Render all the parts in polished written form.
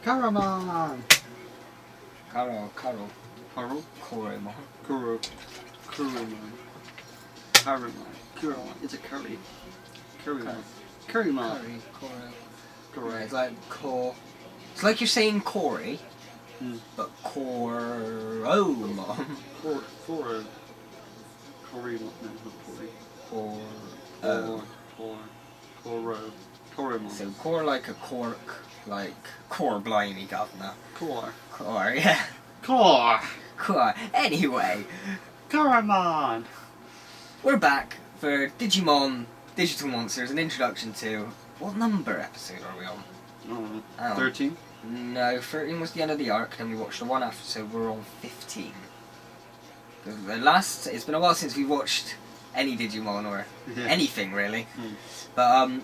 Caramon! Karo. Haru? Koromon. Kuro. Kurumon. Caramon. Kurumon. It's a curry. Currymon. Currymon. Curry, Koro. Correct. It's like Kor. It's like you're saying Corey, but Koromon. Koro. Korymon. No, not Kori. Koromon. So Kor like a cork, like Kor blimey governor. Kor. Kor, yeah. Kor. Kor. Anyway, Caramon. we're back for Digimon Digital Monsters, an introduction to... What number episode are we on? 13? No, 13 was the end of the arc, then we watched the one after, so we're on 15. The last... It's been a while since we watched any Digimon, or anything really. But,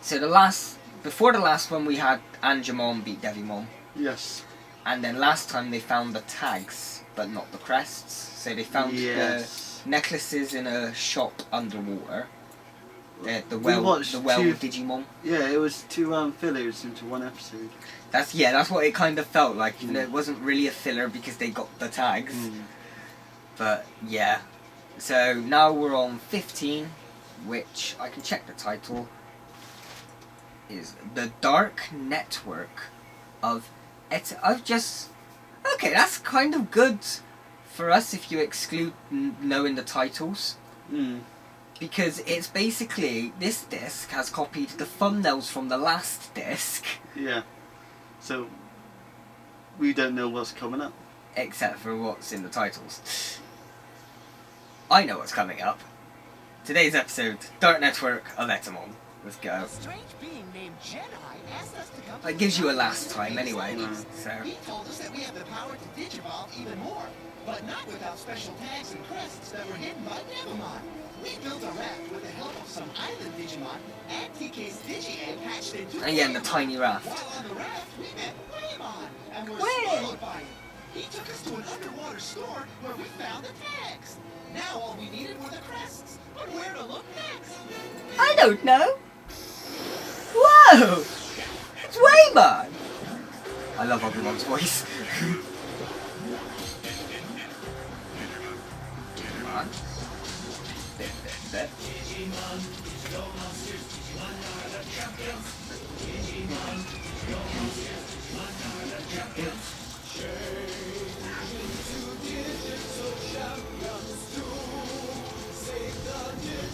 so the last... Before the last one we had Angemon beat Devimon. Yes. And then last time they found the tags, but not the crests. So they found the necklaces in a shop underwater. The well with Digimon. Yeah, it was 2 fillers into 1 episode. That's what it kind of felt like. Even though it wasn't really a filler because they got the tags. But yeah. So now we're on 15, which I can check the title. Is The Dark Network of Okay, that's kind of good for us if you exclude knowing the titles. Because it's basically, this disc has copied the thumbnails from the last disc. Yeah. So, we don't know what's coming up. Except for what's in the titles. I know what's coming up. Today's episode, Dark Network of Etamon. Let's go. It gives you a last time anyway. So. He told us that we have the power to digivolve even more, but not without special tags and crests that were hidden by Devimon. We built a raft with the help of some island Digimon and TK's Digi-Egg hatched into And yeah, the tiny raft. While on the raft, we met Waymon, and were swallowed by him. He took us to an underwater store where we found the tags. Now all we needed were the crests, but where to look next? I don't know. Whoa! It's Waymon! I love Obi-Wan's voice. Come on. Bit.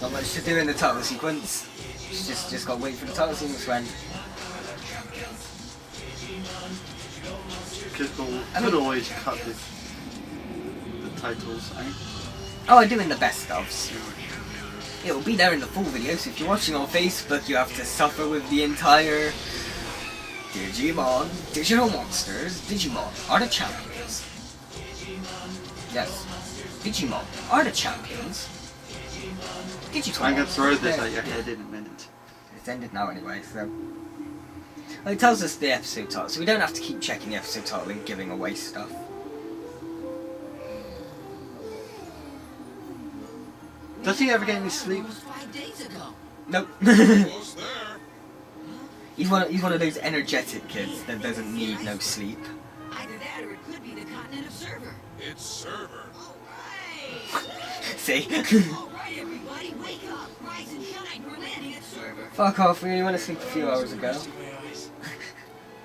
Not much to do in the title sequence. Just got to wait for the title sequence when. Could always cut the titles out. Oh, I do in the best ofs. It will be there in the full video, so if you're watching on Facebook, you have to suffer with the entire Digimon, Digital Monsters, Digimon are the champions. Yes, Digimon are the champions. Digital I'm going to throw Monsters, this at your head in a minute. It's ended now anyway, so... Well, it tells us the episode title, so we don't have to keep checking the episode title and giving away stuff. Does he ever get any sleep? Nope. He's one of those energetic kids that doesn't need no sleep. Either that or it could be the continent of Server. It's Server. Alright! See? Alright everybody, wake up! Rise and shine, we're landing at Server. Fuck off, we only went to sleep a few hours ago.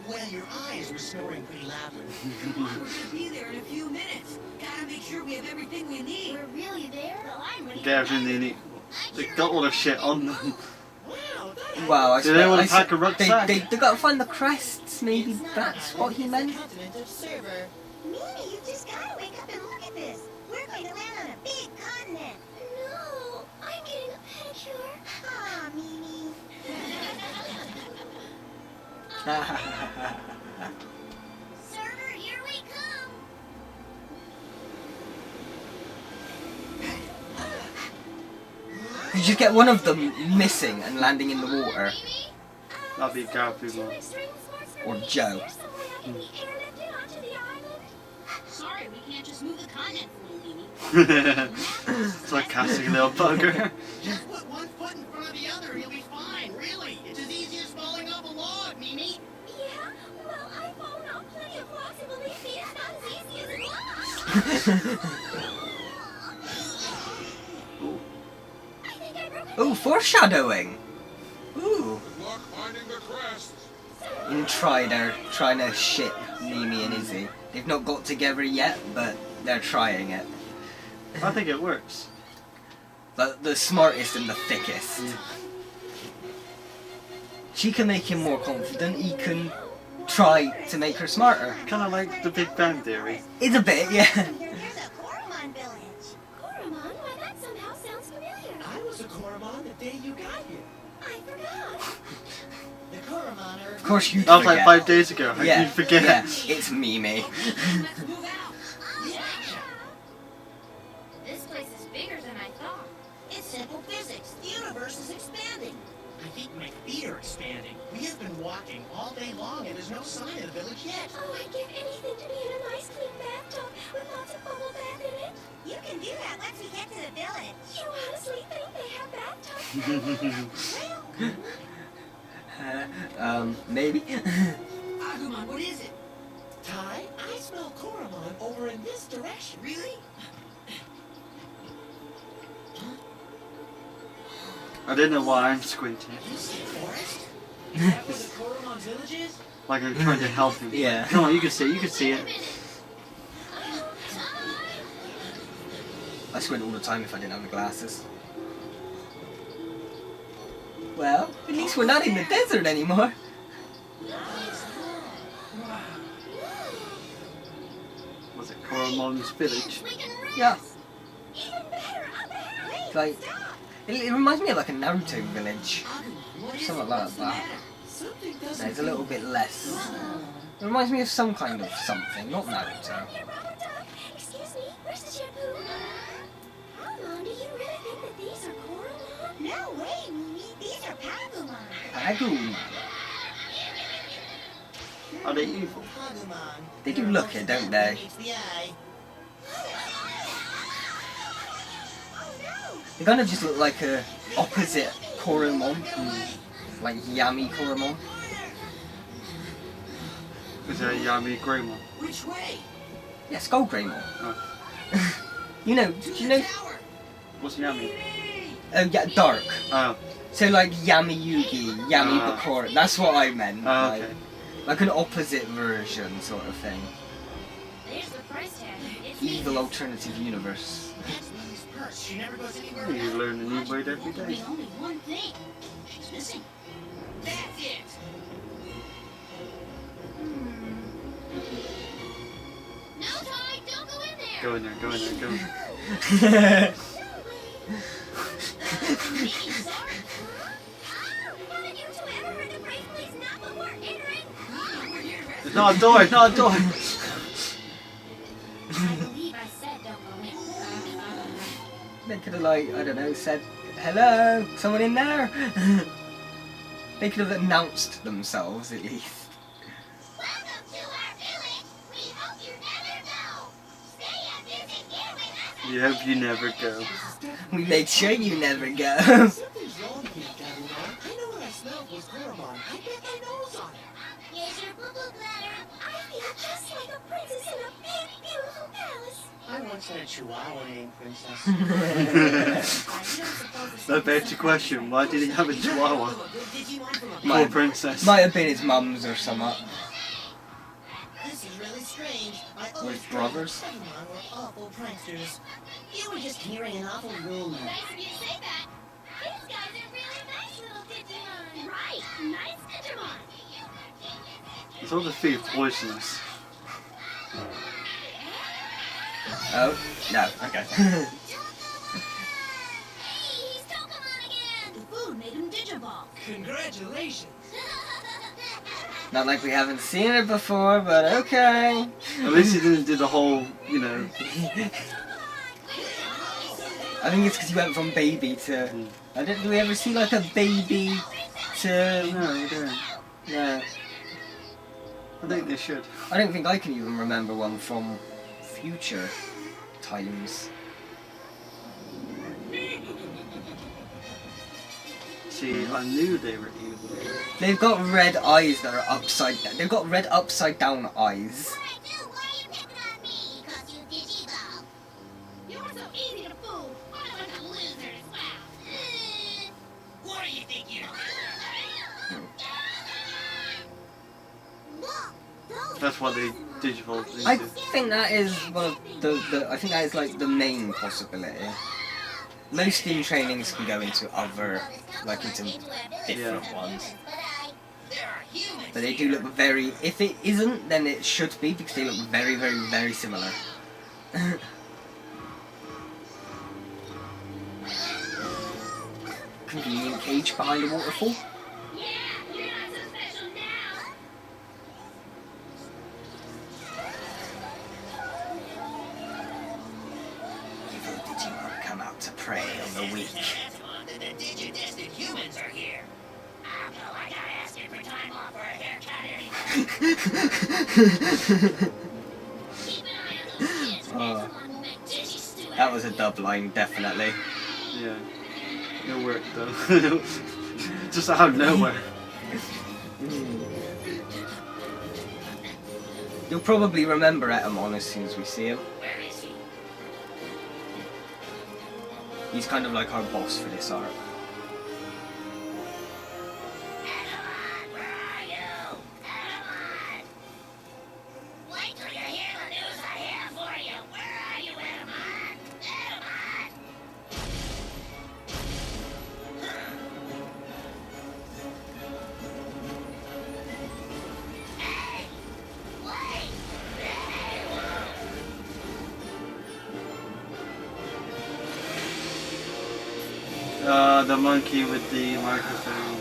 Well, your eyes were snoring pretty loudly. Come on, we're gonna be there in a few minutes. Gotta make sure we have everything we need. We're really there? Well, I'm ready. Get everything they need. They got all their shit on them. Wow, I Do they want to pack a rucksack? They gotta find the crests, maybe that's what he meant. Continent of Server. Mimi, you just gotta wake up and look at this. We're going to land on a big continent. No, I'm getting a pedicure. Ah, Mimi. Server, here we come. You just get one of them missing and landing in the water. That'd be Garfield. Or Joe. Sorry, we can't just move the continent for you, Mimi. Sarcastic little bugger. Just put one foot in front of the other and you'll be fine, really. It's as easy as falling off a log, Mimi. Yeah, well, I Ooh. Ooh, foreshadowing. Ooh. Good luck finding the crest. And trying to ship Mimi and Izzy. They've not got together yet, but they're trying it. I think it works. The smartest and the thickest. She can make him more confident, he can try to make her smarter. Kind of like the Big Bang Theory. It's a bit, yeah. There's a Koromon village. Koromon? Why, that somehow sounds familiar. I was a Koromon the day you got here. I forgot. The Koromon are... Of course you That was forget. like 5 days ago. How Yeah, can you forget? yeah, it's Mimi. Let's move out. This place is bigger than I thought. It's simple physics. The universe is expanding. I think my feet are expanding. We have been walking all day long and there's no sign of the village yet. Oh, I'd give anything to be in a nice clean bathtub with lots of bubble bath in it. You can do that once we get to the village. You honestly think they have bathtubs? Maybe. Agumon, what is it? Ty, I smell Koromon over in this direction. Really? I don't know why I'm squinting. You see a forest? Is that where the Koromon village is? Like I'm trying to help him. Yeah. Come on, you can see it. You can see it. I squint all the time if I didn't have the glasses. Well, at least we're not in the desert anymore. Was it Koromon's village? We can race. Yeah. Even better, up ahead. Wait, Like, stop. it reminds me of like a Naruto village. Agumon, what is Something it? like What's the that. matter? Something No, doesn't it's a little bit less. It reminds me of some kind of something, not Naruto. Here, rubber duck. Excuse me, where's the shampoo? Agumon, do you really think that these are Koromon? No way, Mimi. These are Pagumon. Agumon. Are they evil? Agumon. They do look it, don't they? Meets the eye. Oh no! They kind of just look like a opposite Koromon. Like Yami Koromon. Is it a Yami Greymon? Which way? Yeah, Skull Greymon. Oh. You know, do you know? Tower. What's Yami? Oh yeah, Dark. Oh, So like Yami Yugi, Yami Ah. Bakura. That's what I meant. oh okay. Like an opposite version sort of thing. There's the price tag. It's Evil alternative universe. That's Mimi's purse. She never goes anywhere You without learn a new word every There's day. only one thing. She's missing. That's it. No, Ty, don't go in there. Go in there, go in there, go in there. Sorry. Haven't you two ever heard the phrase, please not before entering? We're here to rescue. It's not a door, it's not a door! I believe I said don't go in. They could have like, I don't know, said, hello, someone in there? They could have announced themselves at least. Welcome to our village. We hope you never go. Stay and visit here with us. You hope you never go. We made sure you never go. Something's wrong here, Agumon. I know what I smelled was Koromon. I bet my nose on it. Here's your boo-boo bladder. I feel just like a princess in a big, beautiful palace. I once had a Chihuahua named Princess. That begs the question, why did he have a chihuahua? My- Poor princess. Might have been his mum's or something. This is really strange. I With always brothers? thought Digimon were awful pranksters. You were just hearing an awful rumor. Nice of you to say that. These guys are really nice little Digimon. Right, nice Digimon. It's all the food poisonous. Oh, no, okay. Hey, he's Pokemon again. The food made him Digiball. Congratulations. Not like we haven't seen it before, but okay. At least he didn't do the whole, you know. I think it's because he went from baby to... Do we ever see like a baby to... No, we don't. Yeah. I think they should. I don't think I can even remember one from future times. See, I knew they were evil. They've got red eyes that are upside down. They've got red upside down eyes. What I do? Why are you picking on me? 'Cause you Digimon That's what they digivolved into. I think that is one of the I think that is like the main possibility. Most in trainings can go into other, like into different ones. But they do look very, if it isn't, then it should be, because they look very, very, very similar. Convenient cage behind a waterfall. Evil Digimon come out to prey on the weak. The digidestined humans are here. I know I gotta ask him for time off for a haircut anyway. That was a dub line, definitely. Yeah. It worked though. Just out of nowhere. You'll probably remember Etamon as soon as we see him. Where is he? He's kind of like our boss for this arc. Etamon, where are you? Etamon! Wait till you hear the news I have for you. Where are you, Etamon? Etamon! Hey! Wait! The monkey with the microphone.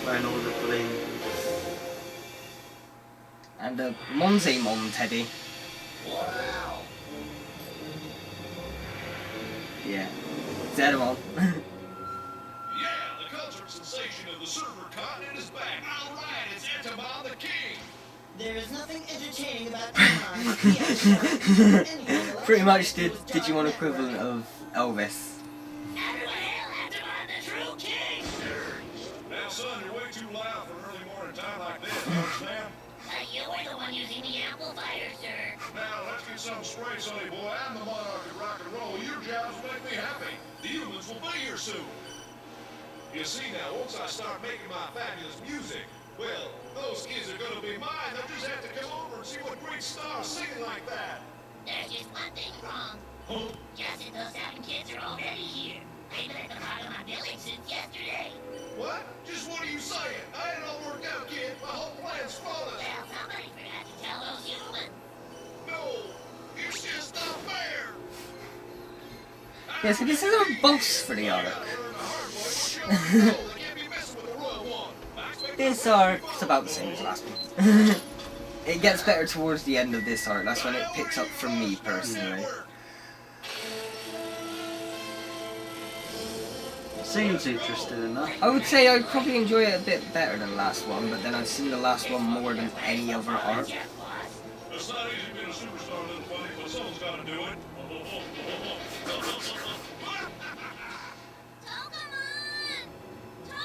Ran all the blame. And a Monzemon Teddy. Wow! Yeah. Zetamon. Yeah, the cultural sensation of the server continent is back. All right, it's Etamon the King. There is nothing entertaining about Digimon. Pretty much the Digimon equivalent of Elvis. Everyone hail Etamon the true king! Now, son, you're way too loud for an early morning time like this, understand? You were the one using the amplifier, sir. Now, let's get some spray, sonny boy. I'm the monarch of rock and roll. Your jobs will make me happy. The humans will be here soon. You see now, once I start making my fabulous music, well, those kids are gonna be mine. They'll just have to come over and see what great stars singing like that. There's just one thing wrong. Huh? Just that those 7 kids are already here. They've been at the bottom of my village since yesterday. What? Just what are you saying? I ain't all worked out, kid. My whole plan's flawless. Well, somebody forgot to tell those humans. No, it's just not fair. Yeah, so this is our boss for the arc. This arc's about the same as last one. It gets better towards the end of this arc. That's when it picks up from me personally. Seems interesting enough. I would say I'd probably enjoy it a bit better than the last one, but then I've seen the last one more than any other arc. It's not easy being a superstar, little buddy, but someone's got to do it.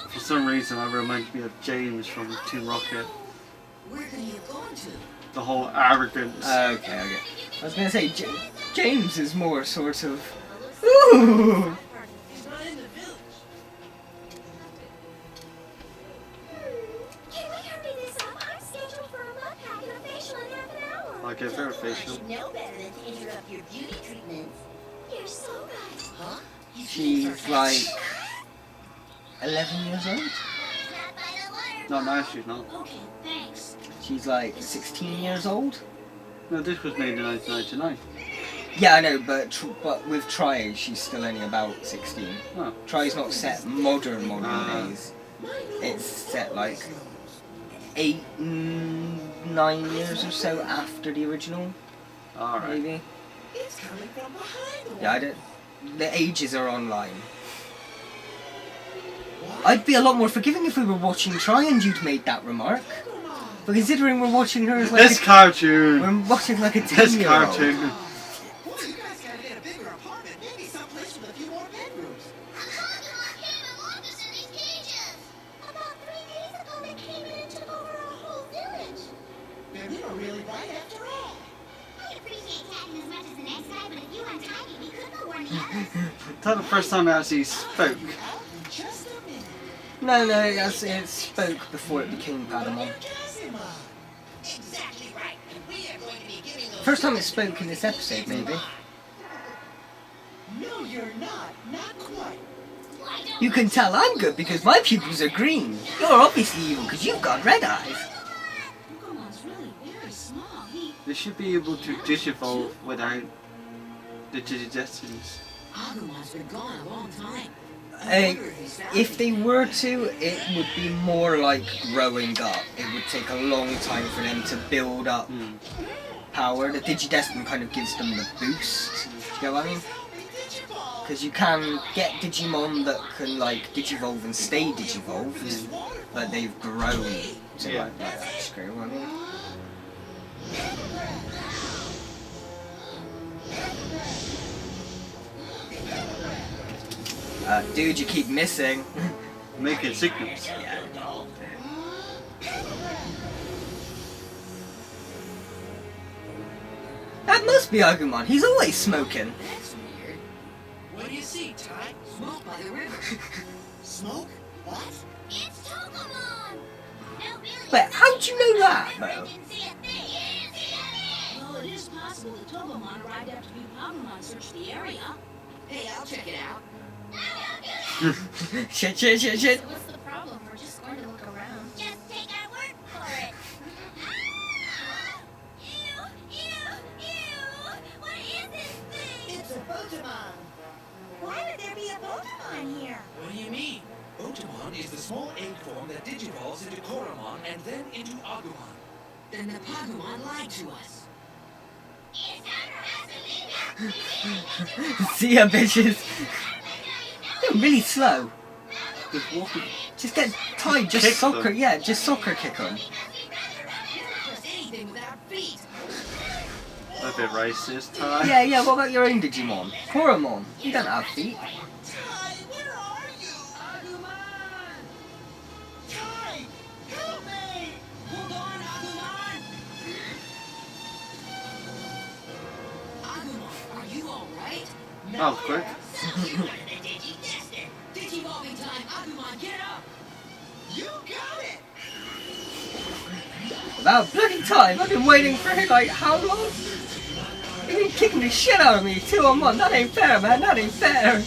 For some reason, that reminds me of James from Team Rocket. Where could he have gone to? The whole arrogance. Okay. I was gonna say James is more sort of. Ooh. He's not in the village. Can we hurry this up? I'm scheduled for a mud pack and a facial in half an hour. I'll give her a facial. know better than to interrupt your beauty treatments. You're so right. Huh? She's like 11 years old. Not by the water. No, no, she's not. Okay, thanks. She's like 16 years old. No, this was made in 1999. Yeah, I know, but with Tri, she's still only about 16. Oh. Tri's not set modern Ah. days. It's set like 8, 9 years or so after the original, Alright. maybe. It's coming from behind. Yeah, I don't. The ages are online. I'd be a lot more forgiving if we were watching Tri and you'd made that remark. But considering we're watching her as like This cartoon! we're watching like a This 10-year-old. cartoon! Boy, you guys gotta get a bigger apartment. Maybe someplace with a few more bedrooms. About 3 days ago, they came in and took over our whole village. Then we were really right after all. I appreciate Cat as much as the next guy, but if you untidy, we could go warn the others. That's the first time I actually spoke. Out in just a minute. No, it spoke before it became Patamon. Orgasma. Exactly right. And we are going to be giving those First time it spoke in this episode, maybe. No, you're not. Not quite. You can tell I'm good because my pupils are green. You're obviously evil because you've got red eyes. Pokemon's really very small. They should be able to digivolve without the Digidestins. Agumon's been gone a long time. If they were to, it would be more like growing up. It would take a long time for them to build up power. The Digidestin kind of gives them the boost. Do you get what I mean? Because you can get Digimon that can like Digivolve and stay Digivolved, but they've grown to like that screw. I mean. Dude, you keep missing. Making signals. Yeah. That must be Agumon. He's always smoking. That's weird. What do you see, Ty? Smoke by the river. Smoke? What? It's Togemon! No, really. But how'd you know that, though? Didn't see a thing. Didn't see a thing. Well, it is possible that Togemon arrived after you Agumon searched the area. Hey, I'll check it out. Shit. So what's the problem? We're just going to look around. Just take our word for it. Ew! What is this thing? It's a Botamon. Why would there be a Pokemon here? What do you mean? Botamon is the small egg form that digivolves into Koromon and then into Agumon. Then the Pokemon lied to us. It's time for us to leave. See ya, bitches. They're really slow. Just walking. Just get tied. Just Kick soccer. them. Yeah, just soccer kick them. Press anything without feet. A bit racist, Ty. Yeah. What about your own Digimon? Koromon. You don't have feet. Ty, where are you? Agumon! Ty, help me! Hold on, Agumon! Agumon, are you alright? Oh, quick. Digivolving time, Agumon, get up! You got it! About bloody time. I've been waiting for it like how long? You've been kicking the shit out of me 2-on-1. That ain't fair, man. That ain't fair.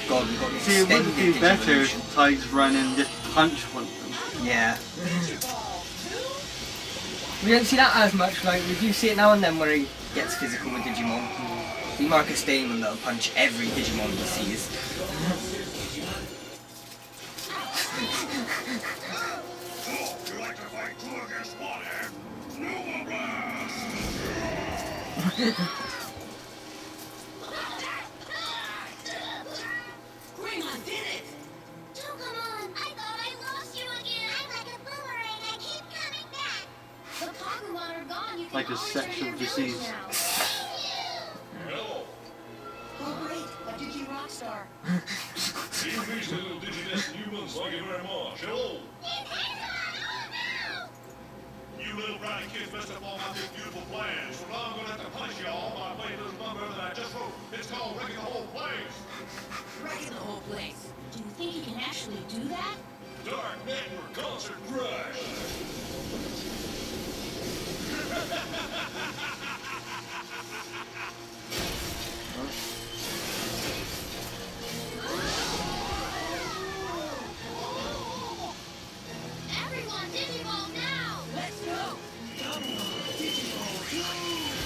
God, we've got the See, it would extended be better Digivolution. if Ty's run and just punch one of them. Yeah. We don't see that as much, like, we do see it now and then where he gets physical with Digimon. The Marcus Damon that'll punch every Digimon he sees. You like to fight two against one, eh? Nova Blast! Greymon did it! Togemon, I thought I lost you again. I'm like a boomerang. I keep coming back. The Pokemon are gone. You can Like a always sexual enter your disease. village now. Hello. Oh, great, a Digi Rockstar. You beastly little Digidestin humans, thank you very much. Hello. You little brownie kids messed up all my big beautiful plans. So now I'm gonna have to punish y'all by playing this number that I just wrote. It's called Wrecking the Whole Place. Wrecking the whole place. Do you think you can actually do that? Dark Network Concert Crush. Everyone, Digimon now! Let's go!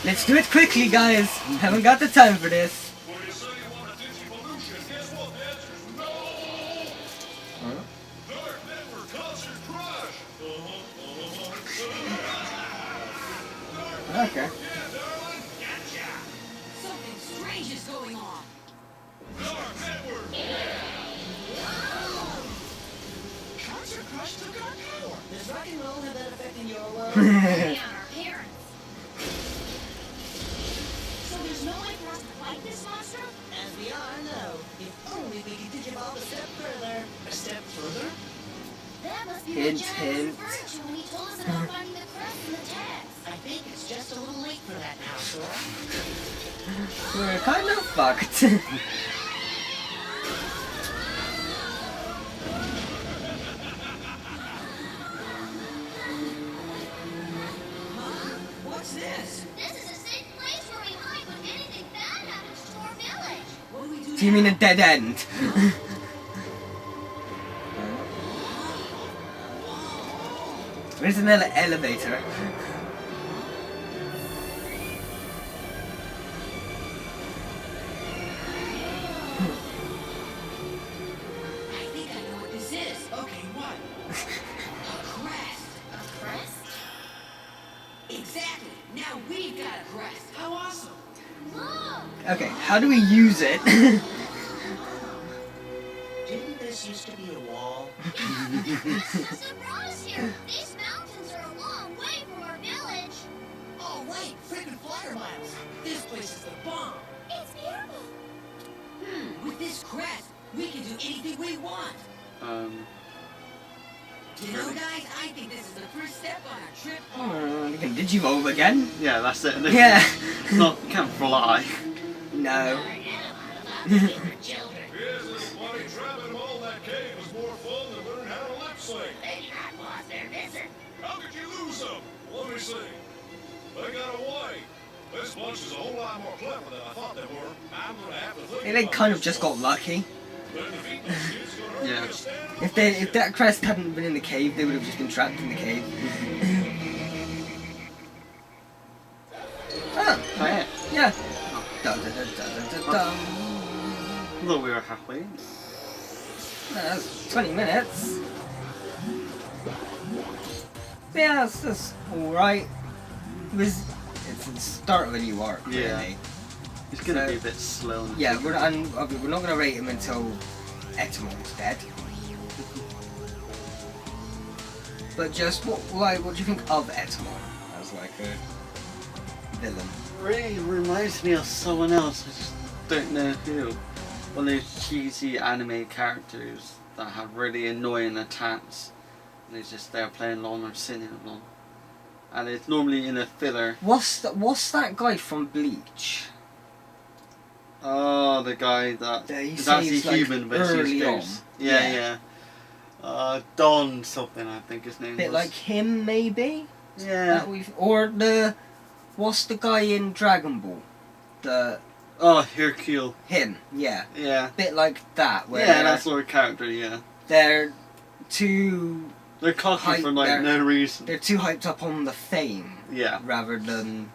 Let's do it quickly, guys. Haven't got the time for this. When you say you want a Digivolution, guess what? The answer's no. Dark Network Concert Crush. Okay. Yeah, darling. Gotcha. Something strange is going on. Dark Network. Concert Crush took our power. Does rock and roll have that effect in your world? Bring on our parents. So there's no way for us to fight this monster? As we are, no. If only we could digivolve a step further. A step further? That must be Hint, what John hint. was referring to when he told us about finding the crests and the tags. I think it's just a little late for that now, Sora. We're kind of fucked. Do you mean a dead end? Where's an elevator? I think I know what this is. Okay, what? A crest. A crest? Exactly. Now we've got a crest. How awesome! Look! Okay, how do we use it? Didn't this used to be a wall? There's a rose here. These mountains are a long way from our village. Oh, wait, freaking flyer miles. This place is the bomb! It's beautiful. With this crest, we can do anything we want. You know, guys, I think this is the first step on our trip. We can Digivolve again? Yeah, that's it. Yeah. Not, you can't fly. No. Yes, little buddy, trapping them all in that cave was more fun than learning how to lip sync. They not lost their visit. How could you lose them? Let me see. They got away. This bunch is a whole lot more clever than I thought they were. I'm gonna have to think They about kind of this just one. got lucky. But defeating these kids is gonna hurt Yeah. me to stand up. If that crest hadn't been in the cave, they would have just been trapped in the cave. Oh, Right. yeah. Dun, dun, dun, dun, dun, dun. Although we were halfway in. That's 20 minutes. Yeah, it's just alright. It's the start of a new arc, Yeah. really. It's gonna So- be a bit slow. in the Yeah, beginning. we're not gonna rate him until Etamon's dead. But just what do you think of Etamon as like a villain? Really reminds me of someone else. I just don't know who. One of those cheesy anime characters that have really annoying attacks. And they're just there playing along or singing along. And it's normally in a filler. What's that guy from Bleach? Oh, the guy that Yeah, he is actually saves, like, human, but he's early ghost. on. Yeah, Yeah. yeah. Don something, I think his name Bit was. like him, maybe. Yeah. What's the guy in Dragon Ball? Oh, Hercule. Him, yeah. Yeah. Bit like that, where Yeah, that sort of character, yeah. they're too They're cocky Hype for like there. no reason. they're too hyped up on the fame Yeah. rather than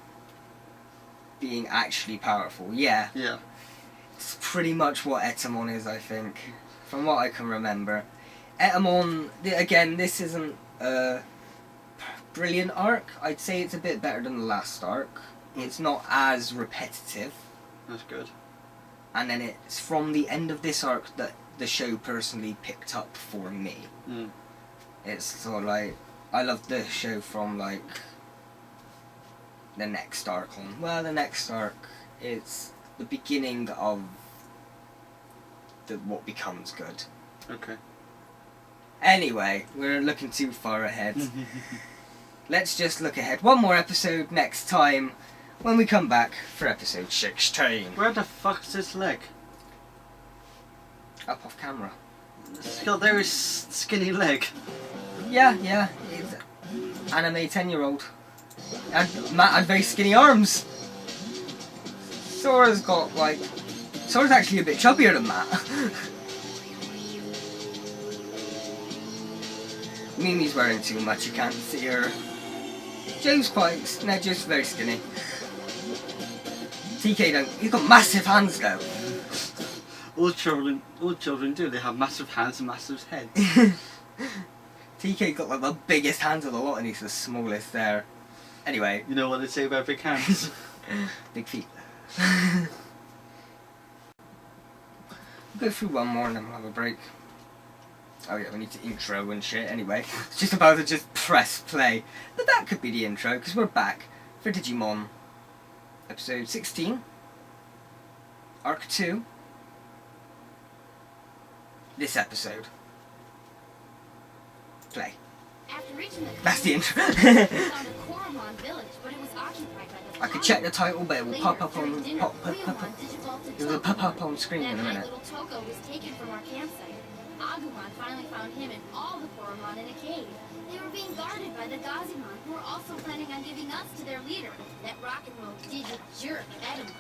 being actually powerful. Yeah, Yeah. it's pretty much what Etamon is, I think, from what I can remember. Etamon, again, this isn't a brilliant arc. I'd say it's a bit better than the last arc. It's not as repetitive. That's good. And then it's from the end of this arc that the show personally picked up for me. Mm. It's sort of like, I love the show from like the next arc on. Well, the next arc, it's the beginning of what becomes good. Okay. Anyway, we're looking too far ahead. Let's just look ahead. One more episode next time when we come back for episode 16. Where the fuck's his leg? Up off camera. It's got a very skinny leg. Yeah, it's anime 10-year-old. And Matt had very skinny arms. Sora's actually a bit chubbier than Matt. Mimi's wearing too much, you can't see her. Joe's just very skinny. TK he's got massive hands though. All children do. They have massive hands and massive heads. TK got like the biggest hands of the lot and he's the smallest there. Anyway. You know what they say about big hands? Big feet. Go through one more and then we'll have a break. Oh yeah, we need to intro and shit anyway. It's just about to just press play. But that could be the intro, because we're back for Digimon episode 16. Arc 2. This episode. Play. After reaching the That's the intro. we found a Koromon village, but it was occupied by the I could check the title, but it will Later, pop up during on dinner, Agumon digivolved to It will pop Toko. up on screen in a That night, minute. little Toko was taken from our campsite. Agumon finally found him and all the Koromon in a cave. They were being guarded by the Gazimon, who were also planning on giving us to their leader, that rock and roll digit jerk, Edamon.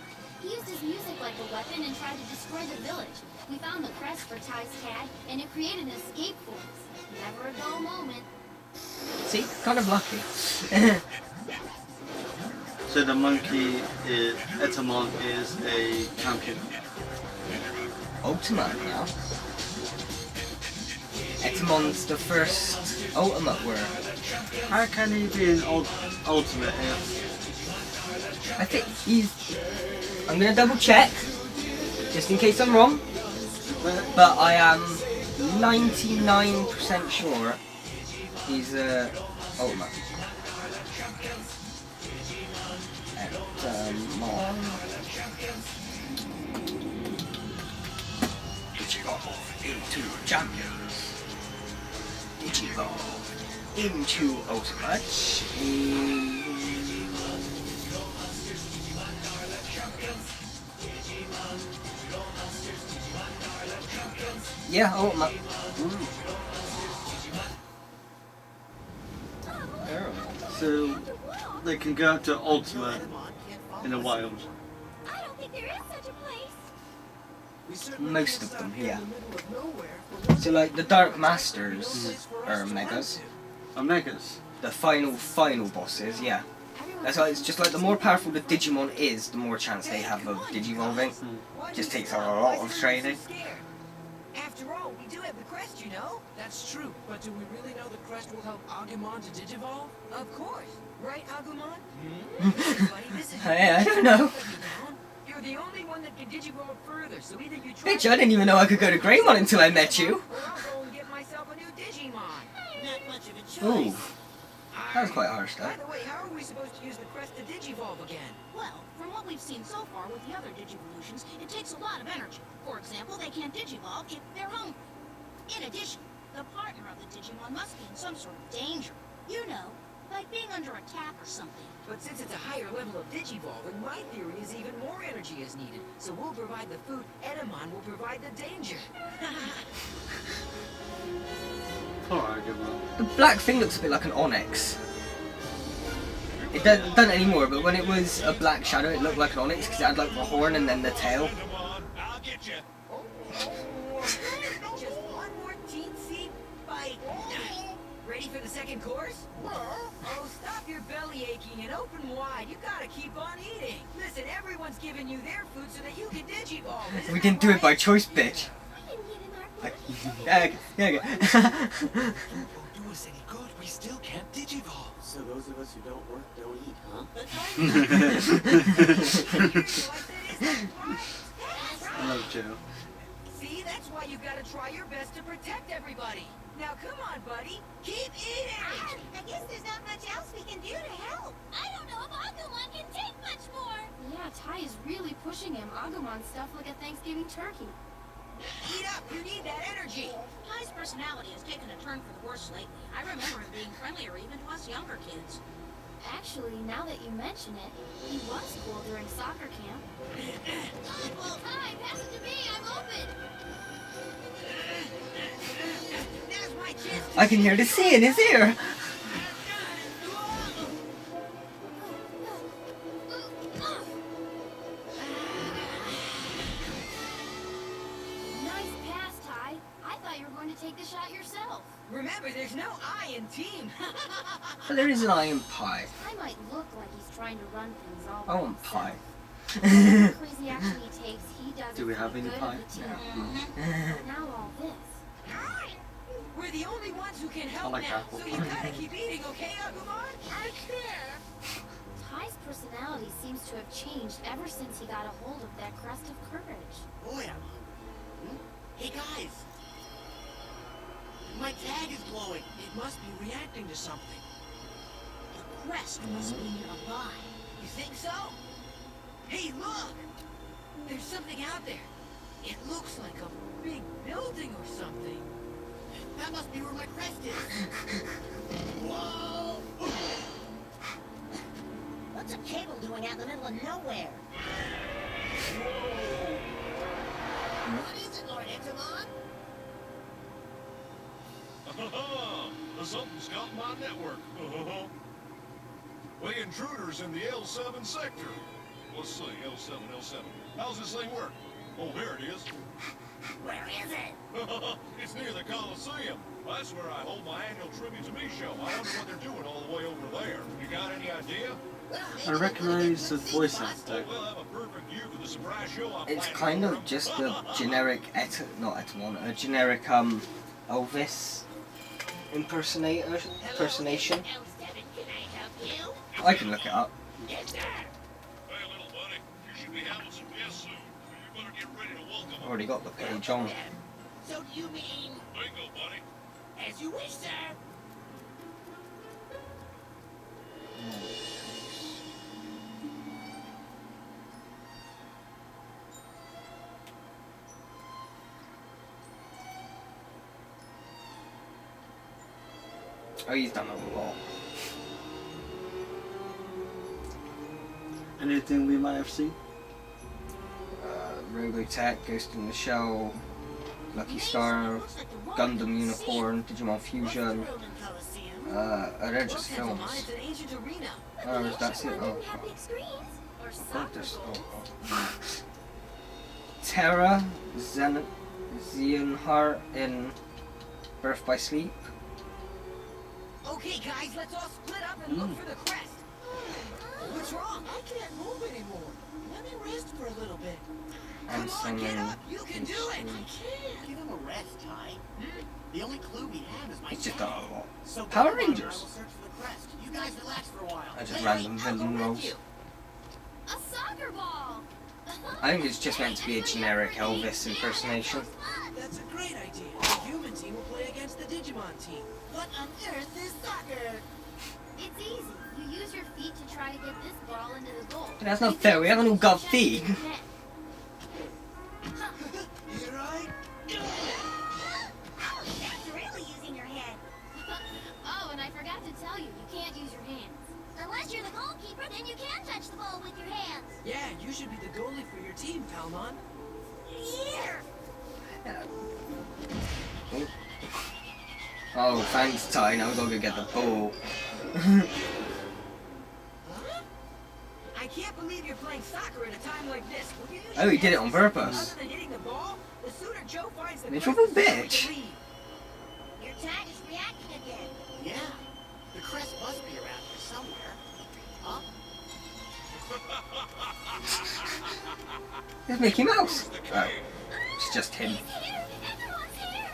He used his music like a weapon and tried to destroy the village. We found the crest for Ty's tag, and it created an escape for us. Never a dull moment. See? Kind of lucky. So the monkey is, Etamon is a champion. Ultimate now. Etamon's the first ultimate word. How can he be an ultimate if... I think he's... I'm gonna double check, just in case I'm wrong. But I am 99% sure he's ultimate. Etamon. Digivolve into champions. Digivolve into ultimate. Yeah, ultimate. So they can go up to ultimate in the wild. I don't think there is such a place. Most of them, yeah. So like the Dark Masters are megas. Omegas. The final bosses, yeah. That's why it's just like the more powerful the Digimon is, the more chance they have of digivolving. Just takes a lot of training. After all, we do have the crest, you know? That's true, but do we really know the crest will help Agumon to digivolve? Of course. Right, Agumon? Buddy, this is Hey, I don't know. You're the only one that can digivolve further, so either you try... Bitch, I didn't even know I could go to Greymon until I met you. Or I'll go and get myself a new Digimon. Not much of a Ooh, choice. that was quite harsh, though. By the way, how are we supposed to use the crest to digivolve again? Well, from what we've seen so far with the other Digivolutions, it takes a lot of energy. For example, they can't digivolve if they're hungry. In addition, the partner of the Digimon must be in some sort of danger. You know, like being under attack or something. But since it's a higher level of digivolving, my theory is even more energy is needed. So we'll provide the food, Etamon will provide the danger. Alright, good one. The black thing looks a bit like an onyx. It doesn't anymore, but when it was a black shadow, it looked like an onyx because it had like the horn and then the tail. I'll get you. Just one more teensy bite. Ready for the second course? Oh, stop your belly aching and open wide. You gotta keep on eating. Listen, everyone's giving you their food so that you can digivolve. Isn't We that didn't do it by right? choice, bitch. We didn't get in our Like, place. okay. Won't do us any good. We still can't digivolve. So those of us who don't work don't eat, huh? I love Joe. See, that's why you gotta try your best to protect everybody. Now come on, buddy. Keep eating! I guess there's not much else we can do to help. I don't know if Agumon can take much more. Yeah, Ty is really pushing him. Agumon stuff like a Thanksgiving turkey. Eat up! You need that energy! Ty's personality has taken a turn for the worse lately. I remember him being friendlier even to us younger kids. Actually, now that you mention it, he was cool during soccer camp. Well, Ty, pass it to me. I'm open. Now's my chance to I can hear the sea in his ear. Nice pass, Ty. I thought you were going to take the shot yourself. Remember, there's no I in team. But there is an iron pie. Ty might look like he's trying to run things all I by want himself. pie. Whatever crazy action he takes, he does Do it we for have the any good pie? of the team. Now all this. We're the only ones who can I help like now, apple so you pie. gotta keep eating, okay, Agumon? I care. Ty's personality seems to have changed ever since he got a hold of that crest of courage. Boy, I'm hungry. Hey, guys. My tag is glowing. It must be reacting to something. the crest must be nearby. You think so? Hey, look! There's something out there. It looks like a big building or something. That must be where my crest is. Whoa! What's a cable doing out in the middle of nowhere? What is it, Lord Etamon? Something's got my network. We intruders in the L7 sector. Let's see, L7, L7. How's this thing work? Oh, here it is. Where is it? It's near the Coliseum. That's where I hold my annual Tribute to Me show. I wonder what they're doing all the way over there. You got any idea? I recognize the voice actor. We'll have a perfect view for the surprise show I It's planned kind for of just a generic a generic Elvis impersonation. L7, can I help you? I can look it up. Yes, sir. Hey, little buddy, you should be having some guests soon. You better get ready to welcome I've them. already got the page on. So do you mean Bingo, buddy. as you wish, sir? Oh, he's done a lot. Anything we might have seen? Robotech, Ghost in the Shell, Lucky Star, Gundam Unicorn, Digimon Fusion. They're just films. It's an ancient arena. Oh, that's it. Oh, Have big screens or I thought soccer this. balls. Terra Xeonheart in Birth by Sleep. Okay, guys, let's all split up and look for the crest. What's wrong? I can't move anymore. Let me rest for a little bit. And Come on, get singing. up. You can do it. I can't. Give him a rest, Ty. The only clue we have is my He's just dad. done a lot. So Power Digimon and I Rangers. will search for the crest. You guys relax for a while. I just Larry, random I'll villain go with roles. you. A soccer ball. I think it's just meant to be a generic Elvis impersonation. That's a great idea. The human team will play against the Digimon team. What on earth is soccer? It's easy. You use your feet to try to get this ball into the goal. That's not fair. We haven't all got feet. Here I That's really using your head. Oh, and I forgot to tell you, you can't use your hands. Unless you're the goalkeeper, then you can touch the ball with your hands. Yeah, you should be the goalie for your team, Palmon. Here. Oh, thanks, Ty. Now we gotta go get the ball. I can't believe you're playing soccer at a time like this. Will you use Oh, your he did it hands on purpose. Other than hitting the ball, the sooner Joe finds the Miserable crest, the sooner we bitch. can leave. Your tag is reacting again. Yeah, the crest must be around here somewhere. Huh? There's Mickey Mouse. Oh, it's just him. He's here! Everyone's here!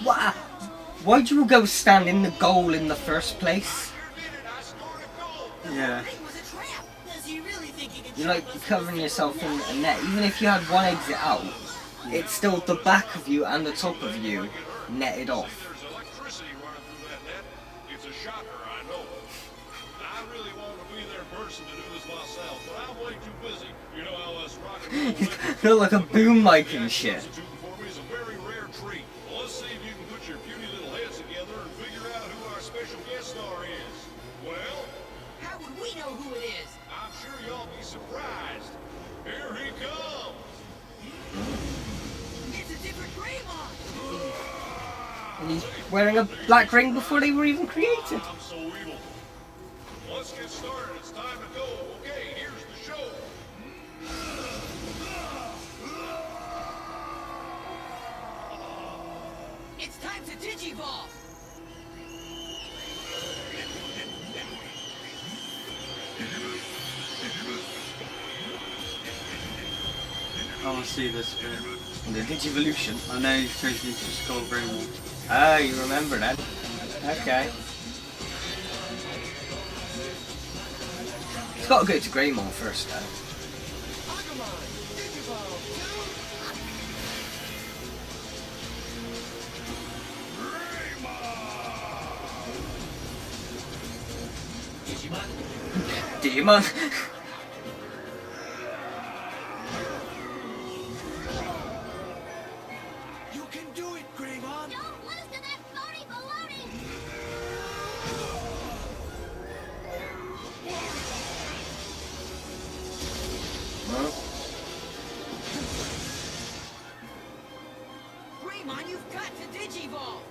What? Why'd you go stand in the goal in the first place? Yeah. It was a trap. Does he really think he can You're like trap us? covering yourself in a net. Even if you had one exit out, it's still the back of you and the top of you netted off. There's electricity running through that net. It's a shocker, I know. I really want to be there in person to do this myself, but I'm way too busy. You know how us rock and roll Look like a boom mic and shit. substituting for me is a very rare treat. Well, let's see if you can put your puny little heads together and figure out who our special guest star is. Well, How would we know who it is? I'm sure y'all be surprised. Here he comes. It's a different Greymon. And he's wearing a black ring before they were even created. I'm so evil. Let's get started. It's time to go. Okay, here's the show. It's time to Digivolve. I want to see this bit. The Digivolution. I know he's changed into Skull Greymon. Ah, you remember that? Okay. It's got to go to Greymon first, though. Agumon, Digivolve, Digimon. you can do it, Greymon. Don't lose to that phony baloney. Greymon, you've got to Digivolve.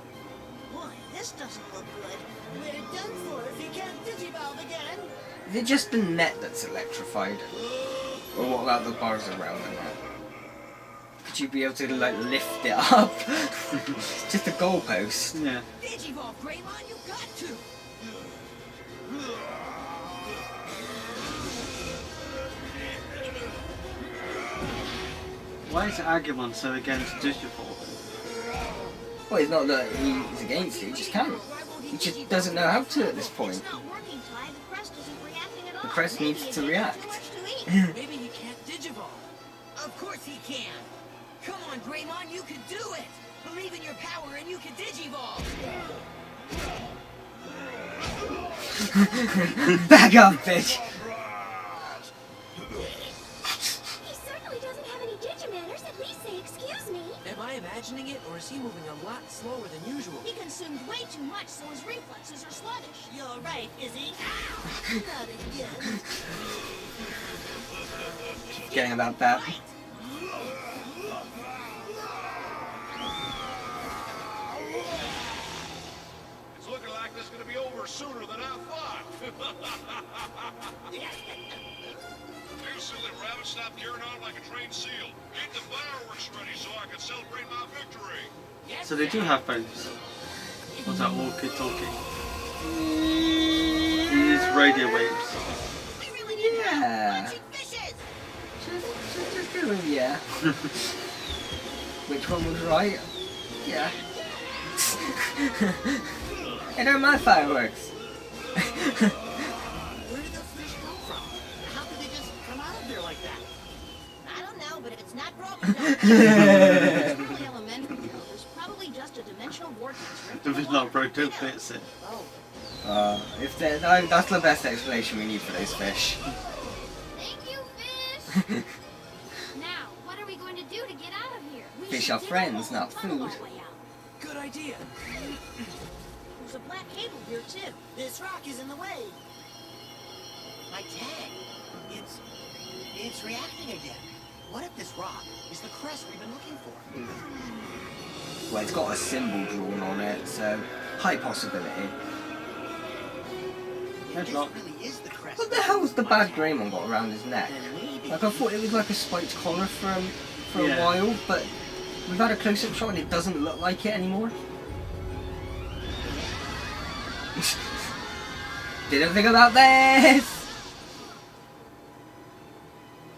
This doesn't look good. We're done for if he can't digivolve again. Is it just the net that's electrified? Or what about the bars around the net? Could you be able to like lift it up? It's just a goalpost. Yeah. Digivolve, Greymon, you got to! Why is Agumon so against Digivolve? Well, it's not that he's against it, he just can't. He just doesn't know how to at this point. It's not working, Ty. The crest isn't reacting at all. The crest Maybe needs he to gave it react. too much to eat. Maybe he can't digivolve. Of course he can. Come on, Greymon, you can do it. Believe in your power and you can digivolve. Back up, bitch! He certainly doesn't have any digimanners. At least say excuse me. Am I imagining it, or is he moving a lot slower than usual? He consumed way too much, so his reflexes are sluggish. You're right, Izzy. Not again. Getting about that. Right. It's looking like this is going to be over sooner than I thought. You silly rabbit, stop carrying on like a trained seal. Get the fireworks ready so I can celebrate my victory. So they do have phones. What's that walkie-talkie? These radio waves. We really need help Yeah. punching fishes. Just go with yeah. Which one was right? Yeah. And they're my fireworks. Where did those fish come from? How could they just come out of there like that? I don't know, but if it's not broken, don't fix it. It's really elementary, though. There's probably just a dimensional vortex. right If to it's the not water. broke, don't fix it. Oh. If that's the best explanation we need for those fish. Thank you, fish. Now, what are we going to do to get out of here? We Fish should are dig a friends, hole not and tunnel food. our way out. Good idea. There's a black cable here, too. This rock is in the way. My tag. It's reacting again. What if this rock is the crest we've been looking for? Well, it's got a symbol drawn on it, so high possibility. If That's this not- really is the crest. What the hell's the bad Greymon got around his neck? Then maybe. Like I thought it was like a spiked collar for a Yeah. while, but we've had a close-up shot and it doesn't look like it anymore. Didn't think about this!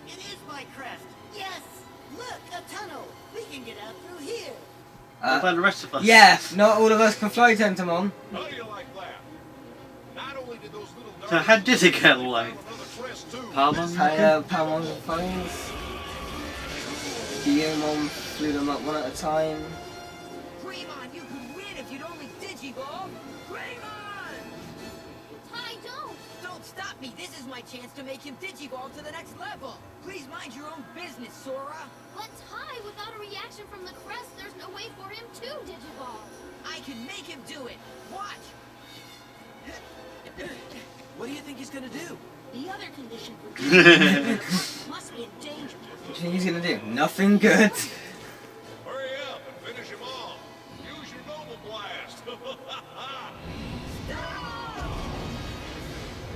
It is my crest. Yes. Look, a tunnel. We can get out through here. What about the rest of us? Yeah, not all of us can fly, Tentamon. How do you like that? Not only did those little So how did it get like? another crest too. Palmon? Palmons and phones. Digimon flew them up one at a time. Greymon, you could win if you'd only digivolve. Greymon! Ty, don't. Don't stop me. This is my chance to make him digivolve to the next level. Please mind your own business, Sora. But Ty, without a reaction from the crest, there's no way for him to digivolve. I can make him do it. Watch. What do you think he's gonna do? The other condition for must be a danger. What do you think he's gonna do? Nothing good. Hurry up and finish him off. Use your Noble Blast.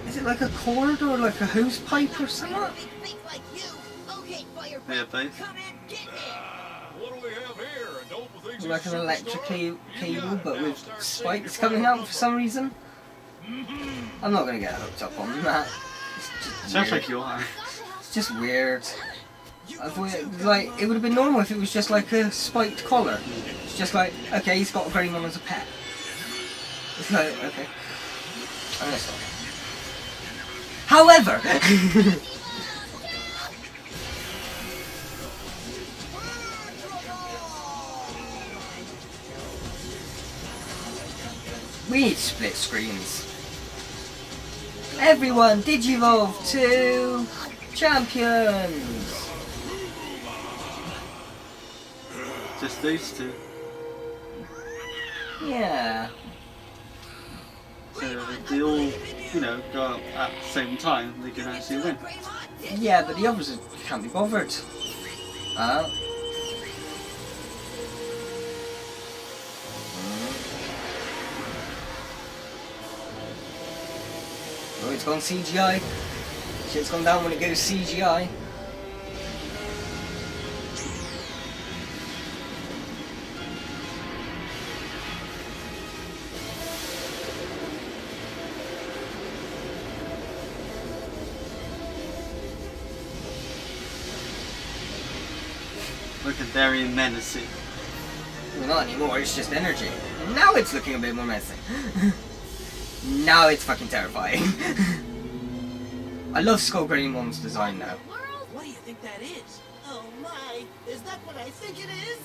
Is it like a cord or like a hose pipe or something? Big think like you. Okay, fire. Yeah, both. Come in, get me. What do we have here? A Noble thinks Like he's an a electric superstar? You cable, got it. but Now with start spikes saving coming your out for some reason. I'm not gonna get hooked up on that. It's just Sounds weird. like you are. It's just weird. I thought like it would have been normal if it was just like a spiked collar. It's just like, okay, he's got a Greymon as a pet. It's like, okay. I'm gonna stop. However, we need split screens. Everyone, Digivolve to champions. Just these two. Yeah. So if they all, you know, go up at the same time, they can actually win. Yeah, but the others can't be bothered. Shit's gone CGI. Shit's gone down when it goes CGI. Looking very menacing. Well, not anymore, it's just energy. Now it's looking a bit more menacing. Now it's fucking terrifying. I love Skullgreimon's design now. What do you think that is? Oh my, is that what I think it is?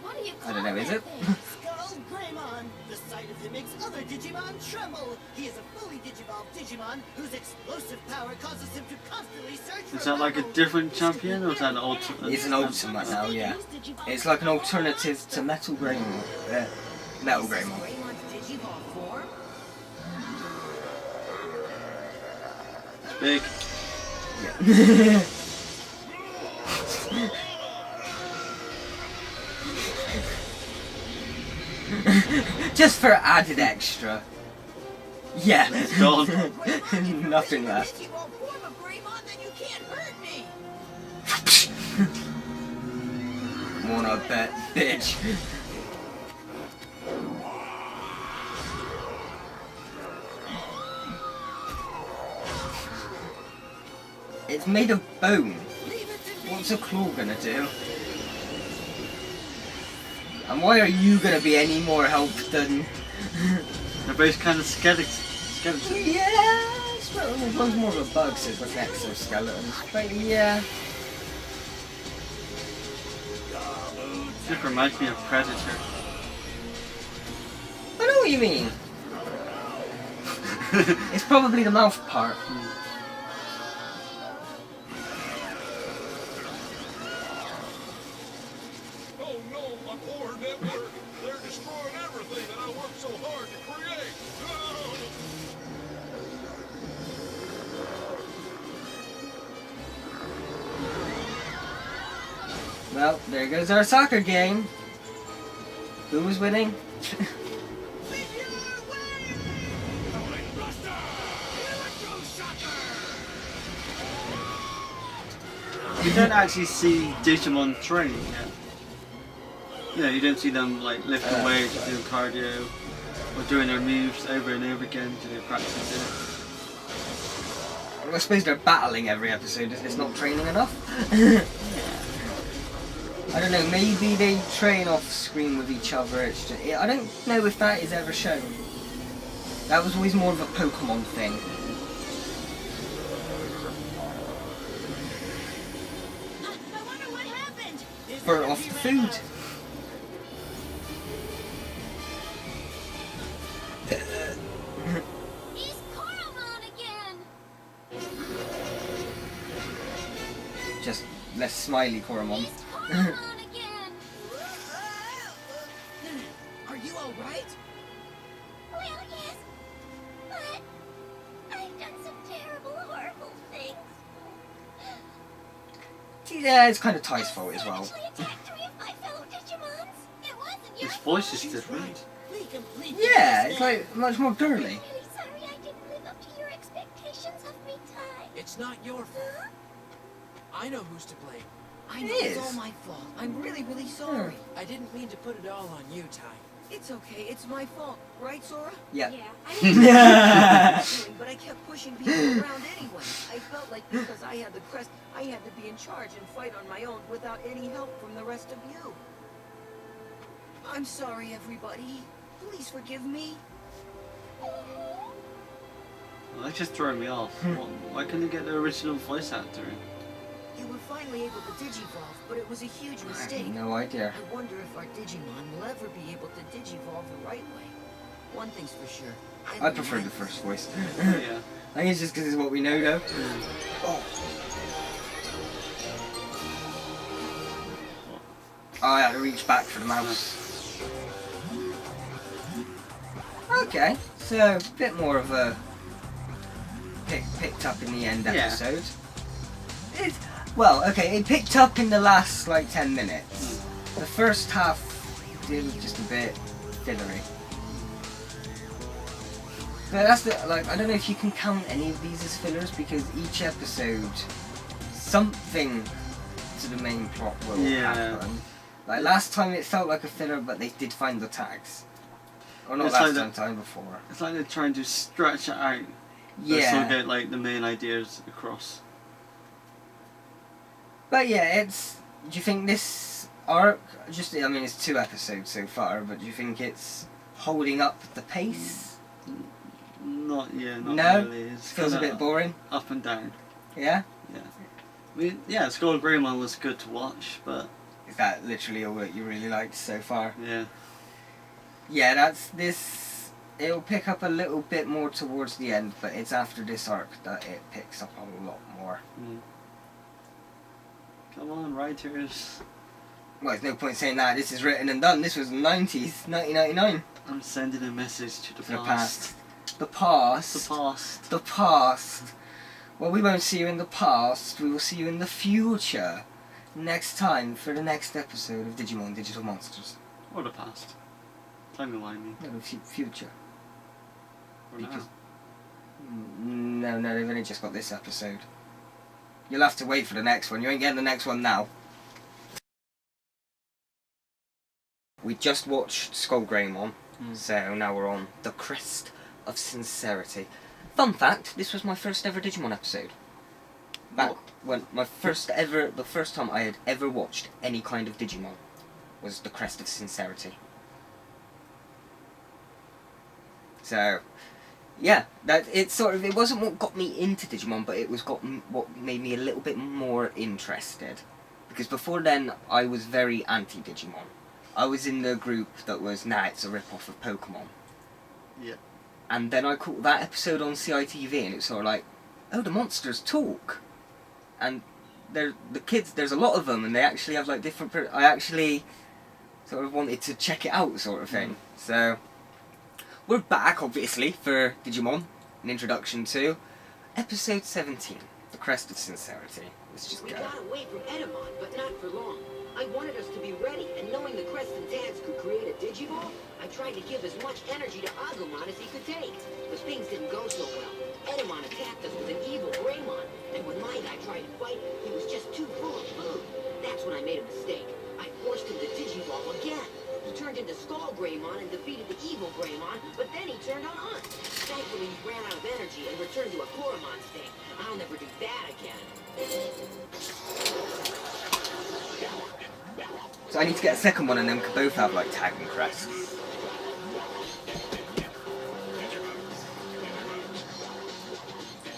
What do you I call don't know, is it? Skull Greymon! The sight of him makes other Digimon tremble! He is a fully digivolved Digimon whose explosive power causes him to constantly search for Is that like a battles. different champion or is that an alternate? It's an ultimate now, yeah. It's like an alternative to Metal Greymon. Metal Greymon. Greymon's Digivolve form? Big. Yeah. Just for added extra. Yeah. It's gone. Nothing left. Digivolve form of Greymon, then you can't hurt me! Wanna bet, bitch. It's made of bone. What's a claw gonna do? And why are you gonna be any more help than... They're both kind of skeletons. Yeah, one's more of a bug, so it's like exoskeletons. But yeah. Just reminds me of Predator. I know what you mean. It's probably the mouth part. Oh no, my poor network! They're destroying everything that I worked so hard to create! Well, there goes our soccer game. Who was winning? You don't actually see Digimon training yet. You know, you don't see them like lifting weights or doing cardio or doing their moves over and over again to do practice it. I suppose they're battling every episode. It's not training enough. I don't know, maybe they train off screen with each other. It's just, I don't know if that is ever shown. That was always more of a Pokemon thing. I wonder what happened. Burnt off the food. He's Coromon again! Just less smiley Coromon. He's Coromon again! Are you alright? Well, yes, but I've done some terrible, horrible things. Yeah, it's kind of Ty's fault as well. Savagely attacked 3 of my fellow Digimons. It wasn't your His voice fault. is different. We completely Yeah, it's understand. like much more girly. I'm really sorry I didn't live up to your expectations of me, Ty. It's not your fault. Huh? I know who's to blame. I It know it's is. all my fault. I'm really, really sorry. I didn't mean to put it all on you, Ty. It's okay. It's my fault. Right, Sora? Yeah. Yeah, I didn't But I kept pushing people around anyway. I felt like because I had the crest, I had to be in charge and fight on my own without any help from the rest of you. I'm sorry, everybody. Please forgive me. Well, that's just throwing me off. Why couldn't you get the original voice actor in? You were finally able to digivolve, but it was a huge I mistake. have no idea. I wonder if our Digimon will ever be able to digivolve the right way. One thing's for sure. I prefer the first voice. Yeah. I think it's just because it's what we know though. Oh. I had to reach back for the mouse. Okay, so a bit more of a picked up in the end Yeah. episode. Well, okay, it picked up in the last like 10 minutes. The first half it was just a bit fillery. But that's the, like, I don't know if you can count any of these as fillers, because each episode, something to the main plot will happen. Like last time it felt like a filler, but they did find the tags. Or not It's last like time before. It's like they're trying to stretch it out. But still get like the main ideas across. But yeah, it's. Do you think this arc? I mean, it's 2 episodes so far, but do you think it's holding up the pace? Not No? really. It Feels a bit boring. Up and down. Yeah. Yeah. I mean, yeah, Skull Greymon was good to watch, but Is that literally all that you really liked so far? yeah. Yeah, that's this. It'll pick up a little bit more towards the end, but it's after this arc that it picks up a lot more. Come on, writers. Well, there's no point saying that. This is written and done. This was the 90s, 1999. I'm sending a message to the To the past. The past. The past. The past. Well, we won't see you in the past. We will see you in the future. Next time for the next episode of Digimon Digital Monsters. Or the past. Timey-wimey. No, the future. Or Because- now. No, they've only just got this episode. You'll have to wait for the next one. You ain't getting the next one now. We just watched Skull Greymon, so now we're on The Crest of Sincerity. Fun fact, this was my first ever Digimon episode. Back when the first time I had ever watched any kind of Digimon was The Crest of Sincerity. So, yeah, it wasn't what got me into Digimon, but it was what made me a little bit more interested. Because before then, I was very anti-Digimon. I was in the group that was, nah, it's a rip-off of Pokemon. Yeah. And then I caught that episode on CITV, and it was sort of like, oh, the monsters talk. And the kids, there's a lot of them, and they actually have like different. I actually sort of wanted to check it out, sort of thing. So we're back, obviously, for Digimon, an introduction to episode 17, The Crest of Sincerity. Let's just We go. got away from Edamon, but not for long. I wanted us to be ready, and knowing the Crest and tags could create a Digiball, I tried to give as much energy to Agumon as he could take. But things didn't go so well. Edamon attacked us with an evil Greymon, and when my guy tried to fight, he was just too full of food. That's when I made a mistake. I forced him to Digiball again. He turned into Skull Greymon and defeated the evil Greymon, but then he turned on us. Thankfully, he ran out of energy and returned to a Koromon state. I'll never do that again. So I need to get a second one, and then we could both have like tag and crests.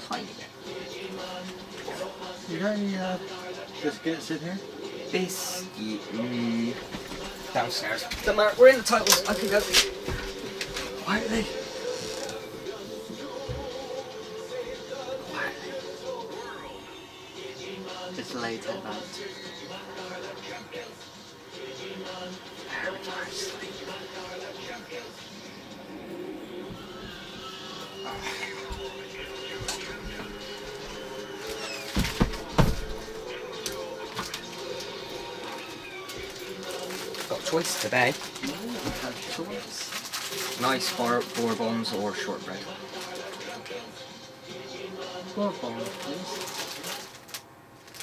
Tiny bit. You got any biscuits in here? Biscuit. Downstairs. Don't matter, we're in the titles. I can go. Quietly. It's late at night. Got a choice today. Have choice. Nice bourbons or shortbread. Bourbon, please.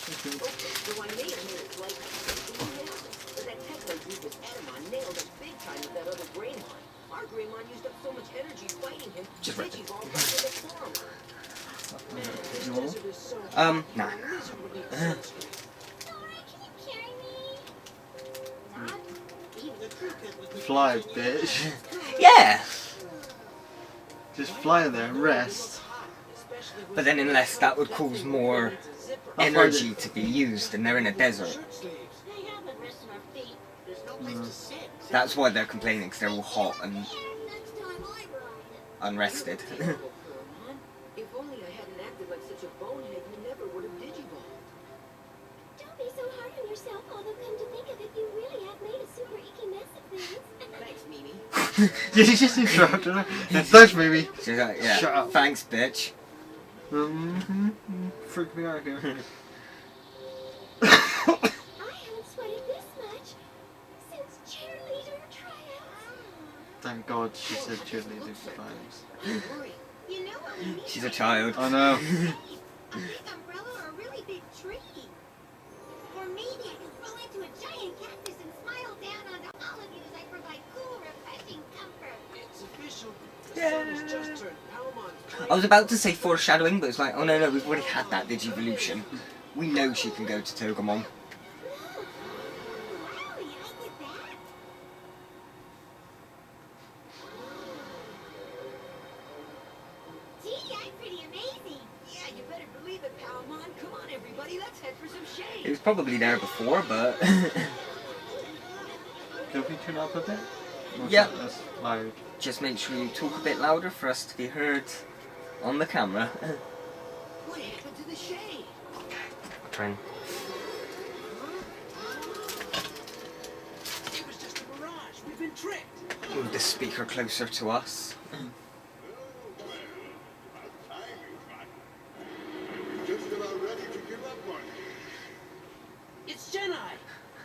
So I made him in his life. But that techno group with Edamon nailed us big time with that other Greymon. Our Greymon used up so much energy fighting him, Just read it. Digiball went into Koromon. You want? Nah. Sorry, can you carry me? Not Fly, bitch. Yeah! Just fly there and rest. But then unless that would cause more energy to be used, and they're in a desert. They haven't rested our feet. There's no place to sit. That's why they're complaining, because they're all hot and Next time I ride. unrested. Koromon, if only I hadn't acted like such a bonehead, you never would have Digiballed. Don't be so hard on yourself, although come to think of it, you really have made a super icky mess of things. Thanks, Mimi. Did you just interrupt her? Thanks, baby. She's like, yeah, Shut up. thanks, bitch. Freak me out here. I haven't sweated this much since cheerleader tryouts. Thank God she said cheerleading times. Don't worry, She's a child. I know. A big umbrella or a really big tree. Or maybe I can grow into a giant cactus and smile down onto all of you as I provide cool, refreshing comfort. It's official. The sun has just turned Palmon's I was about to say foreshadowing, but it's like, oh no, we've already had that Digivolution. We know she can go to Togemon. Wow, yeah, I get that. Gee, I'm pretty amazing. Yeah, you better believe it, Palmon. Come on, everybody, let's head for some It shade. was probably there before, but... Can we turn up a bit? Yep. That's loud. Just make sure you talk a bit louder for us to be heard on the camera. What happened to the shade? Trying. It was just a mirage. We've been tricked. Move the speaker closer to us. Just about ready to give up on you. It's Jedi.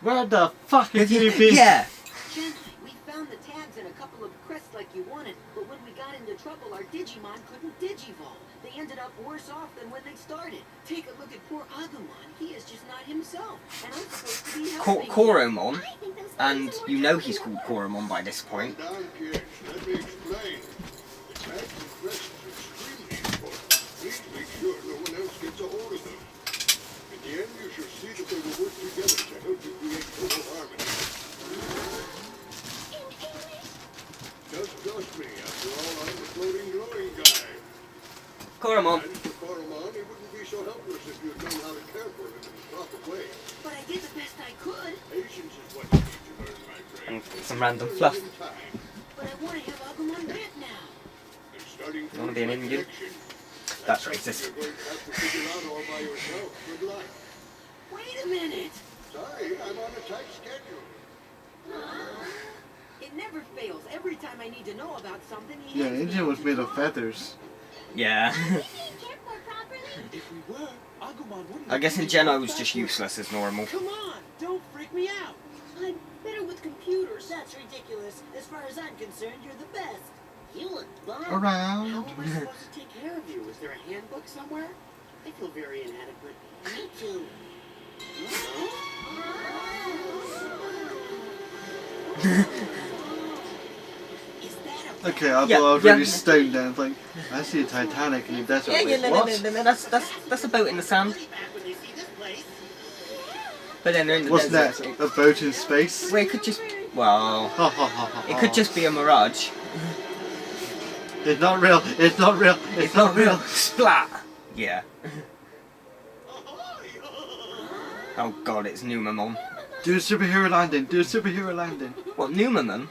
Where the fuck have you been? Yeah! Jedi, we found the tags and a couple of crests like you wanted, but when we got into trouble, our Digimon couldn't digivolve. They ended up worse off than when they started. Take a look at poor Agumon. He is just not himself, and I'm supposed to be helping him. Koromon, I think those and things are you more know he's tricky called Koromon by this point. Calm down, kids. Let me explain. The tags and crests are extremely important. Please make sure no one else gets a hold of them. In the end, you should see that they will work together to help you create total harmony. in English. Just trust me. After all, I'm the floating glowing guy. Koromon. And Mr. Koromon, he wouldn't be so helpless if you'd known how to care for him in the proper way. But I did the best I could. Patience is what you need to learn, my And friend. some random fluff. In time. But I want to have Agumon back now. And starting You wanna be an from Indian? connection, That's something racist. you're going to have to figure out all by yourself. Good luck. Wait a minute. Sorry, I'm on a tight schedule. It never fails. Every time I need to know about something, he Yeah, hands me Indian out was to made of talk. feathers. Yeah. Are we being cared for properly? If we were, Agumon wouldn't. I guess in have Gen I taken was us just backwards. useless as normal. Come on, don't freak me out. I'm better with computers. That's ridiculous. As far as I'm concerned, you're the best. You look bummed. How Around. am I supposed to take care of you? Is there a handbook somewhere? I feel very inadequate. Me too. Is that a Okay, I Yeah, thought I was yeah. really stoned then. It's like, I see a Titanic in the desert. Like, what? That's a boat in the sand. back when they see this place? But then they're in the Wasn't that desert. a boat in space? Well, it could just... Well... Ha ha ha ha. It could just be a mirage. It's not real. It's not real. It's not real. Splat! Yeah. Oh god, it's Numamon. Do a superhero landing. Do a superhero landing. What, Numamon?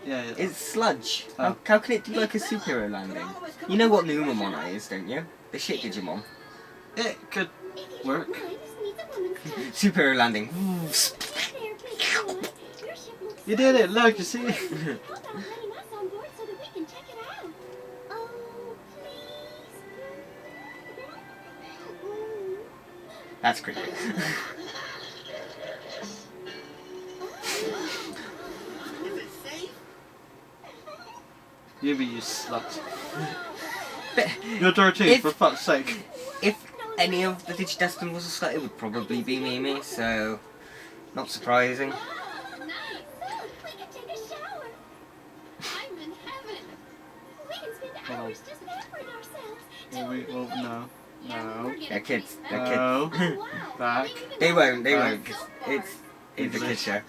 Yeah, yeah. It's sludge. Oh. How can it do like a superhero landing? You know what Numamon is, don't you? The shit Digimon. It could work. I just need a woman's touch. Superhero landing. There, Digimon. Your ship looks You did it. Look, you see. How about letting us on board so that we can check it out? Oh, please. That's creepy. Is it safe? You be you slut. But You're dirty, If- for fuck's sake. if any of the Digidestin was a slut, it would probably be Mimi, so... Not surprising. Nice. We can take a shower. I'm in heaven. We can spend hours just pampering ourselves. Well, well, no. No. They're kids. They're kids. No. Oh, wow. Back. They won't, they won't, 'cause it's a kid show.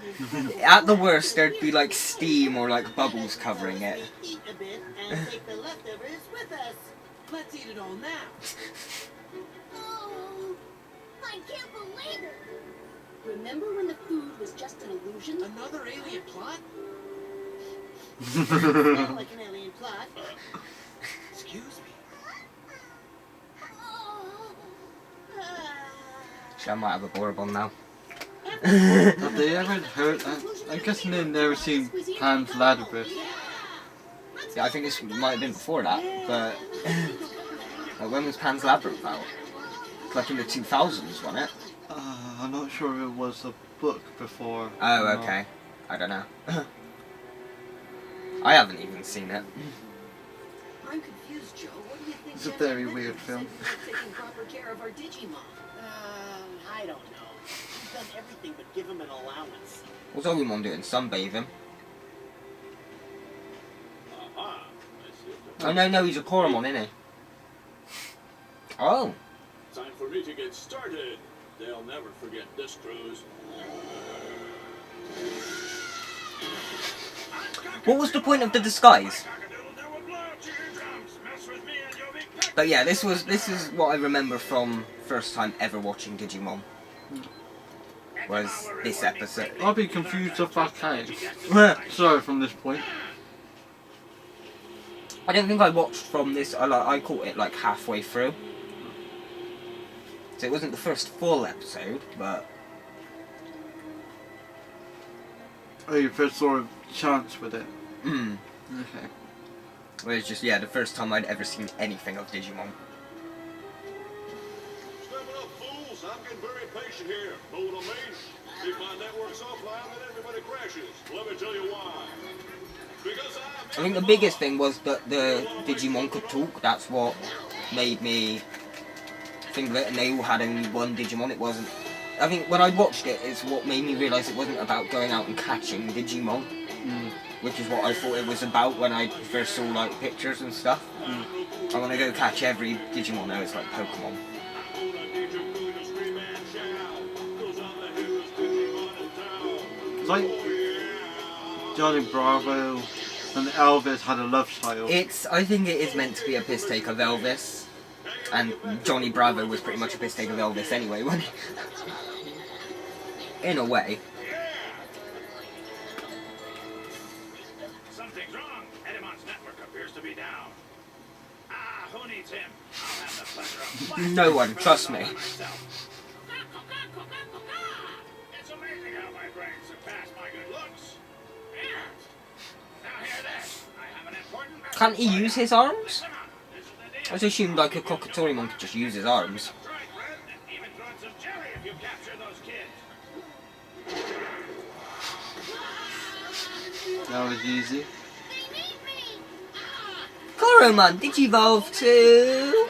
At the worst, there'd be like steam or like bubbles covering it. We eat a bit and take the leftovers with us. Let's eat it all now. Oh, I can't believe it. Remember when the food was just an illusion? Another alien plot? Sound like an alien plot. Excuse me. Actually, I might have a Borbon now. Have they ever heard? I'm guessing they've never seen Pan's Labyrinth. Yeah, I think this might have been before that, but... like, when was Pan's Labyrinth out? It's like in the 2000s, wasn't it? I'm not sure if it was a book before. Oh, or not. okay. I don't know. I haven't even seen it. I'm confused, Joe. What do you think It's a very weird film. Taking proper care of our Digimon. I don't know. We've done everything but give him an allowance. What's Omnimon doing? Sunbathing? Oh no, he's a Koromon, isn't he? Oh. Time for me to get started. They'll never forget this cruise. What was the point of the disguise? But yeah, this is what I remember from first time ever watching Digimon. Was this episode. I'll be confused if I can. Sorry from this point. I don't think I watched from this, I caught it like halfway through. So it wasn't the first full episode, but... Oh, your first sort of chance with it. Mm. Okay. It was just, yeah, the first time I'd ever seen anything of Digimon. Step it up, fools. I'm getting very impatient here. Know what I mean? If my network's offline, then everybody crashes. Let me tell you why. Because I think the biggest thing was that the Digimon could talk. That's what made me think of it, and they all had only one Digimon. It wasn't... I think when I watched it, it's what made me realise it wasn't about going out and catching Digimon. Which is what I thought it was about when I first saw like pictures and stuff. I want to go catch every Digimon now, it's like Pokemon. It's like Johnny Bravo and Elvis had a love child. I think it is meant to be a piss take of Elvis. And Johnny Bravo was pretty much a piss take of Elvis anyway, wasn't he? In a way. something's wrong. Edimon's network appears to be down. Ah, who needs him? I'll have the pleasure of No one, trust me. It's amazing how my brain surpassed my good looks. Yeah. Now hear this. I have an important message. Can't he use his arms? Come on. This is the deal. I just assumed like a Kokotorimon could just use his arms. That's right, Red. And even throw in some jelly if you capture those kids. That was easy. Koromon, Digivolve to...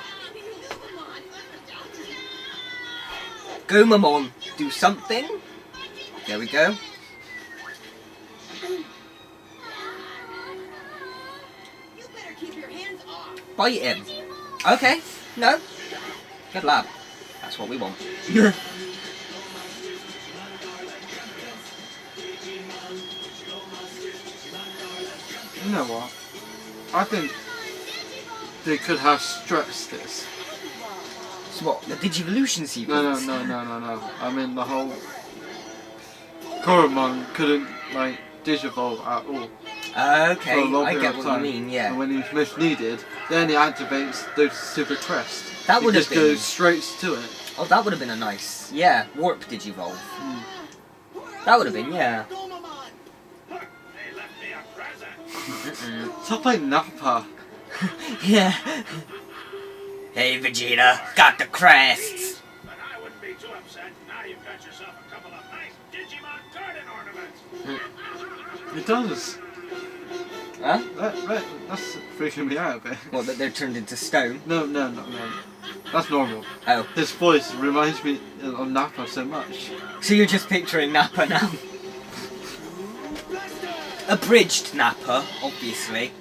Gomamon, do something. There we go. You better keep your hands off. Bite him. Okay, no. Good lad. That's what we want. You know what? I think they could have stretched this. So what, the Digivolution sequence? No. I mean the whole Koromon couldn't like digivolve at all. Okay, For a long I period get of what time. you mean, yeah. And when he's most needed, then he activates the super crest. That He would have just been... goes straight to it. Oh, that would have been a nice... Yeah, Warp Digivolve. That would have been, yeah. Look, they left me a present. Stop like Nappa. Yeah. Hey, Vegeta, got the crests. But I wouldn't be too upset. Now you've got yourself a couple of nice Digimon garden ornaments. It does. Huh? That's freaking me out a bit. What, that they're turned into stone? No. That's normal. Oh. His voice reminds me of Nappa so much. So you're just picturing Nappa now? Abridged Nappa, obviously.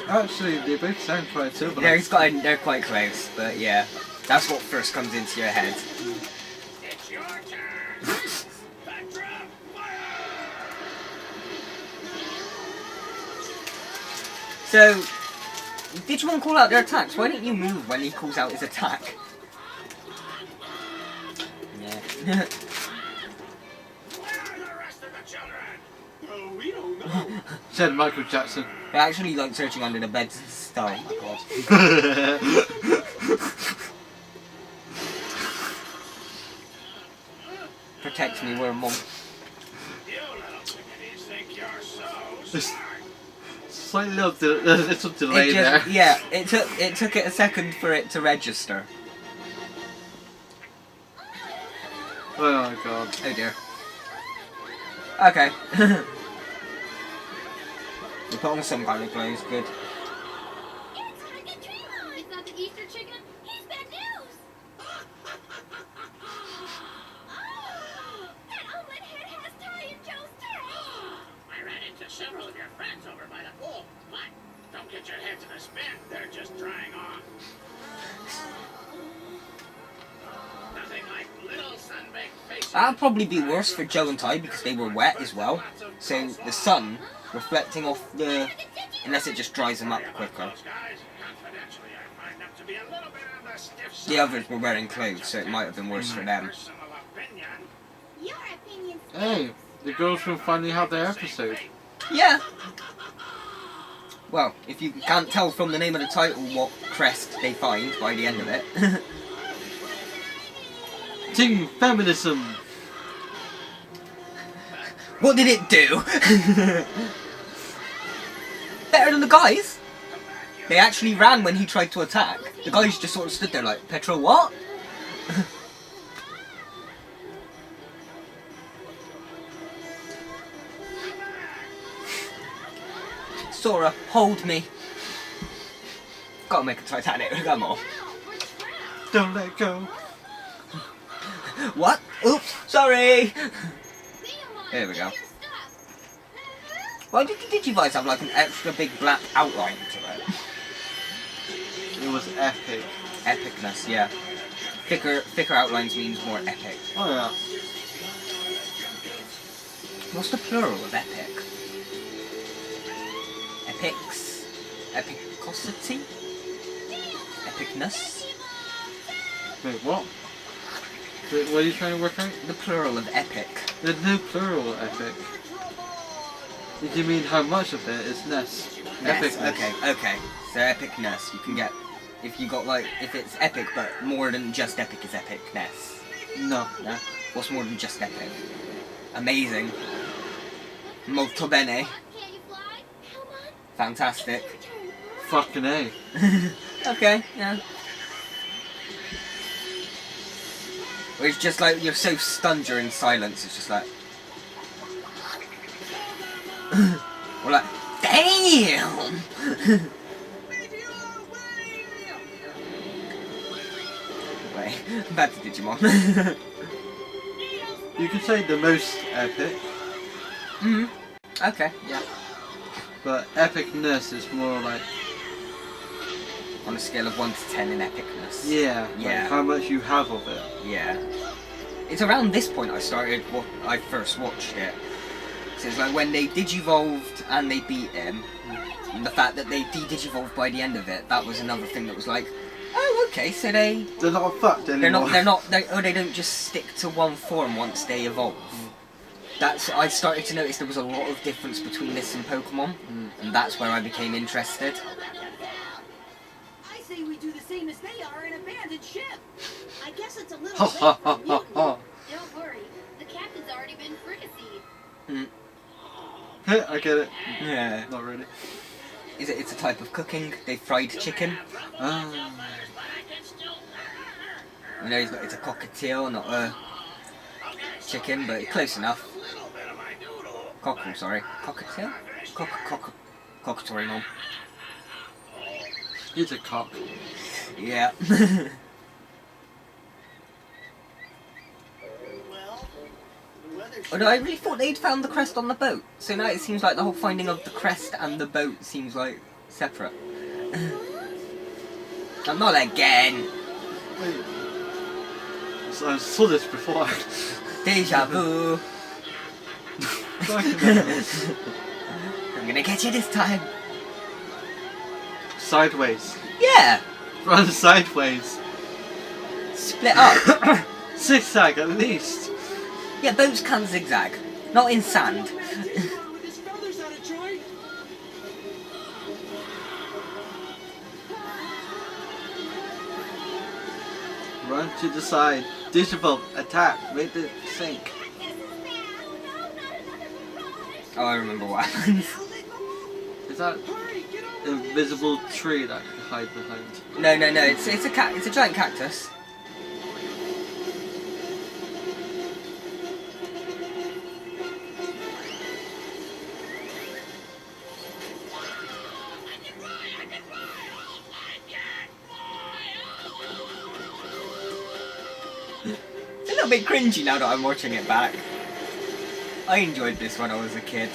Actually, they both sound quite similar. They're quite close, but yeah. That's what first comes into your head. It's your turn. Spectra, fire! So, Digimon call out their attacks. Why don't you move when he calls out his attack? Yeah. Where are the rest of the children? We don't know. Said Michael Jackson. They're actually like searching under the beds and stuff. Oh my god. Protect me, we're mom. You little chickadees think you're so smart. Slight little delay there. Yeah, it took it a second for it to register. Oh my god. Oh dear. Okay. You put on some kind of clothes, good. It's That'd probably be worse for Joe and Ty because they were wet as well. So the sun reflecting off the... unless it just dries them up quicker. The others were wearing clothes, so it might have been worse for them. Your opinion's Hey, the girls will finally have their episode. Yeah. Well, if you can't tell from the name of the title what crest they find by the end of it. Teen feminism. What did it do? Better than the guys. They actually ran when he tried to attack. The guys just sort of stood there like, Petro, what? Sora, hold me. Gotta make a Titanic, come on. Don't let go. What? Oops, sorry. There we go. Why did the Digivice have like an extra big black outline to it? It was epic. Epicness, yeah. Thicker outlines means more epic. Oh yeah. What's the plural of epic? Epics? Epicosity? Epicness? Wait, what? Wait, what are you trying to work out? The plural of epic. There's no plural epic. Did you mean how much of it is ness? Yes, Epicness. okay. So epicness, you can get, if you got like, if it's epic but more than just epic is epicness. No. No? What's more than just epic? Amazing. Molto bene. Can you fly? Come on. Fantastic. Fucking A. Okay, yeah. Or it's just like, you're so stunned you're in silence, it's just like... Or like, damn! Wait, back to Digimon. You could say the most epic, Okay, yeah. but epicness is more like, On a scale of 1 to 10 in epicness. yeah, Yeah. like how much you have of it. Yeah. It's around this point I first watched it. So it's like when they digivolved and they beat him, and the fact that they de-digivolved by the end of it, that was another thing that was like, oh, okay, so They're not fucked anymore. they don't just stick to one form once they evolve. I started to notice there was a lot of difference between this and Pokemon, and that's where I became interested. I say we do the same as they are and abandon ship. I guess it's a little Ha ha late ha for ha mutiny. ha. Don't worry. The captain's already been fricasseed. I get it. Yeah. Not really. It's a type of cooking. They fried chicken. Ah. I know it's a cockatiel, not a chicken, but close enough. Cockerel, sorry. Cockatiel? Cockatory, He's a cock. Yeah. Although I really thought they'd found the crest on the boat. So now it seems like the whole finding of the crest and the boat seems like separate. I'm not again. Wait. So I saw this before. Deja vu. Fucking hell. I'm gonna get you this time. Sideways. Yeah. Run sideways. Split up. Zigzag at least. Yeah, boats can zigzag. Not in sand. With his feathers out of joint. Run to the side. Digivolve. Attack. Make it sink. Oh, I remember what happened. Is that invisible tree that you hide behind? No. It's a giant cactus. It's a little bit cringy now that I'm watching it back. I enjoyed this when I was a kid.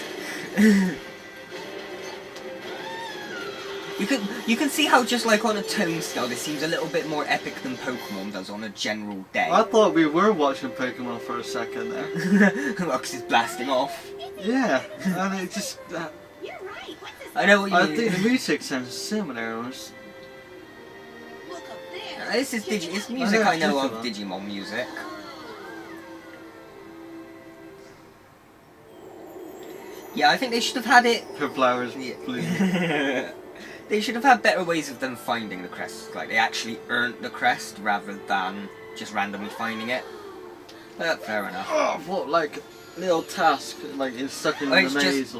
You can see how just like on a tone scale, this seems a little bit more epic than Pokemon does on a general day. I thought we were watching Pokemon for a second there. Well, 'cause it's blasting off. Yeah, and it just. You're right. What's this? I know what you I mean. think the music sounds similar. Look up there. This is it's music I know of, Digimon music. Yeah, I think they should have had it. Her flowers blue. They should have had better ways of them finding the crest. Like they actually earned the crest rather than just randomly finding it. But fair enough. Oh, what like little task like it's stuck in Or the it's maze just-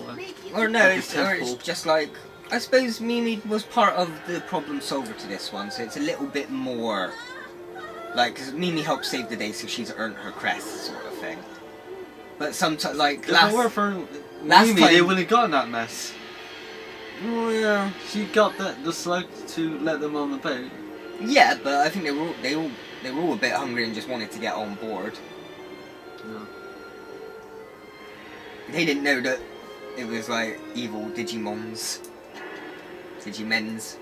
or Or no, Like a it's temple. just like I suppose Mimi was part of the problem solver to this one, so it's a little bit more like 'cause Mimi helped save the day, so she's earned her crest, sort of thing. But sometimes, like If it were for last Mimi, time- they wouldn't have gotten that mess. oh, yeah, She got the slug to let them on the boat. yeah, but I think they were all a bit hungry and just wanted to get on board. No. They didn't know that it was like evil Digimons. Digimens.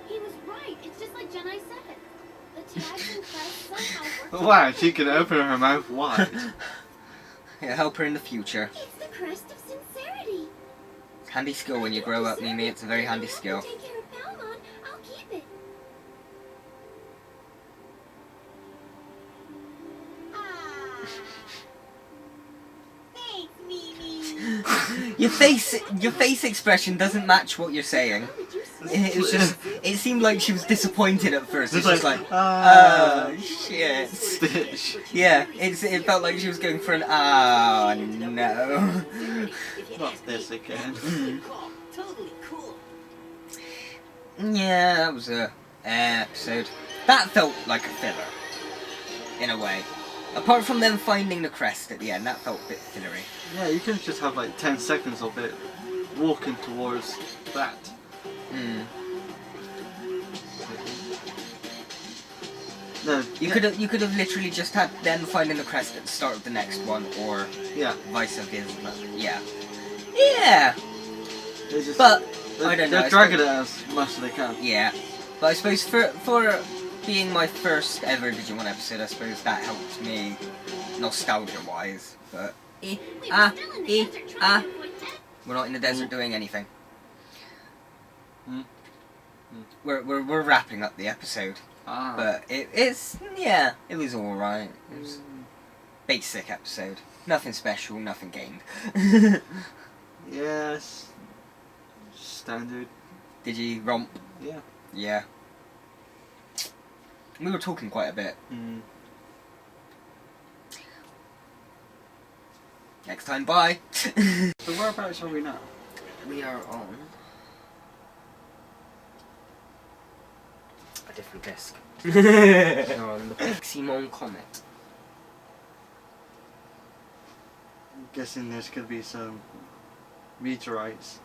He was right. It's just like Jedi said. The tags and crests somehow work. Wow, she could open her mouth wide. It'll help her in the future. It's the crest of sincerity. Handy skill when you grow up, Mimi. It's a very handy If skill. you take care of Palmon, I'll keep it. Ah. Thanks, Mimi. Your face expression doesn't match what you're saying. It was just. It seemed like she was disappointed at first. It's just like, oh shit. Stitch. Yeah, it felt like she was going for an no. Not this again. Totally cool. Yeah, that was a episode. That felt like a filler, in a way. Apart from them finding the crest at the end, that felt a bit fillery. Yeah, you can just have like 10 seconds of it walking towards that. Mm. No, You could have literally just had them finding the crest at the start of the next one, or yeah. vice versa. Yeah. Yeah. They just, But I don't know. They're I dragging suppose- it as much as they can. Yeah. But I suppose for being my first ever Digimon episode, I suppose that helped me nostalgia-wise. But We were still in the desert trying to avoid that. we're not in the desert doing anything. Hmm. We're wrapping up the episode, Ah. but it was all right. It was a basic episode, nothing special, nothing gained. Yes. Standard. Digi romp, Yeah. yeah. We were talking quite a bit. Mm. Next time, bye. So whereabouts are we now? We are on a different disc. We're on the Piximon Comet. I'm guessing there's going to be some meteorites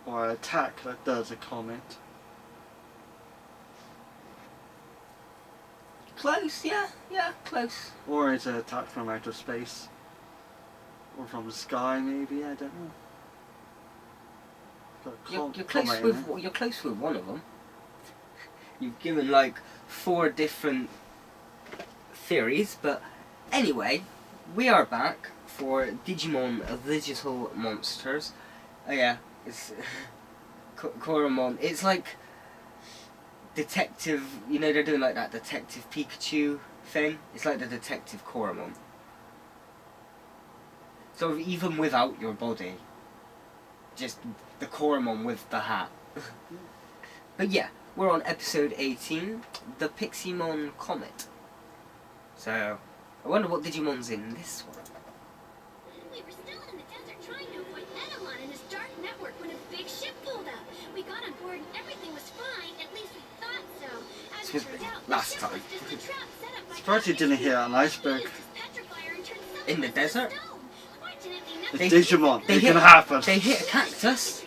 or an attack that does a comet. Close, yeah, close. Or it's an attack from outer space. Or from the sky, maybe, I don't know. Got a You're comet close in with there. you're close with one of them. You've given like 4 different theories, but anyway, we are back for Digimon Digital Monsters. Oh yeah, it's Koromon. It's like detective. You know they're doing like that Detective Pikachu thing. It's like the Detective Koromon. Sort of even without your body. Just the Koromon with the hat. But yeah, we're on episode 18, the Piximon Comet. So, I wonder what Digimon's in this one. We were still in the desert trying to avoid Metamon and his dark network when a big ship pulled up. We got on board and everything was fine. At least we thought so. As This it was turned out, last the ship time. was just a trap set up by Surprised you didn't hit an iceberg. In the desert? It's Digimon. They It hit- can happen. They hit a cactus,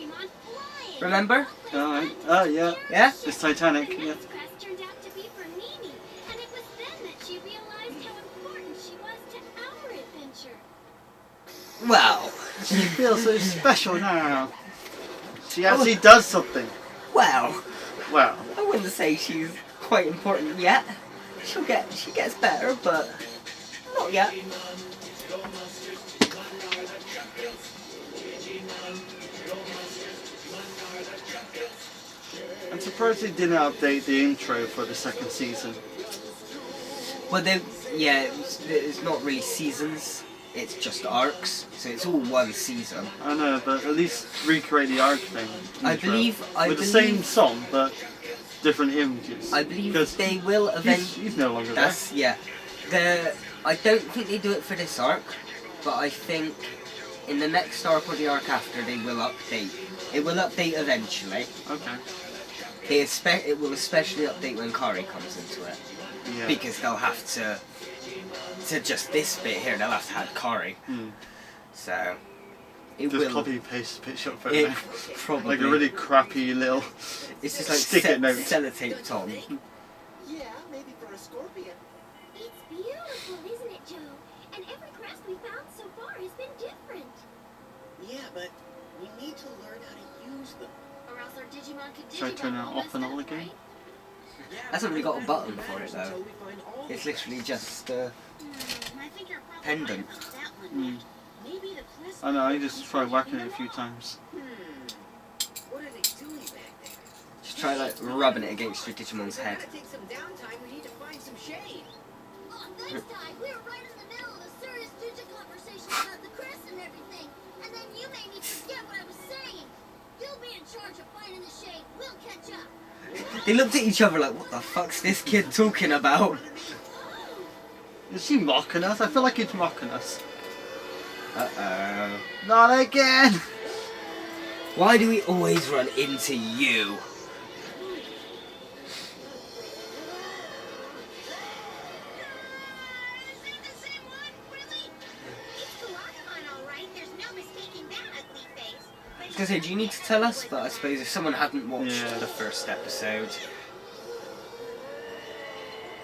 remember? Alright. Oh, yeah. Yeah? It's Titanic. Yeah. Turned out to be for Mimi, and it was then that she realized how important she was to our adventure. Well, She feels so special now. She actually does something. Well, Well, I wouldn't say she's quite important yet. She gets better, but not yet. I'm surprised they didn't update the intro for the second season. Well, it's not really seasons. It's just arcs, so it's all one season. I know, but at least recreate the arc thing. I intro. believe with the same song, but different images. I believe 'Cause they will eventually. he's no longer That's yeah. I don't think they do it for this arc, but I think in the next arc or the arc after they will update. It will update eventually. there. Okay. It will especially update when Kari comes into it, Yeah. because they'll have to just this bit here. They'll have to add Kari. So it Just will. copy and paste the picture up It there. probably. Like a really crappy little. It's just like stick-it note. sellotaped on. Yeah, maybe for a scorpion. It's beautiful, isn't it, Joe? And every crest we found so far has been different. Yeah, but we need to learn how to use them. Or else our Digimon could Should I turn it Digimon all off and messed on up, again? right? Hasn't really got a button for it though. Until we find all the It's literally just I think you're probably Pendant. right about that one. Maybe the crystal. I know, I just tried whacking it a few times. What are they doing back there? just try like rubbing it against your Digimon's If we're head. gonna take some downtime, we need to find some shade. Oh, next time, we were right in the middle of a serious Digi conversation about the crest and everything. And then you made me forget what I was saying. You'll be in charge of finding the shade. We'll catch up. They looked at each other like, what the fuck's this kid talking about? Is he mocking us? I feel like he's mocking us. Uh-oh. Not again! Why do we always run into you? Is it the same one? Really? It's Digimon, all right. There's no mistaking that ugly face. I was gonna say, do you need to tell us? But I suppose if someone hadn't watched Yeah. the first episode,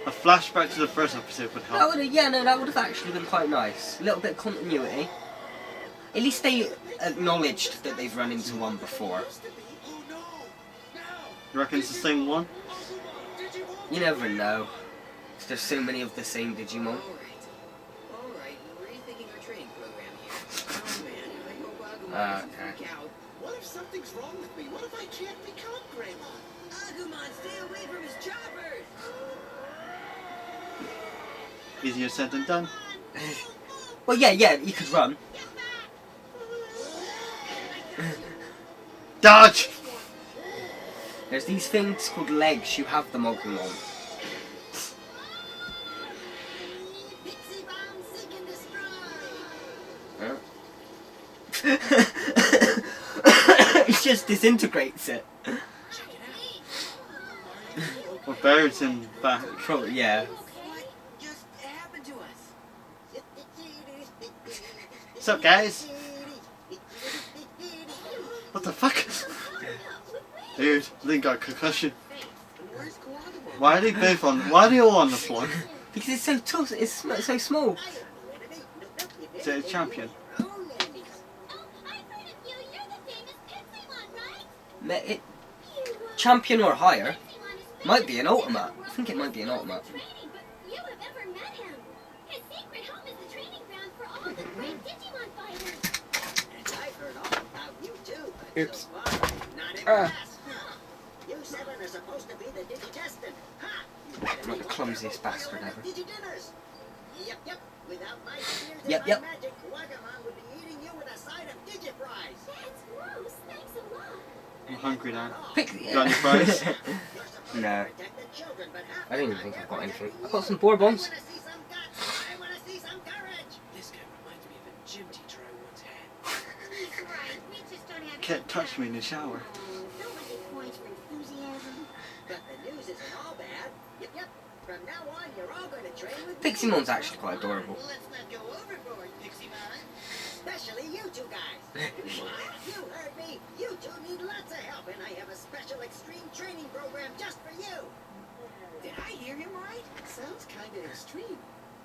A flashback to the first episode would help. that would have actually been quite nice. A little bit of continuity. At least they acknowledged that they've run into one before. Oh no! Now! You reckon it's the same one? You never know. There's so many of the same Digimon. Alright, we're rethinking our training program here. Oh man, I hope Agumon doesn't Okay. freak out. What if something's wrong with me? What if I can't become Greymon? Agumon, stay away from his choppers! Easier said than done. Well, yeah, you could run. Dodge! There's these things called legs. You have them, Agumon. Pixie bomb, seek and destroy. It just disintegrates it. Or buries him back. Probably, yeah. What just happened to us? What's up, guys? What the fuck? Dude, Link got a concussion. Where's Agumon? Why are they both on? Why are they all on the floor? Because it's so tough. It's so small. Is it a champion? Oh, I've heard of you. You're the famous Pixie Mon, right? Champion or higher. Pixie Mon is Might be an ultimate. I think it might be an ultimate. training, but few have ever met him. His secret home is the training ground for all the great Digimon fighters. And I've heard all about you too, but Oops. so far, not Ah. impressed. You seven are supposed to be the Digi-Destined. Ha! I'm like the clumsiest bastard ever. Digi-Dinners. Yep. Without my spears and Yep. my magic, Agumon would be eating you with a side of Digi-Fries. That's gross. Thanks a lot. I'm hungry now. Pick Got any fries? You're supposed No. to protect the children, but half I don't even the think time I've got they're anything. protecting I've got you. some Bourbons. I wanna see some guts. I wanna see some courage. This guy reminds me of a gym teacher I once had. He's right. We just don't have Can't touch me in the shower. Nobody points for enthusiasm. But the news isn't all bad. Yep. From now on, you're all going to train with Piximon's actually quite adorable. Let's not go overboard, Pixie-Mon. Especially you two guys. You heard me. You two need lots of help, and I have a special extreme training program just for you. Did I hear him right? Sounds kinda extreme.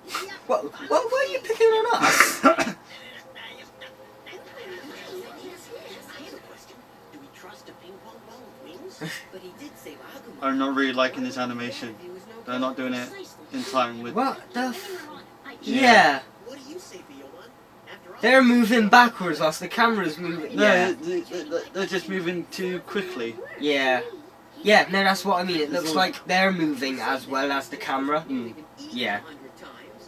Yep. What are you picking on us? I have a question. Do we trust really liking this animation. They're not doing it in time with. What the? Yeah. Yeah. What do you say, Viola? After all, They're moving backwards whilst the camera's moving. No, Yeah. they're just moving too quickly. Yeah. Yeah, no, that's what I mean. It looks like they're moving as well as the camera. Yeah.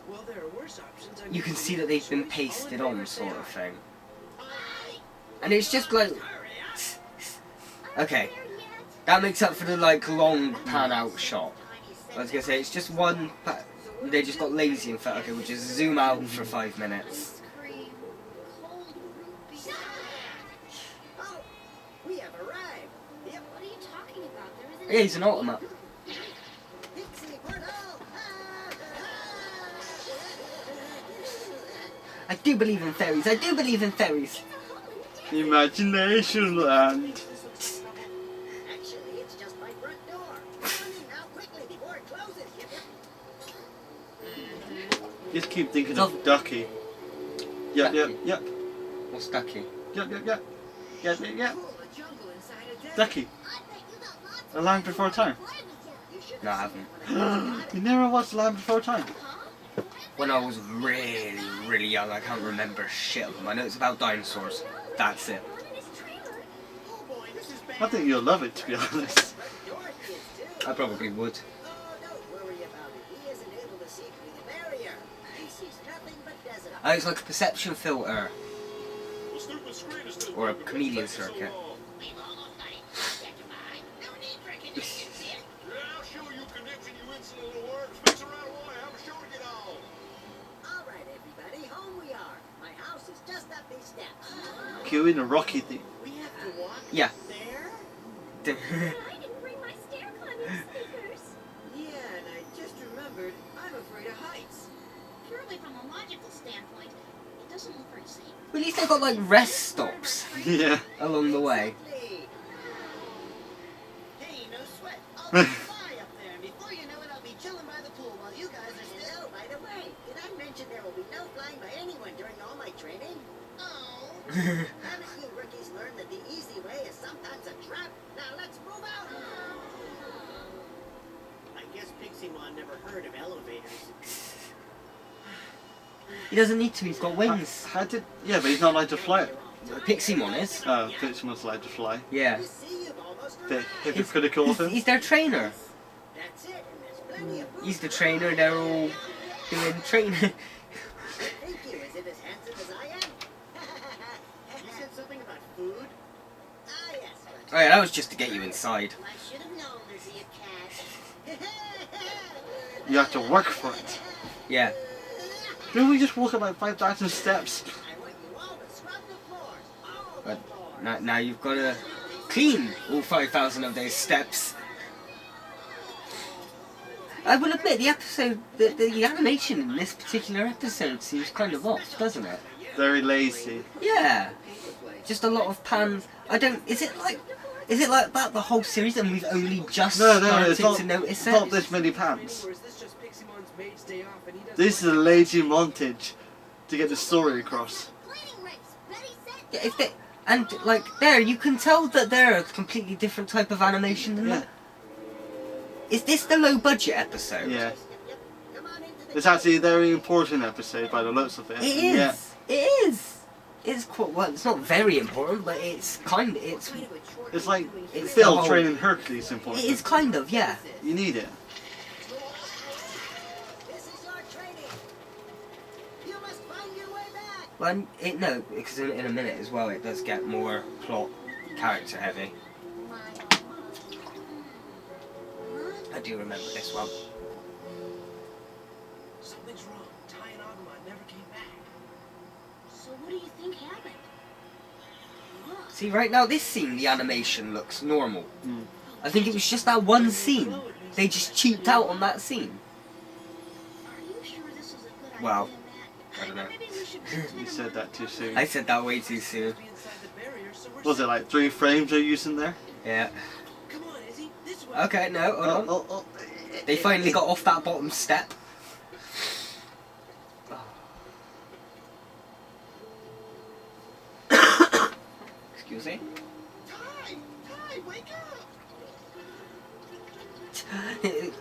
Well, there are worse options. I You mean, can see that they've been pasted on, sort of thing. And it's just like... Okay. That makes up for the, like, long pan-out shot. I was gonna say, it's just one... They just got lazy and thought, okay, we'll just zoom out for 5 minutes. Cream, cold root beer. oh, we have arrived. Yep. What are you talking about? There isn't Yeah, he's an automat. Pixie Portal. I do believe in fairies, I do believe in fairies. Imagination land. Actually, it's just my front door. Run in now quickly before it closes. Just keep thinking of Ducky. Yep, yep, yep. What's Ducky? Yep, yep, yep. Yep, yep, yep. Cool, a jungle inside a desert. Ducky. I bet you got lots A Land Before Time. play with you. No, I haven't. You never watched Land Before Time? When I was really, really young, I can't remember shit of them. I know it's about dinosaurs. That's it. Oh boy, this is bad. I think you'll love it, to be honest. Your kids too. I probably would. Oh, don't worry about it. He isn't able to see through the barrier. He sees nothing but desert. Oh, it's like a perception filter. The stupid screen is still Or a working. chameleon What's taking so circuit. long? We've almost got it. Get to mine. No need for convenience here. Yeah, I'll show you connection, you insolent little worm. Fix around a wire. Have a show to get on. All right, everybody, home we are. My house is just up these steps. Cue in a Rocky theme. We have to walk Yeah. there? I didn't bring my stair climbing sneakers. Yeah, and I just remembered, I'm afraid of heights. Purely from a logical standpoint, it doesn't look very safe. At least they've got like rest stops Yeah. along the way. Exactly. Hey, no sweat. I'll be fly up there, and before you know it, I'll be chilling by the pool while you guys are still. By the way, did I mention there will be no flying by anyone during all my training? Oh. Haven't you rookies learned that the easy way is sometimes a trap? Now let's move out. I guess Piximon never heard of elevators. He doesn't need to, he's got wings. How did? Yeah, but he's not allowed to fly. Piximon is. Oh, Pixmon's allowed to fly. Yeah. You see, you've almost Bit arrived. hypocritical of him. He's their trainer. That's it, and there's plenty of food. He's the trainer, they're all doing training. Thank you. Is it as handsome as I am? You said something about food? Ah, yes. Oh yeah, that was just to get you inside. I should have known there'd be a cat. You have to work for it. Yeah. Didn't we just walk up like 5,000 steps? I want you all to scrub the floors. All the But floors. now you've got to clean all 5,000 of those steps. I will admit, the episode, the animation in this particular episode seems kind of off, doesn't it? Very lazy. Yeah. Just a lot of pans. I don't. Is it like that the whole series, and we've only just No, started it's not, to notice it's it? not this many pants. Or is this just Piximon's maid's day off and he doesn't This is a lazy montage to get the story across. Cleaning race. Ready, set, Yeah, if they, and like there, you can tell that they're a completely different type of animation than Yeah. that. Is this the low budget episode? Yeah. Yep. Come on into the It's actually a very important episode by the looks of it. It is. Yeah. It is. It's quite well. It's not very important, but it's kind of. It's. It's like It's Phil the whole- training Hercules important. It is kind of, yeah. You need it. This is your training. You must find your way back. Well, no, because in a minute as well, it does get more plot, character heavy. I do remember this one. Something's wrong. Ty and Agumon never came back. So what do you think happened? Look, See, right now, this scene, the animation looks normal. Mm. I think it was just that one scene. They just cheaped out on that scene. are you sure this is a good idea, Well, Matt? I don't know. Maybe we should consider You said that too soon. I said that way too soon. Be inside the barrier, so we're Was it like 3 frames they're using there? Yeah. Come on, Izzy. This way. Okay, no, hold on. oh. They finally got off that bottom step. Excuse me. Ty, wake up.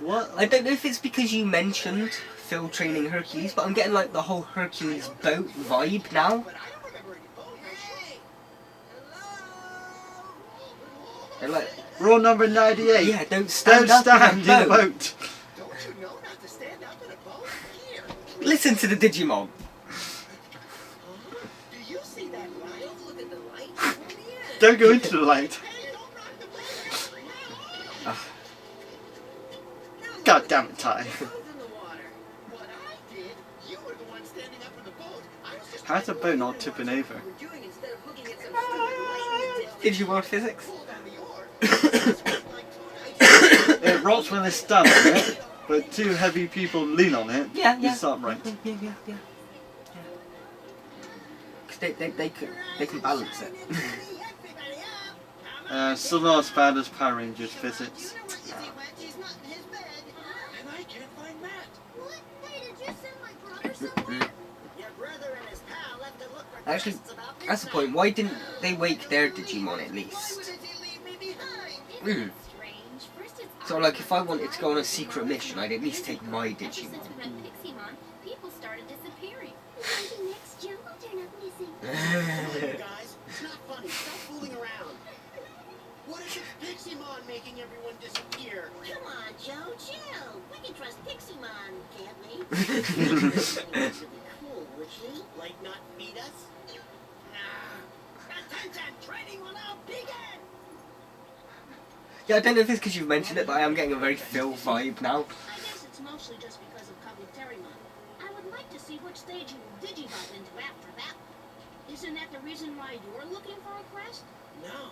What? I don't know if it's because you mentioned Phil training Hercules, but I'm getting like the whole Hercules boat vibe now. But I don't remember any boat racing. They're like, Rule number 98. yeah, don't stand Don't up stand in a in a boat. boat. Don't you know not to stand up in a boat? Here. Listen to the Digimon. Do you see that light? Don't look at the light. Let me in. Don't go into the light. Hey, don't rock the boat. Ah, God damn it, Ty. Who's in the water? What I did, you were the one standing up in the boat. I was just How's a boat not tipping over? What we're doing instead of looking at some stupid light in the tail. Digimon physics. pulled on the oar. It rots when it's done, right? But two heavy people lean on it. Yeah, yeah. It's not right. Yeah. Because they can balance it. Still not as bad as Power Rangers physics. He's not in his bed. And I can't find Matt. What? Hey, did you send my brother somewhere? Your brother and his pal left to look for Actually, crests about that's the midnight. point. Why didn't they wake their Digimon at Why would least? he leave me behind? Isn't it strange? First it's So, like, if I wanted to go on a secret mission, I'd at least take my Ever since Digimon. we met Piximon, people started disappearing. Maybe next year we'll turn up missing. You guys, it's not funny. Stop fooling around. What if it's Piximon making everyone disappear? Come on, Joe, chill. We can trust Piximon, can't we? She'd be cool, would she? Like not beat us? Attention, training will now begin! Yeah, I don't know if it's because you've mentioned it, but I am getting a very Phil vibe now. I guess it's mostly just because of Kabuterimon. I would like to see which stage you will digivolve into after that. Isn't that the reason why you're looking for a quest? No.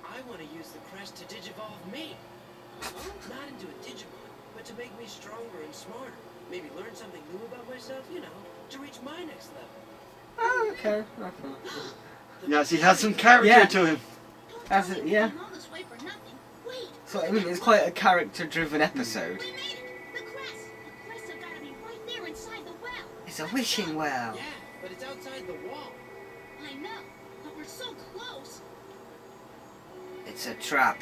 I want to use the crest to digivolve me. Not into a Digimon, but to make me stronger and smarter. Maybe learn something new about myself, you know, to reach my next level. Oh, okay. Yes, he has some character Yeah. to him. Don't That's tell it, me yeah. we came all this way for nothing. Wait, So, I mean, it's quite a character-driven episode. we made it! The crest! The crests have got to be right there inside the well. It's a wishing well. Yeah, but it's outside the wall. I know, but we're so close. It's a trap.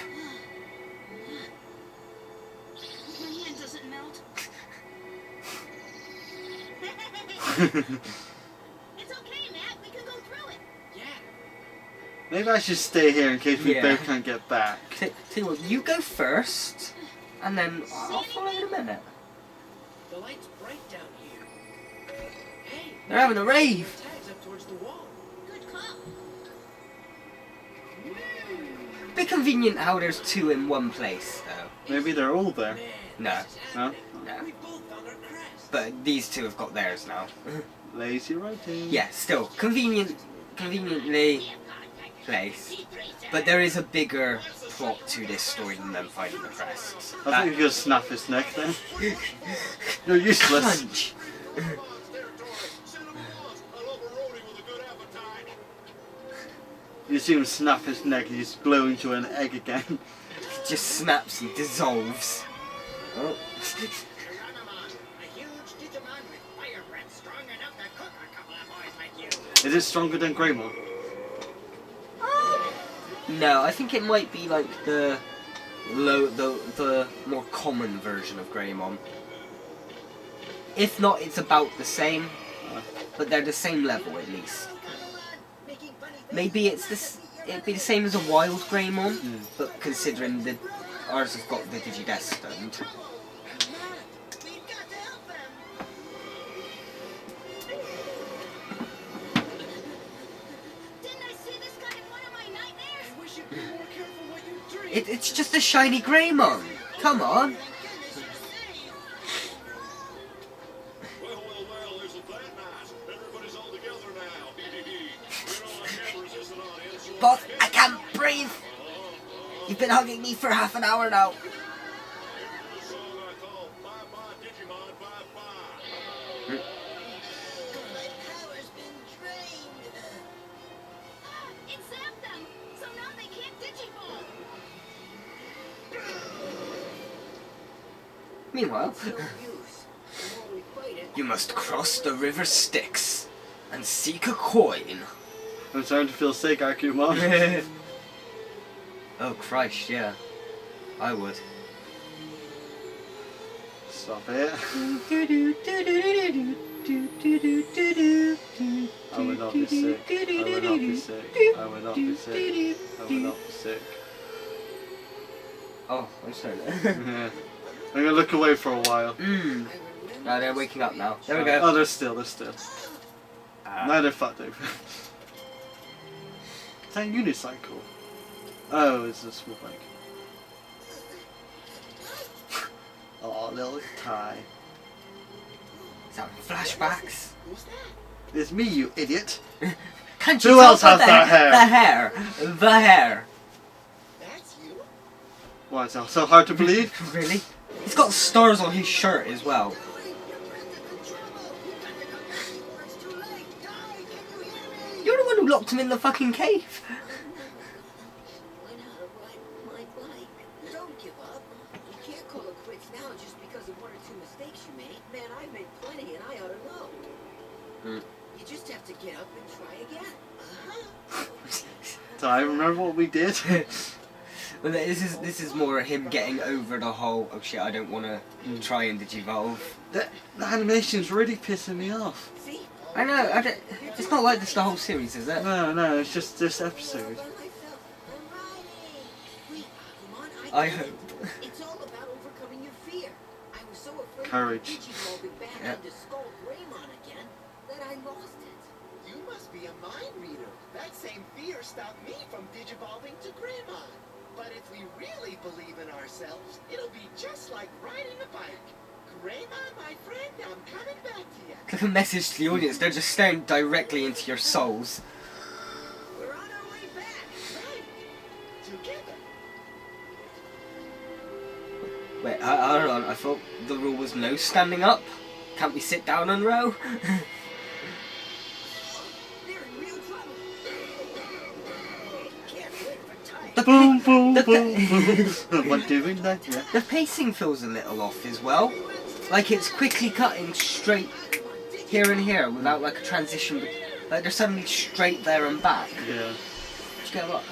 My hand doesn't melt. It's okay, Matt. We can go through it. Yeah. Maybe I should stay here in case we Yeah. both can't get back. Tell you what, you go first, and then I'll follow in a minute. The light's bright down here. Hey, They're having a rave. tags up towards the wall. Good call. Bit convenient how there's two in one place, though. Maybe they're all there. Man, No. this is No? happening. No. We both found our crest. But these two have got theirs now. Lazy writing. Yeah, still conveniently placed. But there is a bigger plot to this story than them finding the crests. I think you're gonna snap his neck then. You're useless. Punch. You see him snap his neck and he's glow into an egg again. It just snaps and dissolves. Oh. A huge Digimon with fire breath strong enough to cook a couple of boys like you. Is it stronger than Greymon? No, I think it might be like the more common version of Greymon. If not, it's about the same, but they're the same level at least. Maybe it'd be the same as a wild Greymon, but considering that ours have got the Digidestined. We've got to help them. Didn't I see this guy in one of my nightmares? I wish you'd be more careful what you drink. It's just a shiny Greymon. Come on. Well, isn't that nice? Everybody's all together now. I can't resist an audience. But I can't breathe. You've been hugging me for half an hour now. Here's the song I call Bye Bye Digimon Bye Bye. My power's been drained. It zapped them, so now they can't digivolve. Meanwhile, No use. The more we fight it, you must cross the river Styx and seek a coin. I'm starting to feel sick, Akumon. Oh Christ, yeah. I would. Stop it. I will not be sick. I will not be sick. I will not be sick. I will not be sick. Oh, I'm sorry. Yeah. I'm gonna look away for a while. No, they're waking up now. There we go. Oh, they're still. No, they're fucked over. Is that a unicycle? Oh, it's a small bike. Oh, little Ty. Is that flashbacks? It's me, you idiot. Can't you Who tell else by has that hair? The hair. That's you? Why is that so hard to believe? Really? He's got stars on his shirt as well. You're the one who locked him in the fucking cave. Learn how to ride my bike. Don't give up. You can't call it quits now just because of one or two mistakes you made. Man, I've made plenty and I ought to know. You just have to get up and try again. Do I remember what we did? Well, this is more him getting over the whole, oh shit, I don't want to try and digivolve. The animation's really pissing me off. See? I know, it's not like this the whole series, is it? No, it's just this episode. I hope. It's all about overcoming your fear. I was so afraid Courage. of digivolving back Yeah. into Skull Greymon again that I lost it. You must be a mind reader. That same fear stopped me from digivolving to Greymon. But if we really believe in ourselves, it'll be just like riding a bike. Greymon, my friend, I'm coming back to you. It's like a message to the audience, they're just staring directly into your souls. We're on our way back. Right. Together. Wait, hold on, I thought the rule was no standing up. Can't we sit down and row? They're in real trouble. Can't wait for time. Boom, boom, the- boom, boom. What doing that? Yeah. The pacing feels a little off as well. Like it's quickly cutting straight here and here without like a transition. Like they're suddenly straight there and back. Yeah. Do you get what?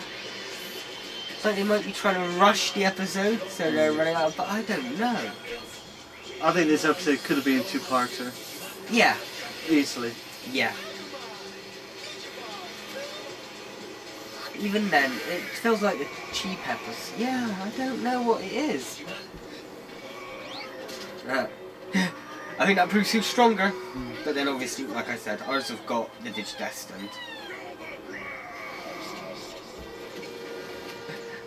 It's like they might be trying to rush the episode, so they're running out. But I don't know. I think this episode could have been a two-parter. Yeah, Easily. yeah. Even then, it feels like a cheap episode. Yeah, I don't know what it is. I think that proves who's stronger. But then obviously, like I said, ours have got the Digidestined.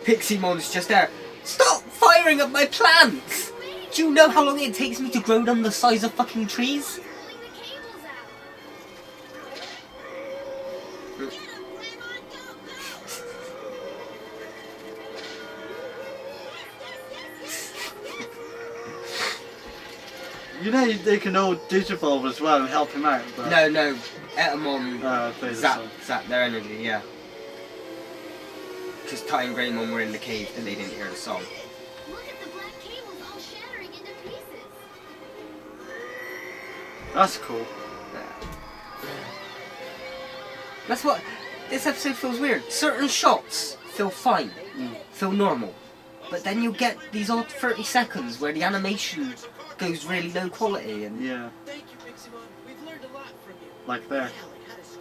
Piximon's just there. Stop firing at my plants! Do you know how long it takes me to grow them the size of fucking trees? Pulling the cables out. Mm. Get him, Greymon, go, go! You know they can all digivolve as well and help him out, but... No, Etamon plays the song. zap their energy, yeah. Because Ty and Greymon were in the cave and they didn't hear the song. Look at the black cables all shattering into pieces. That's cool. That's what this episode feels weird. Certain shots feel fine, feel normal, but then you get these odd 30 seconds where the animation goes really low quality and Yeah, Thank you, Piximon. We've learned a lot from you. like there.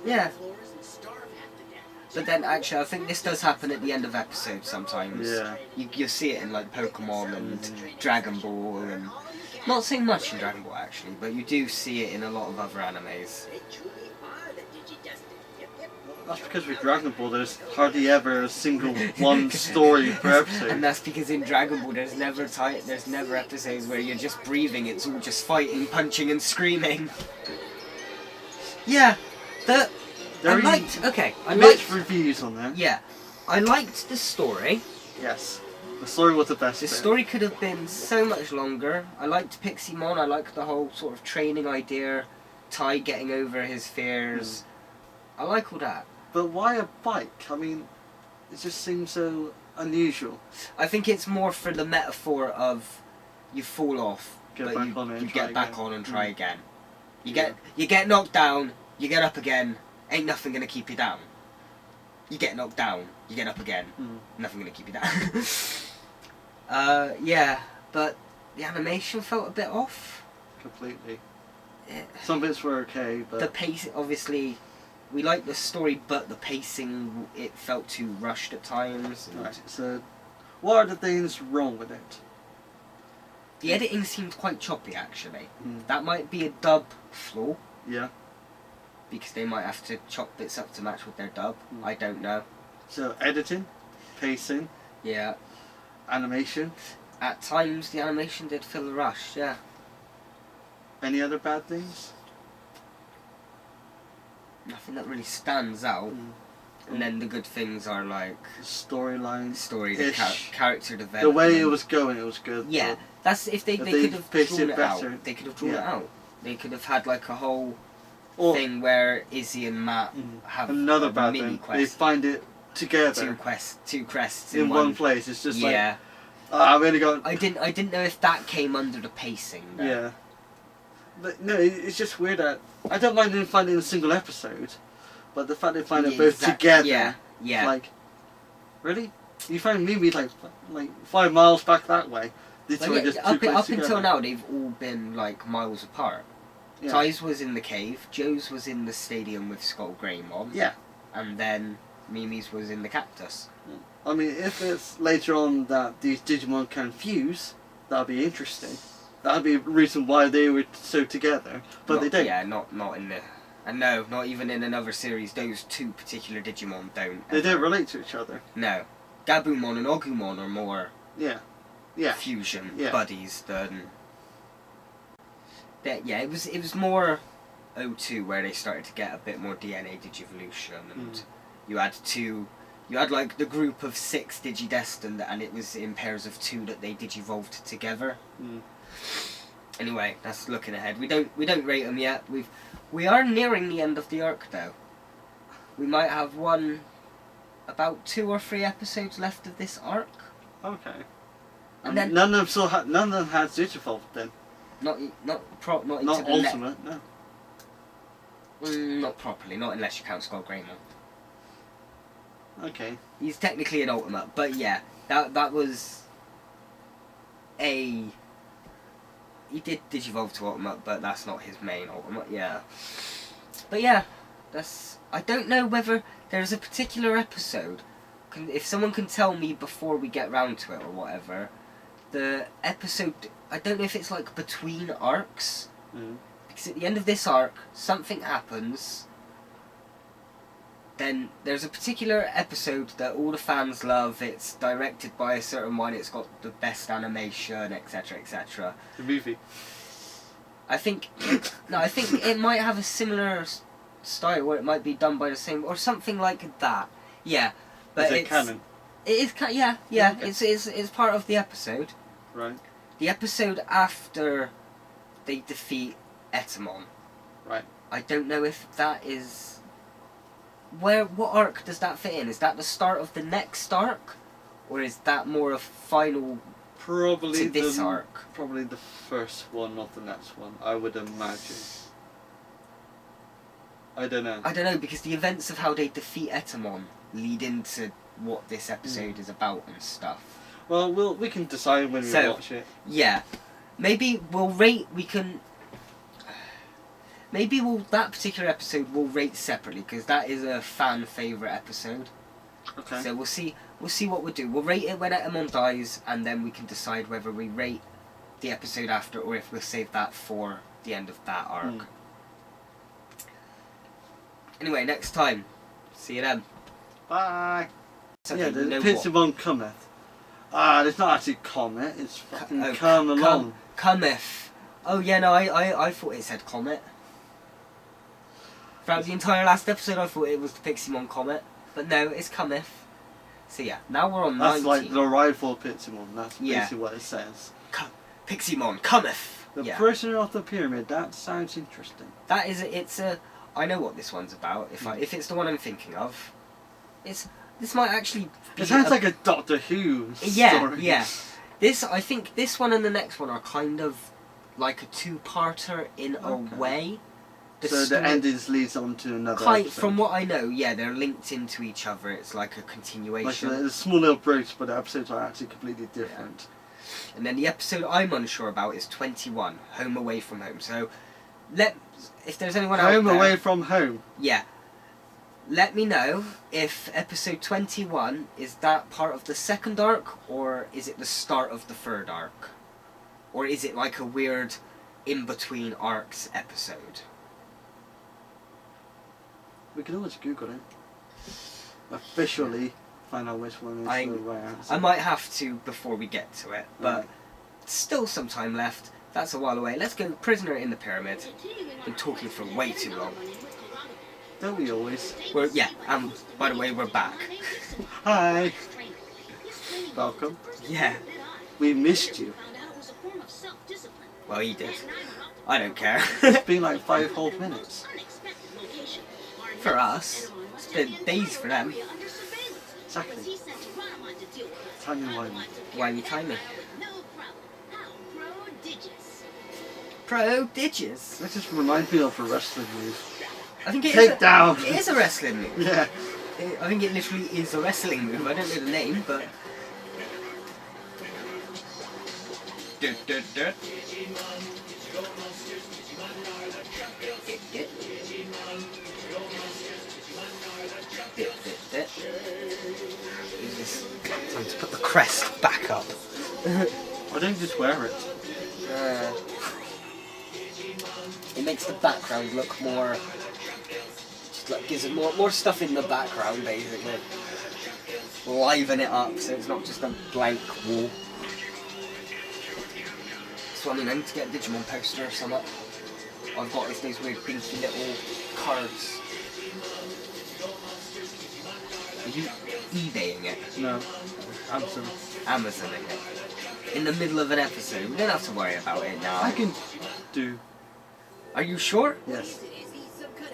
yeah. Floors and starve half to death. But then actually I think this does happen at the end of episodes sometimes. Yeah. You see it in like Pokemon and Dragon Ball and not so much in Dragon Ball actually, but you do see it in a lot of other animes. They truly are the Digidestined. Yep, yep. That's because with Dragon Ball there's hardly ever a single one story per And episode. that's because in Dragon Ball there's never episodes where you're just breathing, it's all just fighting, punching and screaming. Yeah, I Very liked mixed reviews on there. yeah, I liked the story. Yes. The story was the best The bit. story could have been so much longer. I liked Piximon, I liked the whole sort of training idea, Ty getting over his fears. I like all that. But why a bike? I mean, it just seems so unusual. I think it's more for the metaphor of you fall off, Get but back on it and you try get back again. on and try again. You Yeah. get knocked down, you get up again, ain't nothing gonna keep you down. You get knocked down, you get up again, nothing gonna keep you down. Yeah, but the animation felt a bit off. Completely. Yeah. Some bits were okay, but The pace, obviously, we liked the story, but the pacing, it felt too rushed at times. And right. So, what are the things wrong with it? the editing seemed quite choppy, actually. Mm. That might be a dub flaw, Yeah. because they might have to chop bits up to match with their dub. Mm. I don't know. So editing, pacing, Yeah. animation. At times, the animation did feel rushed, yeah. Any other bad things? Nothing that really stands out. Mm. And then the good things are like Storyline. story, the Ish. character development. The way it was going, it was good. Yeah, but that's if they if could they have paced drawn it it better, out. They could have drawn it yeah. out. They could have had like a whole Or thing where Izzy and Matt have another a bad mini thing, they quest. find it together Two crests in one place. It's just yeah. like, I've only got. I didn't know if that came under the pacing. Though. Yeah. But no, it's just weird that I don't mind them finding a single episode, but the fact they find them Yeah, both together, Yeah, yeah. like, really? You find Mimi like 5 miles back that way. These two Well, are just too up close until together. now, they've all been like miles apart. Yeah. Ty's was in the cave, Joe's was in the stadium with Skull Greymon, Yeah. and then Mimi's was in the cactus. I mean, if it's later on that these Digimon can fuse, that'd be interesting. That'd be a reason why they were so together, but Not- they don't. Yeah, not in the. And no, not even in another series. Those two particular Digimon don't. They ever. don't relate to each other. No, Gabumon and Ogumon are more Yeah. Yeah. fusion Yeah. buddies than. Yeah, it was more O2 where they started to get a bit more DNA Digivolution, and you had like the group of 6 Digidestined, and it was in pairs of 2 that they digivolved together. Mm. Anyway, that's looking ahead. We don't rate them yet. We are nearing the end of the arc though. We might have about 2 or 3 episodes left of this arc. Okay. And then none of them had Digivolve then. not into Not the Ultimate, no. not properly, not unless you count Skull Greymon. Okay. He's technically an ultimate, but yeah, that was he did digivolve to ultimate, but that's not his main ultimate. Yeah, but yeah, I don't know whether there's a particular episode. If someone can tell me before we get round to it or whatever, the episode, I don't know if it's like between arcs, because at the end of this arc something happens. Then there's a particular episode that all the fans love. It's directed by a certain one. It's got the best animation, etc., etc. The movie. I think it might have a similar style where it might be done by the same or something like that. Yeah, but Is it it's canon? It is. Yeah. Okay. It's part of the episode. Right. The episode after they defeat Etamon. Right. I don't know if that is. What arc does that fit in? Is that the start of the next arc? Or is that more of final Probably to this arc? Probably the first one, not the next one, I would imagine. I don't know. I don't know, because the events of how they defeat Etamon lead into what this episode is about and stuff. Well, we can decide when we watch it. Yeah. Maybe that particular episode we'll rate separately, because that is a fan favourite episode. Okay. So we'll see what we'll do. We'll rate it when Etamon dies, and then we can decide whether we rate the episode after or if we'll save that for the end of that arc. Anyway, next time. See you then. Bye. Okay, Yeah, the you know Pitsumon cometh. It's not actually comet, it's fucking come along. Cometh. Oh yeah, no, I thought it said comet. Throughout the entire last episode I thought it was the Piximon comet. But no, it's cometh. So yeah, now we're on That's 19. like the rightful Pitsumon, that's Yeah. basically what it says. Piximon cometh. The Yeah. prisoner of the pyramid, that sounds interesting. That is it's a I know what this one's about. If it's the one I'm thinking of. This might actually be It sounds like a Doctor Who story. Yeah. I think this one and the next one are kind of like a two-parter in a way. So the endings leads on to another episode. From what I know, yeah, they're linked into each other. It's like a Like continuation. there's small little breaks, but the episodes are actually completely different. And then the episode I'm unsure about is 21, Home Away from Home. So, if there's anyone out Home there, away from home. yeah, let me know if episode 21 is that part of the second arc, or is it the start of the third arc? Or is it like a weird in-between arcs episode? We can always Google it. Officially find out which one is the right answer. I might have to before we get to it, but still some time left. That's a while away. Let's go Prisoner in the Pyramid. Been talking for way too long. Don't we always? By the way, we're back. Hi. Welcome. Yeah. We missed you. Well, you did. I don't care. It's been like 5 whole minutes. For us, it's been days for them. Exactly. Timey-wimey. Wimey-timey. Prodigious. That just reminds me of a wrestling move. I think it Take down. It is a wrestling move. Yeah. I think it literally is a wrestling move. I don't know the name, but. Time to put the crest back up. Why don't you just wear it? It makes the background look more. Just like gives it more stuff in the background, basically. Liven it up so it's not just a blank wall. So I need to get a Digimon poster or something. I've got these weird pinky little cards. Are you eBaying it? No. Amazon. Amazoning it. In the middle of an episode. We don't have to worry about it now. I can do. Are you sure? Yes.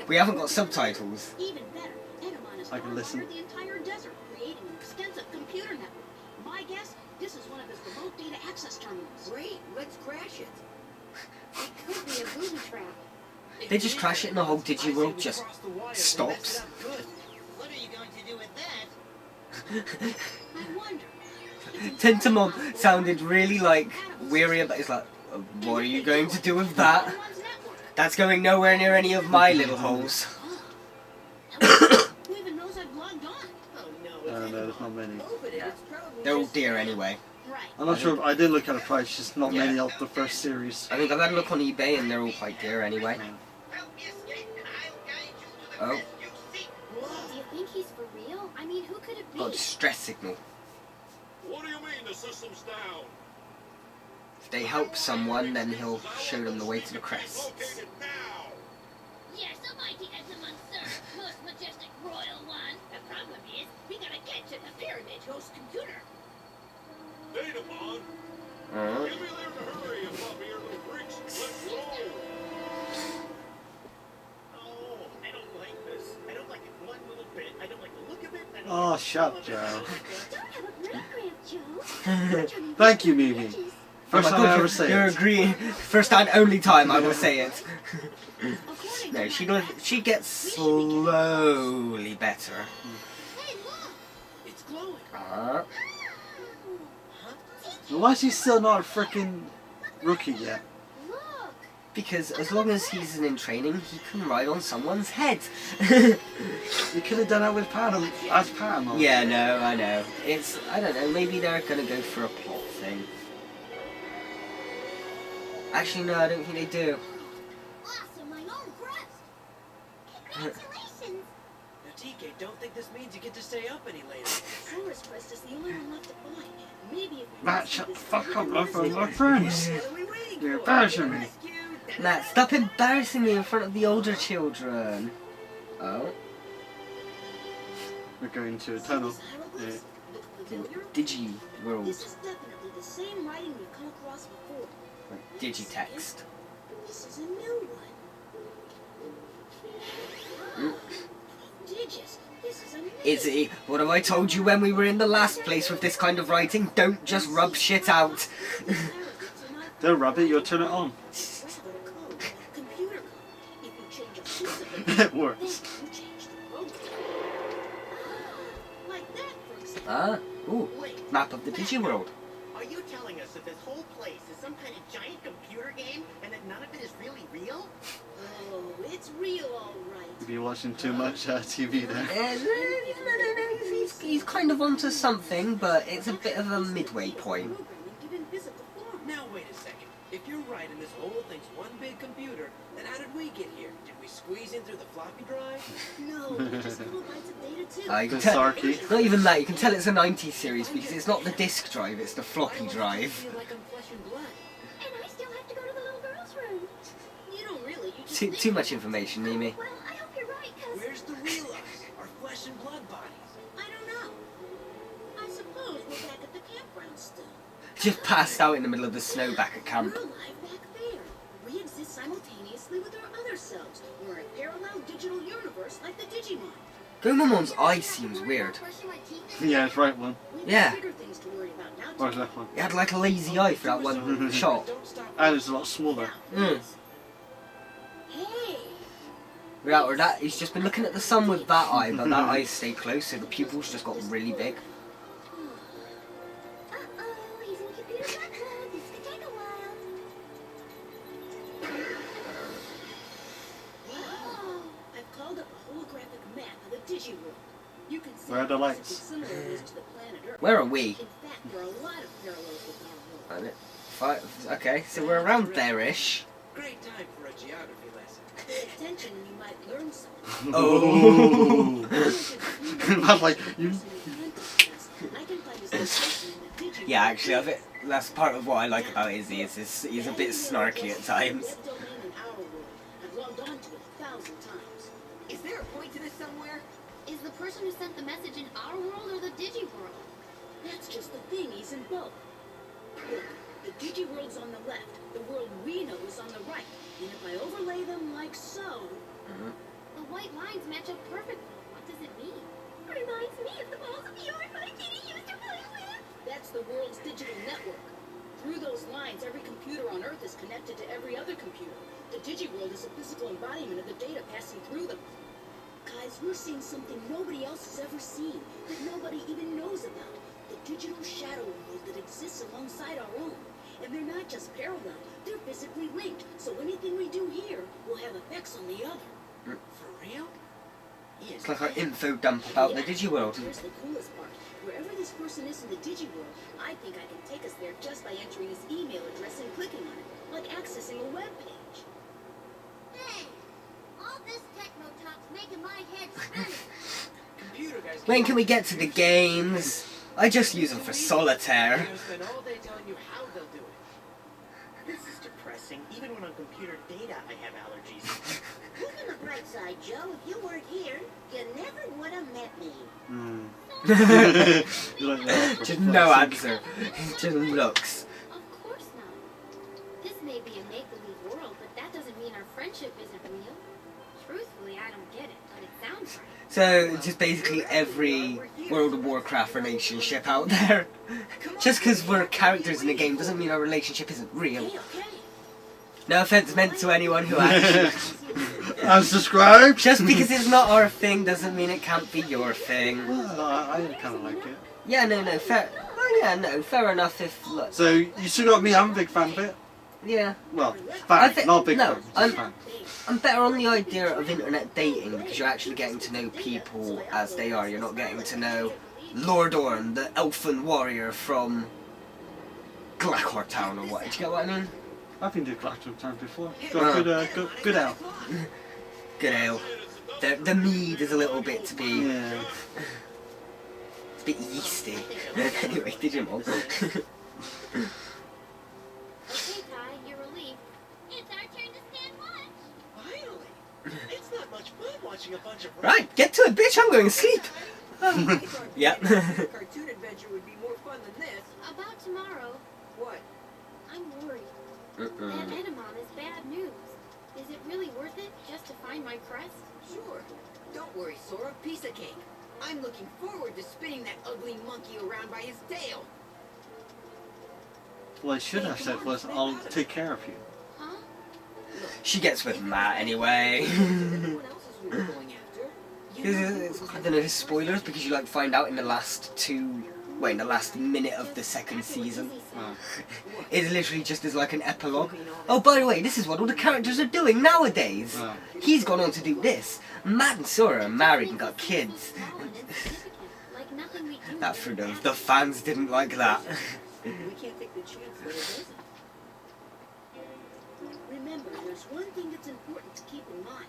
We haven't got subtitles. Even better, Enamon is I can listen. the entire desert, creating an extensive computer network. My guess, this is one of his remote data access terminals. Great, let's crash it. It could be a booby trap. They just crash it and the whole Digiworld just stops. What are you going to do with that? I wonder. Tentamon sounded really like weary about. It's like, what are you going to do with that? That's going nowhere near any of my little holes. Who even knows I've logged on? Oh no, No, there's not many. They're all dear anyway. Right. I'm not sure. I did look at the price. Just not Yeah. many of the first series. I think I've had a look on eBay and they're all quite dear anyway. Oh, Do you think he's for real? I mean, who could it be? got a distress signal. What do you mean the system's down? If they help someone, then he'll show them the way to the crests. Located now. Yes, a mighty Entamon, sir. Most majestic royal one. The problem is, we gotta get to the pyramid host computer. Digimon, Uh, get me there in a hurry, you puppy or little freaks. Let's go. Oh, I don't like this. I don't like it one little bit. I don't like the look of it. I don't Oh, like shut up, Joe. Don't have a great grant, Joe. Thank you, Mimi. First oh my time I God, ever say you're it. agreeing. First and only time I will say it. No, she gets slowly better. Hey, look! It's glowing. Why is he still not a freaking rookie yet? Look! Because as long as he's in training, he can ride on someone's head. You could have done that with Patamon. As Patamon. Yeah, no, I know. It's, I don't know, maybe they're gonna go for a plot thing. Actually, no, I don't think they do. Awesome, my own crest! Congratulations! Now, TK, don't think this means you get to stay up any later. Forest Crest is the only one left to buy. Maybe if we Matt, shut the fuck up, love for my friends. What are we waiting You're for? embarrassing me. Rescue? Matt, stop embarrassing me in front of the older children. Oh, We're going to a tunnel. Yeah. Digi World. This is definitely the same writing we've come across before. Digitext. This is a new one. Digis, this is amazing. Izzy, what have I told you when we were in the last place with this kind of writing? Don't just rub shit out. Don't rub it, you'll turn it on. Computer code. If you change a piece of it, It works. then you change the program. Like that, for example. Ah, ooh, map of the Digiworld. I Are you telling us that this whole place is some kind of giant computer game and that none of it is really real? Oh, it's real, all right. You'd be watching too much TV there. No, he's kind of onto something, but it's a bit of a midway point. Now wait a second. If you're right and this whole thing's one big computer, then how did we get here? Did we squeeze in through the floppy drive? No, just little bites of data too. You can Good tell, Sarky. not even that, you can tell it's a 90s series because it's not the disk drive, it's the floppy drive. Feel like I'm flesh and blood. And I still have to go to the little girl's room. You don't really. You just Too much information, Mimi. Well, I hope you're right, cause... Where's the real us? Our flesh and blood bodies. I don't know. I suppose we're back at the campground still. Just passed out in the middle of the snow back at camp. We're alive back there. We exist simultaneously with our other selves. We're a parallel digital universe like the Digimon. Gomamon's eye seems weird. Brushing my teeth. Yeah, it's right one. We've Yeah. got bigger things to worry about now. Where's that one? He had like a lazy eye for that one shot. Don't stop. And it's a lot smaller. Mm. Hey. Without that, he's just been looking at the sun with that eye, but that eye stayed closed, so the pupils just got really big. Uh-oh, he's in computer backlog. This could take a while. Wow. I've called up a holographic map of the Digiworld. You can see Where are the how lights? similar it is to the planet Earth. Where are we? In fact, there are a lot of parallels with our world. Okay, so we're around there-ish. Great time for a geography lesson. Pay attention and you might learn something. Oh! I'm like, you. I can find this location in the Digiworld. Yeah, actually, I think that's part of what I like about Izzy, is he's a bit snarky at times. Web domain in our world. I've logged on to it 1,000 times. Is there a point to this somewhere? Is the person who sent the message in our world or the Digiworld? That's just the thing, he's in both. Look, the Digiworld's on the left, the world we know is on the right. And if I overlay them like so... The white lines match up perfectly. What does it mean? Reminds me of the balls of yarn my kitty used to play with. That's the world's digital network. Through those lines, every computer on Earth is connected to every other computer. The Digiworld is a physical embodiment of the data passing through them. Guys, we're seeing something nobody else has ever seen, that nobody even knows about. The digital shadow world that exists alongside our own. And they're not just parallel, they're physically linked. So anything we do here will have effects on the other. For real? It's like our info dump about the Digiworld. Here's the coolest part. Wherever this person is in the Digiworld, I think I can take us there just by entering his email address and clicking on it, like accessing a web page. Hey, all this techno talk's making my head spin. Computer guys. When can we get to the games? I just use them for solitaire. They'll spend all day telling you how they'll do it. This is depressing. Even when on computer data, I have allergies. Look on the bright side, Joe. If you weren't here, you never would have met me. You like that? Just no answer. Just looks. Of course not. This may be a make-believe world, but that doesn't mean our friendship isn't real. Truthfully, I don't get it, but it sounds right. So, just basically every World of Warcraft relationship out there. Just because we're characters in the game doesn't mean our relationship isn't real. Okay, okay. No offense meant to anyone who actually... Unsubscribe. Just because it's not our thing doesn't mean it can't be your thing. Well, I kind of like it. Yeah, no, fair... Oh yeah, no, fair enough if... Look, So you still got me. I'm a big fan of it. yeah. Well, I fan, thi- not a big no, fan. Just fan. I'm better on the idea of internet dating because you're actually getting to know people as they are. You're not getting to know Lord Orn, the elfin warrior from Glackor Town or what. Do you get what I mean? I've been to Glackor Town before. Got good out. Good ale. The mead is a little bit to be... Yeah. It's a bit yeasty. Anyway, Digimon. Okay, Ty, you're relieved. It's our turn to stand watch. Finally! It's not much fun watching a bunch of... Right, get to it, bitch. I'm going to sleep. Yep. Cartoon adventure would be more fun than this. About tomorrow, What? I'm worried. That Edamon is bad news. Is it really worth it just to find my crest? Sure. Don't worry, Sora. Piece of cake. I'm looking forward to spinning that ugly monkey around by his tail. What I should have said was, I'll take care of you. Huh? She gets with Matt anyway. Everyone else is worth going after. You know, I don't know, spoilers, because you like find out in the last two in the last minute of the second season. It's literally just as like an epilogue. Oh, by the way, this is what all the characters are doing nowadays. He's gone on to do this. Matt and Sora are married and got kids. That for the fans didn't like that. We can't take the chance that it isn't. Remember, there's one thing that's important to keep in mind.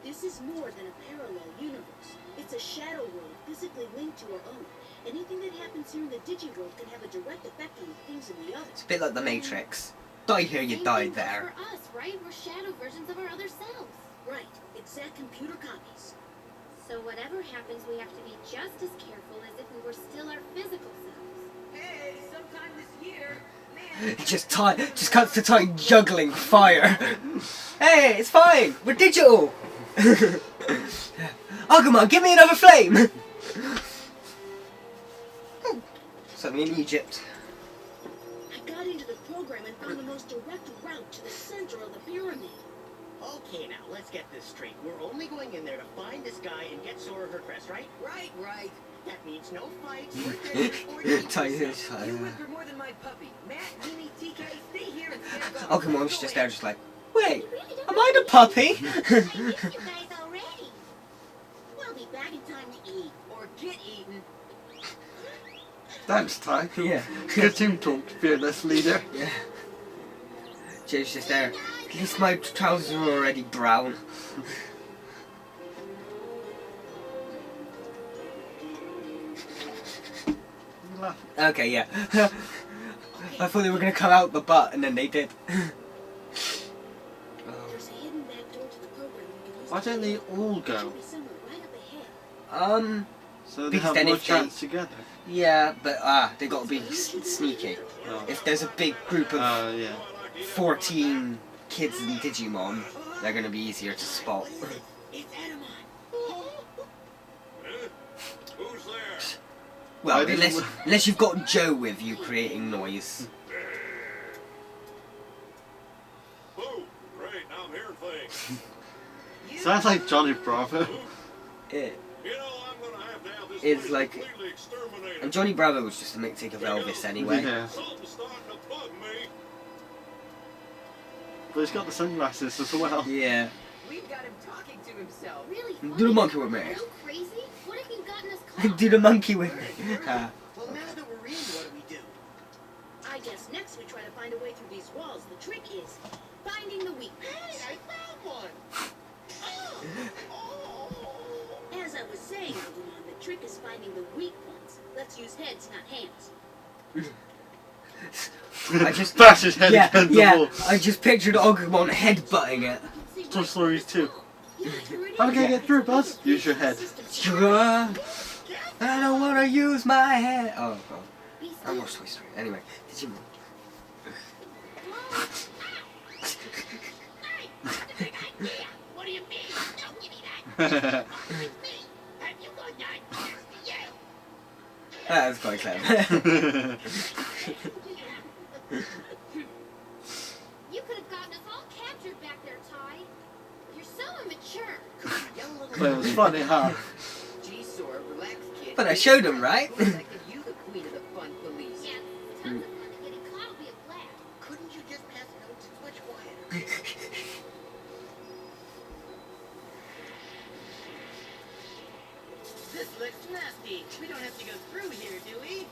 This is more than a parallel universe. It's a shadow world physically linked to our own. Anything that happens here in the Digiworld can have a direct effect on the things in the other. It's a bit like the Matrix. Die here, you died there. For us, right? We're shadow versions of our other selves. Right, exact computer copies. So whatever happens, we have to be just as careful as if we were still our physical selves. Hey, sometime this year, man. Just cuts to Ty juggling fire. Hey, it's fine. We're digital. Agumon, give me another flame. Something in Egypt. I got into the program and found the most direct route to the center of the pyramid. Okay, now, let's get this straight. We're only going in there to find this guy and get Sora her crest, right? Right. That means no fights, or dinner, or dates. You whimper more than my puppy. Matt, Mimi, TK, stay here and stand up. Agumon's just there, just like, wait, am I the puppy? I missed you guys already. We'll be back in time to eat. Or get eaten. Thanks, Ty. Yeah. Good team talk, fearless leader. Yeah. Jay's just there. At least my trousers are already brown. Okay, yeah. I thought they were gonna come out the butt, and then they did. There's a hidden back door to the program we can use. Why don't they all It go? should be somewhere right up ahead. So they Because have then more if they- chance together. Yeah, but they gotta be sneaky. Oh. If there's a big group of Yeah. 14 kids in Digimon, they're gonna be easier to spot. It's Edamon. Who's there? Well, I didn't unless you've got Joe with you creating noise. Oh, great, now I'm hearing things. Sounds like Johnny Bravo. It You know, I'm gonna have to have this is place like, completely exterminated. and Johnny Bravo was just a mixtape of Elvis anyway. Yeah. Something's starting to bug me. But he's got the sunglasses as well. Yeah. We've got him talking to himself. Really funny. Do the monkey with Are me. you crazy? What have you gotten us caught? Do the monkey with me. Well, now that we're in, what do? I guess next we try to find a way through these walls. The trick is finding the weak points. Hey, I found one! As I was saying, Agumon, the trick is finding the weak points. Let's use heads, not hands. I just Bash his head against the yeah. wall. I just pictured Agumon headbutting it. Toy Stories 2. Yeah, you're How are we gonna get through, Buzz? Use your head. Sure. I don't wanna use my head. Oh, Be I still. watched Toy Story. Anyway, Digimon. Hey, that's a big idea. What do you mean? Don't give me that. It's me. Have you got 9 years to you? That was quite clever. You could have gotten us all captured back there, Ty. You're so immature. But it was funny, huh? Gee, Sora, relax, kid. But I showed him, right? Looks like you the queen of the fun police. Yeah, tons of fun. Getting caught will be a blast. Couldn't you just pass notes? It's much quieter. This looks nasty. We don't have to go through here, do we?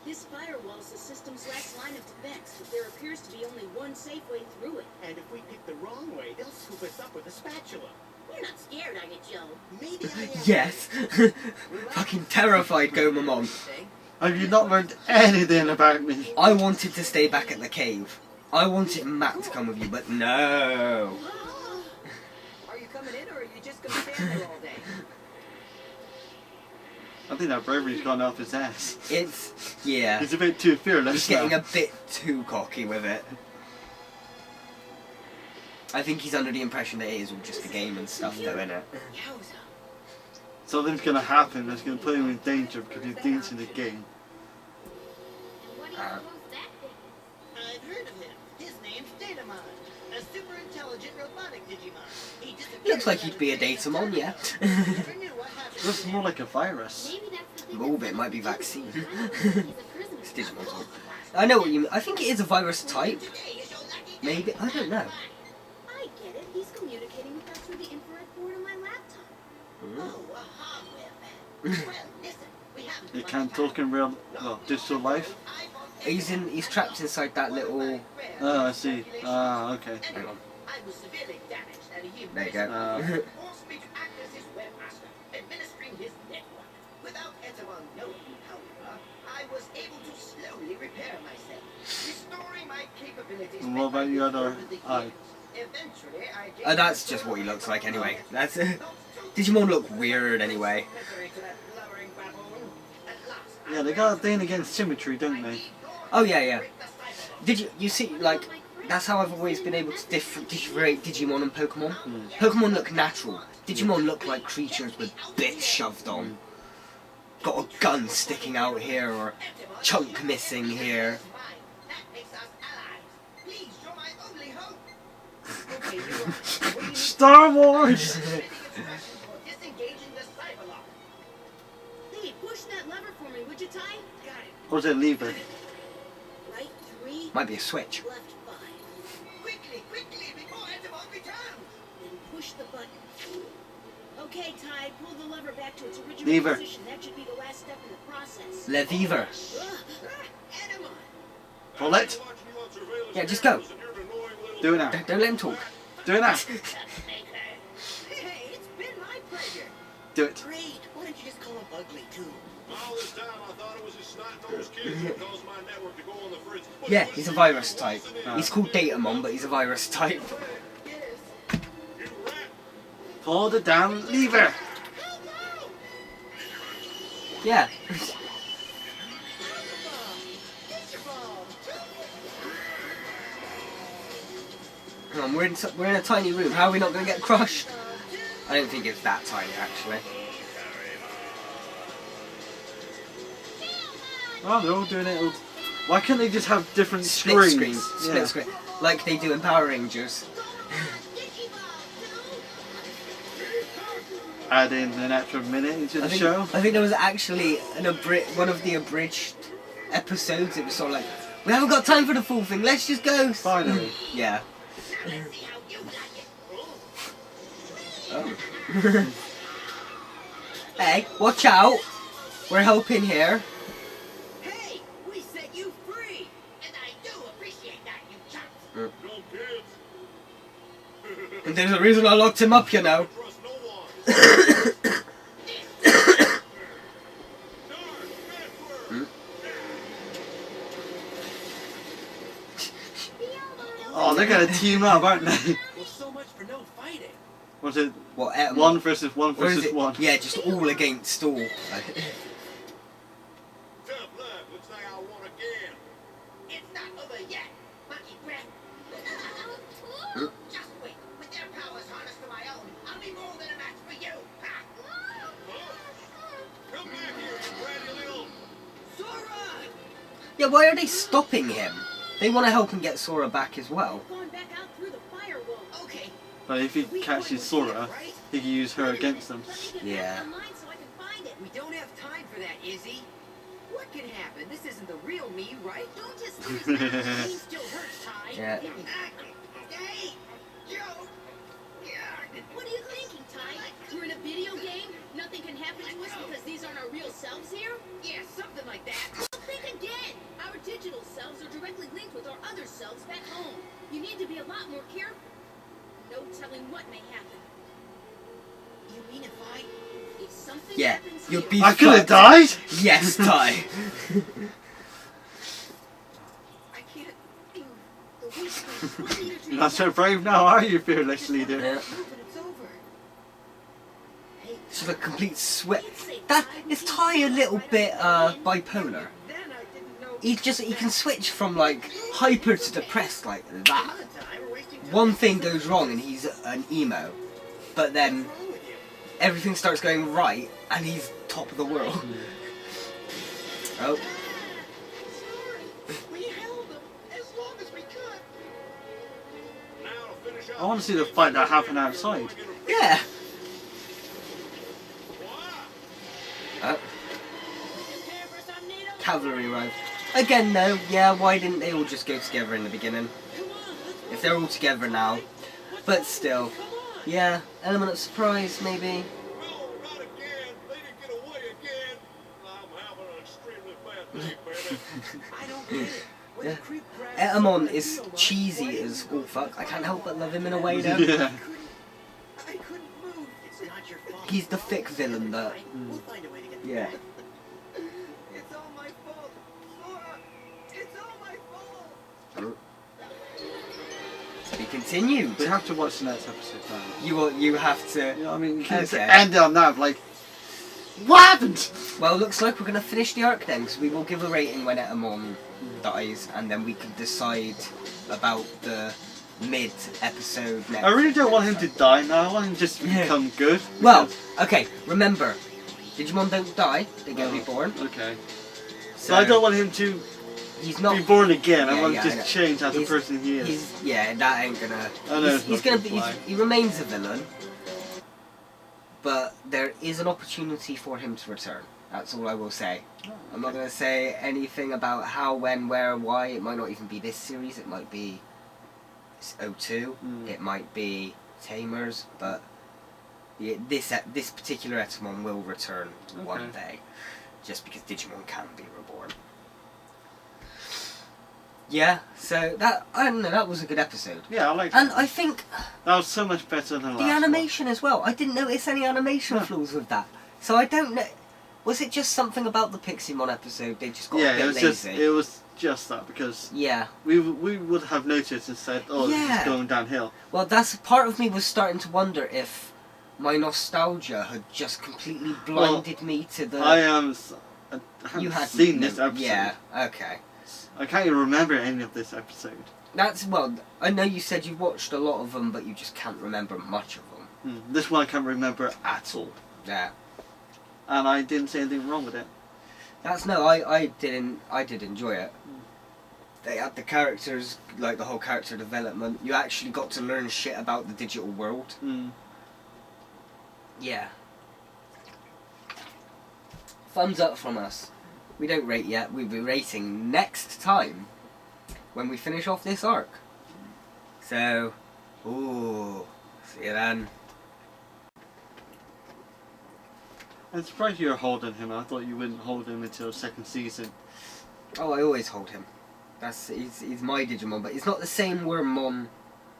This firewall is the system's last line of defense, but there appears to be only one safe way through it. And if we pick the wrong way, they'll scoop us up with a spatula. You're not scared, are you, Joe? Maybe I am. Yes. Fucking terrified Gomamon. Thing. Have you not learned anything about me? I wanted to stay back at the cave. I wanted Matt to come with you, but no. Are you coming in, or are you just gonna stand there all day? I think that bravery's gone off his ass. Yeah. He's a bit too fearless He's getting now. a bit too cocky with it. I think he's under the impression that it is all just a game and stuff, though, innit? Yowza. Something's gonna happen that's gonna put him in danger because he thinks in the game. And what do you suppose that thing is? I've heard of him. His name's Datamon, a super intelligent robotic Digimon. He disappeared Looks like he'd about be a day and Datamon, yeah. Never knew what happened. Looks more like a virus. Maybe that's the Move it might be vaccine. It's Digimon's one. I know what you mean. I think it is a virus type. Maybe. I don't know. I get it. He's communicating with us through the infrared port on my laptop. Oh, a hardware man. Well, listen, we haven't You can't talk in real, well, digital life. He's trapped inside that little. Oh, I see. Ah, okay. Hang on. I was severely damaged and he There you go. forced me to act as his webmaster, administering his network. Without Etamon knowing, however, I was able to slowly repair myself, restoring my capabilities. And what about your other eye? Eventually, I Oh, that's just what he looks like anyway. That's Digimon look weird anyway. Yeah, they got a thing against symmetry, don't they? Oh yeah, yeah. You see, like, that's how I've always been able to differentiate Digimon and Pokemon. Pokemon look natural. Digimon look like creatures with bits shoved on. Got a gun sticking out here, or a chunk missing here. Star Wars! Hey, push that lever for me, would you, Ty? Got it. Or was it lever? Right 3, Might be a switch. left 5. Quickly, quickly, before Etamon returns! Then push the button. Okay, Ty, pull the lever back to its original Lever. position. That should be the last step in the process. Lever. Etamon! Pull it! Yeah, just go. Do it now. Don't let him talk. Do it now. Hey, it's been my pleasure. Do it. Great. Why don't you just call him ugly, too? All this time I thought it was his snot-nosed kids that caused my network to go on the fritz. But Yeah, it was he's a you. virus type. He's called Datamon, but he's a virus type. You rat. Pull the damn lever. Yeah. Hang on, we're in a tiny room. How are we not going to get crushed? I don't think it's that tiny, actually. Oh, they're all doing it. All... Why can't they just have different Split screens? screen. Split screen. Like they do in Power Rangers. Add in an extra minute into the I think, show. I think there was actually one of the abridged episodes. It was sort of like, we haven't got time for the full thing. Let's just go. Finally. Yeah. Let's see how you like it. Oh. Hey, watch out. We're helping here. Hey, we set you free. And I do appreciate that, you chumps. No kids. And there's a reason I locked him up, you know. Trust no one. Oh, they're gonna team up, aren't they? Well, so much for no fighting. Was it What? one versus one Or is versus it? one? Yeah, just all against all. Tough luck. Looks like I won again. It's not over yet, monkey breath. Just wait. With their powers harnessed to my own, I'll be more than a match for you. Ha! Come back here, you bratty little... Sora! Yeah, why are they stopping him? They want to help him get Sora back as well. Going back out through the firewall. Okay, But if he catches Sora, he can use her against them. Let me get Yeah. back online so I can find it. We don't have time for that, Izzy. What can happen? This isn't the real me, right? Don't just lose that. The pain still hurts, Ty. Yeah. hey, Joe! What are you thinking, Ty? We're in a video game? Nothing can happen to us because these aren't our real selves here? Yeah, something like that. Well, think again. Our digital selves are directly linked with our other selves back home. You need to be a lot more careful. No telling what may happen. You mean If something Yeah, happens you'll here, be I could have fucked. died. Yes, Ty. I can't. the weak leader to Not so brave now, are you, fearless leader? Yeah. But it's over. It's just a complete sweat. That is Ty a little bit bipolar. Then I didn't know. He can switch from like hyper to depressed like that. time we're wasting time. One thing goes wrong and he's an emo, but then What's wrong with you? everything starts going right and he's top of the world. Oh, We held them as long as we could. Now to finish up... I want to see the fight that happened outside. yeah. Why? Oh. cavalry arrive. Again, though, yeah, why didn't they all just go together in the beginning? If they're all together now. But still, yeah, element of surprise, maybe. No, not again. They didn't get away again. I'm having an extremely bad day, baby. I don't get it. When Yeah. the creep grabs Etamon someone I is feel like, cheesy why as didn't you all go fuck. I for can't it? help but love him in a way, though. Yeah. I couldn't move. It's not your fault. He's the thick villain, but We'll find a way to get yeah. It's all my fault. Sora, it's all my fault. To be continued. We have to watch the next episode now. You have to. You know what I mean? You can't Okay. end it on that, like, what happened? Well, looks like we're gonna finish the arc then, because we will give a rating when Etamon dies, and then we can decide about the mid-episode next. I really don't want him to die now. I want him just to Yeah. become good. Well, because- okay, remember, Digimon don't die, they get Oh, reborn. Okay. So So I don't want him to he's not be born again. I Yeah, want yeah, to I know. just change as the He's- person he is. yeah, that ain't gonna. I know He's, it's he's not gonna gonna be. fly. He remains a villain, but there is an opportunity for him to return. That's all I will say. I'm not gonna say anything about how, when, where, why. It might not even be this series. It might be 02. It might be Tamers, but this particular Etamon will return one Okay. day, just because Digimon can be reborn. Yeah, so I don't know, that was a good episode. Yeah, I like And that. I think That was so much better than the last animation as well, I didn't notice any animation No. flaws with that. So I don't know, was it just something about the Piximon episode, they just got one. a Yeah, bit it was lazy? just that because Yeah, we would have noticed and said, oh, this Yeah. is going downhill. well that's, part of me was starting to wonder if my nostalgia had just completely blinded me to the... I haven't you had seen this episode. Yeah, okay. I can't even remember any of this episode. That's, well, I know you said you've watched a lot of them, but you just can't remember much of them. This one I can't remember at all. Yeah. And I didn't see anything wrong with it. That's, no, I did enjoy it. They had the characters, like the whole character development. You actually got to learn shit about the digital world. Yeah. Thumbs up from us. We don't rate yet, we'll be rating next time when we finish off this arc. So, ooh, see you then. I'm surprised you're holding him. I thought you wouldn't hold him until the second season. Oh, I always hold him. He's my Digimon, but he's not the same Wormmon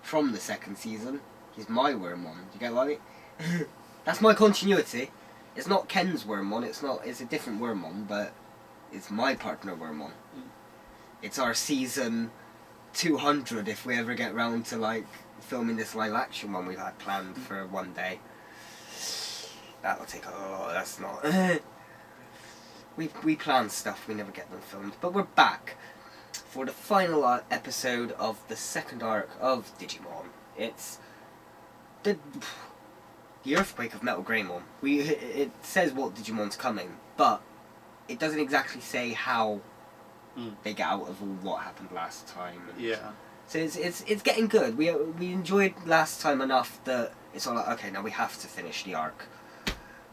from the second season. He's my Wormmon. Do you get what I mean? That's my continuity. It's not Ken's Wormmon. It's a different Wormmon, but it's my partner Wormmon. It's our season 200 if we ever get round to like filming this live action one we've had planned for one day. That'll take that's not. We plan stuff, we never get them filmed. But we're back for the final episode of the second arc of Digimon. It's the earthquake of Metal Greymon. It says what Digimon's coming, but it doesn't exactly say how they get out of all what happened last time. Yeah. So it's getting good. We enjoyed last time enough that it's all like, okay, now we have to finish the arc.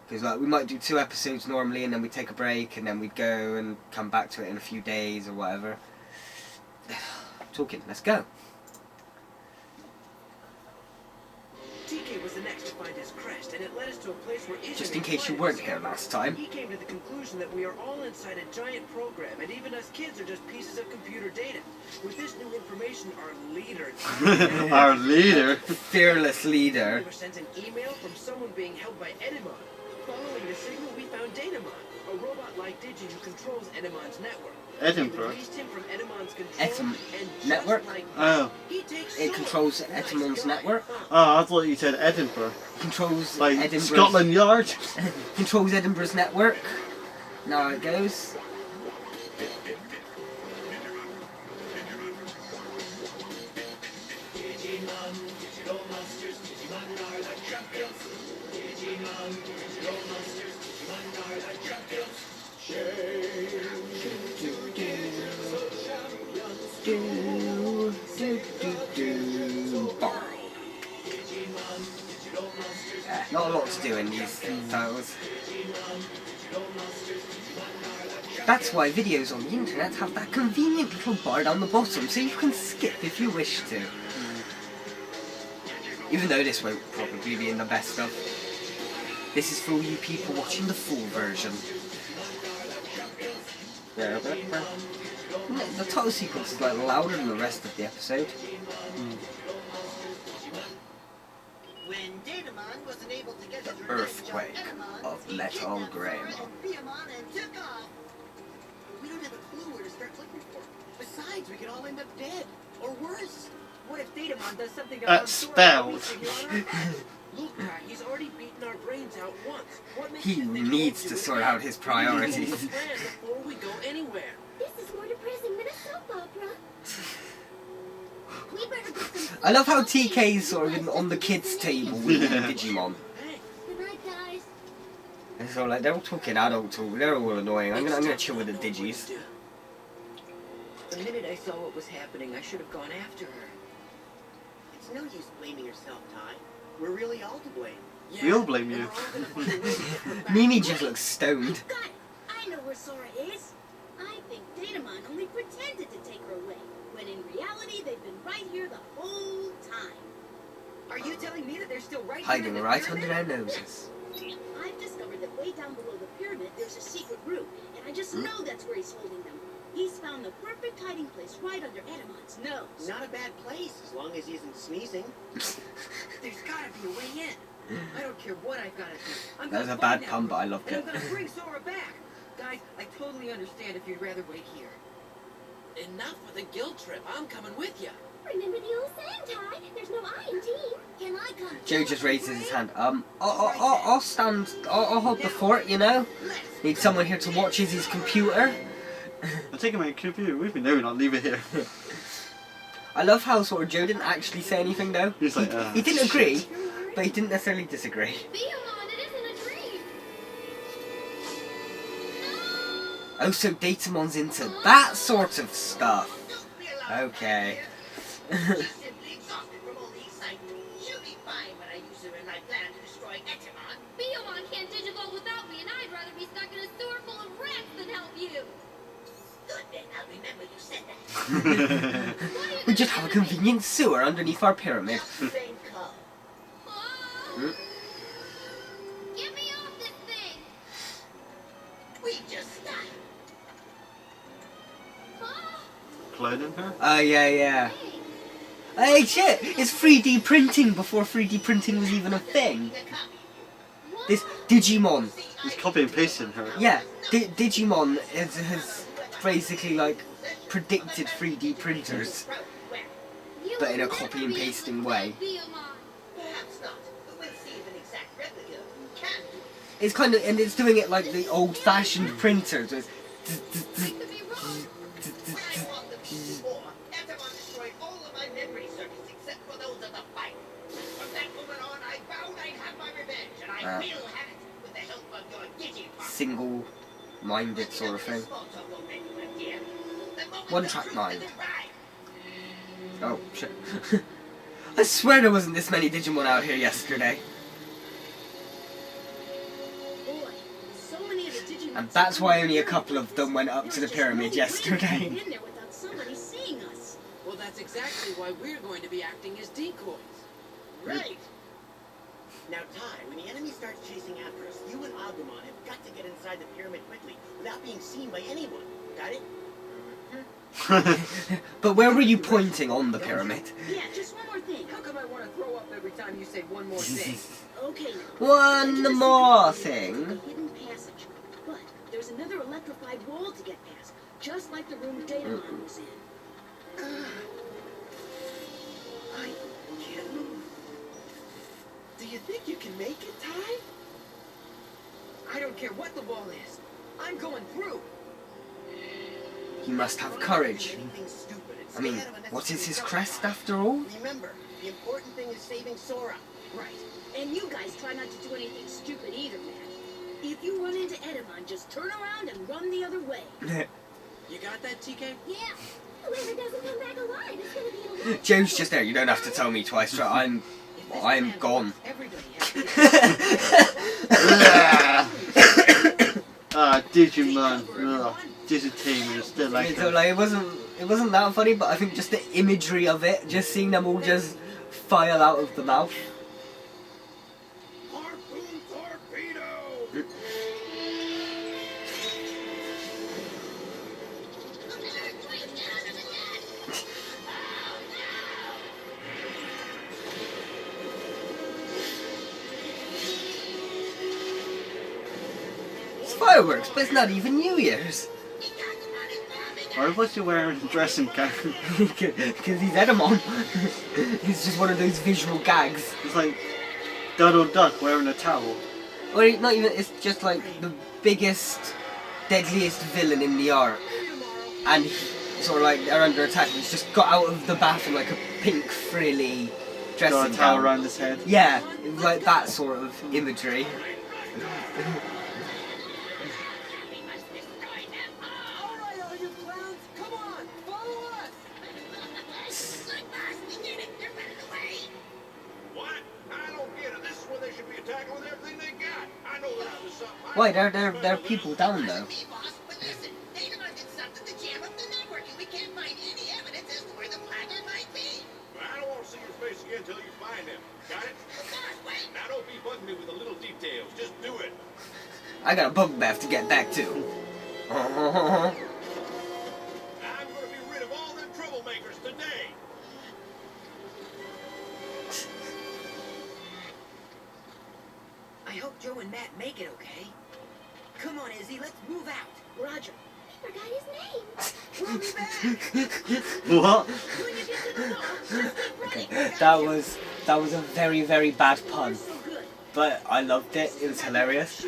Because like we might do 2 episodes normally, and then we take a break, and then we'd go and come back to it in a few days or whatever. Talking, let's go. TK was the next to find his crest, and it led us to a place where Just in case you weren't here last time. He came to the conclusion that we are all inside a giant program, and even us kids are just pieces of computer data. With this new information, our leader... Our leader. Fearless leader. We were sent an email from someone being held by Edimon. Following the signal, we found Datamon, a robot-like Digi who controls Edimon's network. Edinburgh. We released him from Edimon's control, and just network? like Oh. he takes It Sora, controls a nice Etamon's guy. network. Oh, I thought you said Edinburgh. Controls Like Edinburgh's Scotland Yard. controls Edinburgh's network. Now it goes. Not a lot to do in these titles. That's why videos on the internet have that convenient little bar down the bottom, so you can skip if you wish to. Even though this won't probably be in the best of. This is for all you people watching the full version. The title sequence is like louder than the rest of the episode. When Digimon wasn't able to get The his revenge earthquake on Edamon, of he Metal kidnapped Graham. Sora and Digimon and took off. We don't have a clue where to start looking for him. Besides, we could all end up dead. Or worse. What if Datamon does something That's spelled. Look, Kai, he's already beaten our brains out once. What makes He you think needs won't to do it sort again? out his priorities. We need to make a plan before we go anywhere. This is more depressing than a soap opera. We better get some I love how TK's sort of on the kids' table with Digimon. Hey, Good night, guys. And so like they're all talking adult talk, they're all annoying. I'm gonna chill with the Digis. the minute I saw what was happening, I should have gone after her. It's no use blaming yourself, Ty. We're really all to blame. Yeah, We'll blame and you. we're all gonna find a way to get her back. Mimi just looks stoned. Got it. I know where Sora is. I think Datamon only pretended to take her away, when in reality they've been right here the whole time. Are you telling me that they're still right here Hiding in the right pyramid? under their noses. I've discovered that way down below the pyramid there's a secret room, and I just know that's where he's holding them. He's found the perfect hiding place right under Edamon's nose. Not a bad place, as long as he isn't sneezing. There's gotta be a way in. I don't care what I've gotta do. I'm That was gonna a bad find pun, that but I room, loved and it. I'm gonna bring Sora back. Guys, I totally understand if you'd rather wait here. Enough with the guilt trip. I'm coming with you. Remember the old saying, Ty? There's no I in team. Can I come? Joe just raises his hand. I'll stand. I'll hold the fort. You know. Need someone here to watch his computer. I'm taking my computer with me. No, we're not. Leave it here. I love how sort of Joe didn't actually say anything though. He's like, he didn't agree, but he didn't necessarily disagree. Digimon, it isn't a dream. Oh, so Datamon's into that sort of stuff. Okay. She's simply exhausted from all the excitement. She'll be fine when I use her in my plan to destroy Etamon. Digimon can't digivolve without me, and I'd rather be stuck in a sewer full of rats than help you. Good then, I'll remember you said that. We just have a convenient sewer underneath our pyramid. Same call. Oh. Get me off this thing. We just stopped. Oh. Cloning her? Oh yeah. Hey shit! It's 3D printing before 3D printing was even a thing. This Digimon. He's copy and pasting her. Yeah, Digimon has basically like predicted 3D printers, but in a copy and pasting way. Perhaps not, but we'll see if an exact replica can do it. It's kind of, and it's doing it like the old-fashioned printers. It's When I walked the beach before, Etamon destroyed all of my memory circuits except for those of the fight. From that moment on, I vowed I'd have my revenge, and I will have it with the help of your Digimon. single-minded sort of thing. One-track mind. Oh shit! I swear there wasn't this many Digimon out here yesterday. Boy, so many of the Digimon. And that's why only a couple of them went up to the pyramid yesterday. Get in there without somebody seeing us. Well, that's exactly why we're going to be acting as decoys. Right. Now, Ty, when the enemy starts chasing after us, you and Agumon have got to get inside the pyramid quickly without being seen by anyone. Got it? But where were you pointing on the pyramid? Yeah, just one more thing. How come I want to throw up every time you say one more thing? Okay, now. One more A thing. hidden passage. But there's another electrified wall to get past, just like the room Datamon was in. I can't move. Do you think you can make it, Ty? I don't care what the wall is. I'm going through. He must have courage. Anything stupid and I mean, stay out of what is his unnecessary crest trouble. after all? Remember, the important thing is saving Sora. Right. And you guys try not to do anything stupid either, man. If you run into Etamon, just turn around and run the other way. You got that, TK? Yeah. Whoever doesn't come back alive is gonna be a Joe's just there. You don't have to tell me twice. Right? I'm If this I'm plan gone. works, everybody has to Ah, Digimon. Ugh. Digitamer is still like So like it wasn't that funny, but I think just the imagery of it, just seeing them all just file out of the mouth. Harpoon torpedo! It's fireworks, but it's not even New Year's. Why was he wearing a dressing gown? Because he's Edamon. He's just one of those visual gags. It's like Donald Duck wearing a towel. Or not even, it's just like the biggest, deadliest villain in the arc. And sort of like they're under attack. He's just got out of the bath in like a pink frilly dressing Got a towel gown. around his head. Yeah, it was like that sort of imagery. Alright, all you clowns, come on, follow us! What? I don't get it. This is when they should be attacking with everything they got. I know that was something. Why, there are people down though. But listen, Digimon did something to jam up the network, and we can't find any evidence as to where the flagger might be. I don't want to see your face again until you find them. Got it? Boss, wait! Now don't be bugging me with the little details. Just do it. I got a bug bath to get back to. I'm going to be rid of all them troublemakers today. I hope Joe and Matt make it okay. Come on, Izzy, let's move out. Roger. I forgot his name. We'll be back. What? When you get to the wall, just keep running. That was a very, very bad pun. So good. But I loved it. It was hilarious.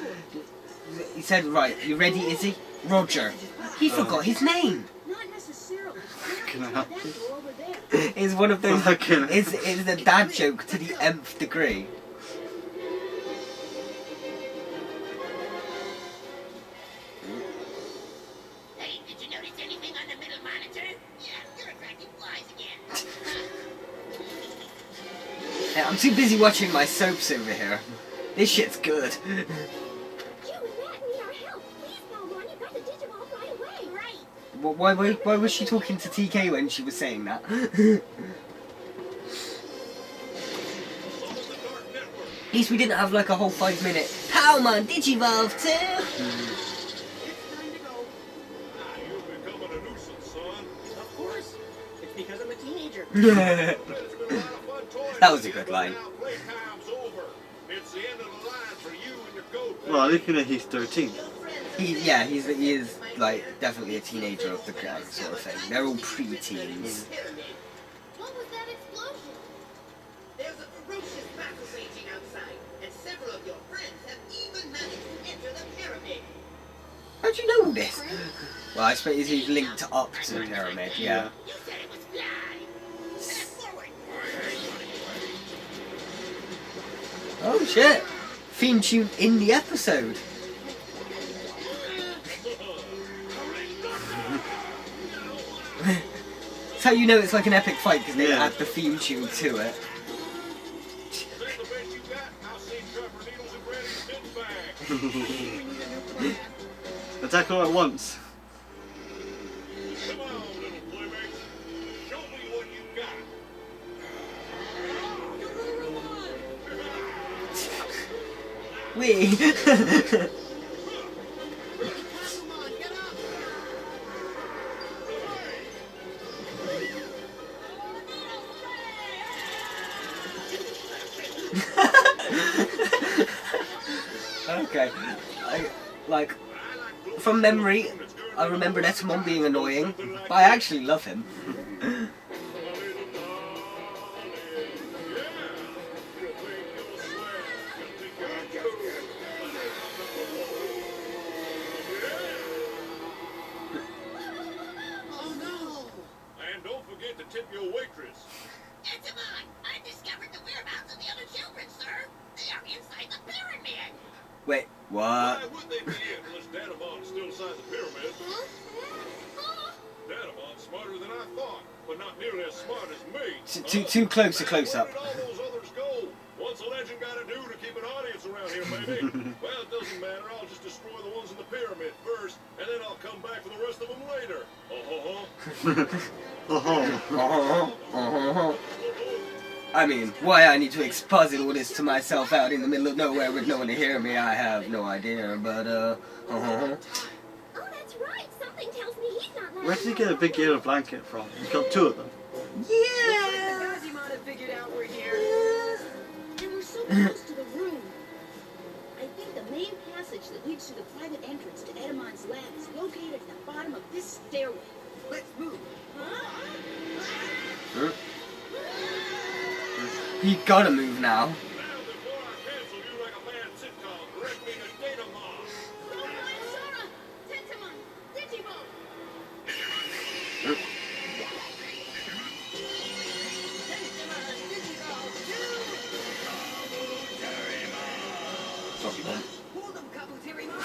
He said, right, you ready, Izzy? Roger. He forgot his name. Not necessarily. Can I help That you? door over there. It's one of those, Fucking- it's the dad joke to the nth degree. Hey, did you notice anything on the middle monitor? Yeah, you're attracting flies again. Hey, I'm too busy watching my soaps over here. This shit's good. You and Matt need our help. Please, Belmont, you got to Digimon right away. Right. Why was she talking to TK when she was saying that? At least we didn't have like a whole 5-minute Palmon Digivolve too! It's time to go. You're becoming a nuisance, son. Of course. It's because I'm a teenager. It's been a lot of fun toying That was with a good you, line. but now playtime's over. It's the end of the line for you and your goat. Well, looking at he's 13. He is like definitely a teenager of the gang sort of thing. They're all pre-teens. What was that explosion? There's a ferocious battle raging outside, and several of your friends have even managed to enter the pyramid. How'd you know all this? Well, I suppose he's linked up to the pyramid, yeah. You said it was fly. Step forward. Oh shit! Theme tune in the episode. That's how you know it's like an epic fight, because they Yeah. add the theme tune to it. Is that the best you got? I'll send Trevor needles and Brady's big bag. Attack all at once. Come on, little playmates. Show me what you got. Wee! Come on, get up. Okay. From memory, I remember Etamon being annoying, but I actually love him. Oh no! And don't forget to tip your waitress. Digimon, I discovered the whereabouts of the other children, sir. They are inside the pyramid. Wait, what? Why would they be in unless Datamon's still inside the pyramid? Datamon's smarter than I thought, but not nearly as smart as me. Too close a close-up. Where did all those others go? What's a legend got to do to keep an audience around here, baby? Well, it doesn't doesn't matter. I'll just destroy the ones in the pyramid first, and then I'll come back for the rest of them later. I mean, why I need to exposit all this to myself out in the middle of nowhere with no one to hear me, I have no idea, but, Oh, that's right. Something tells me he's not Where did he get a big yellow blanket from? He's got 2 of them. Yeah! The Digimon have figured out we're here. And we're so close to the room. I think the main passage that leads to the private entrance to Edamon's lab is located at the bottom of this stairway. Let's move. You gotta move now. Now, before I cancel you like a bad sitcom, direct me to Digimon. Sora! Tentamon! Digimon! Hold them, Kabuterimon.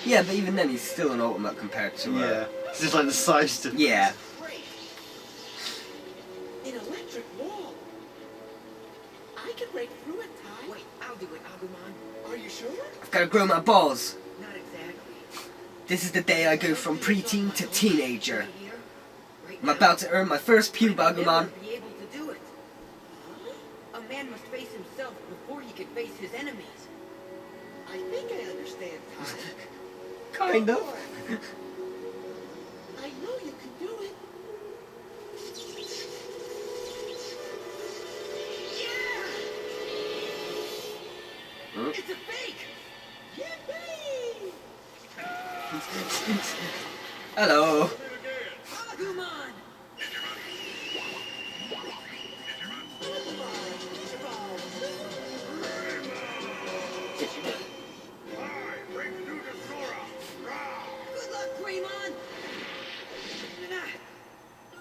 Yeah, but even then he's still an ultimate compared to Yeah. It's just like the size difference. Yeah. Great. An electric wall. I can break through it, Ty. Wait, I'll do it, Agumon. Are you sure? I've gotta grow my balls. Not exactly. This is the day I go from preteen to teenager. Right here. Right I'm now, about to earn my first pube, I'll Agumon. never be able to do it. A man must face himself before he can face his enemies. I think I understand, Ty. Kind Go of. on. I know you can do it. It's a fake! Yippee! Hello. Agumon! Good luck, Greymon!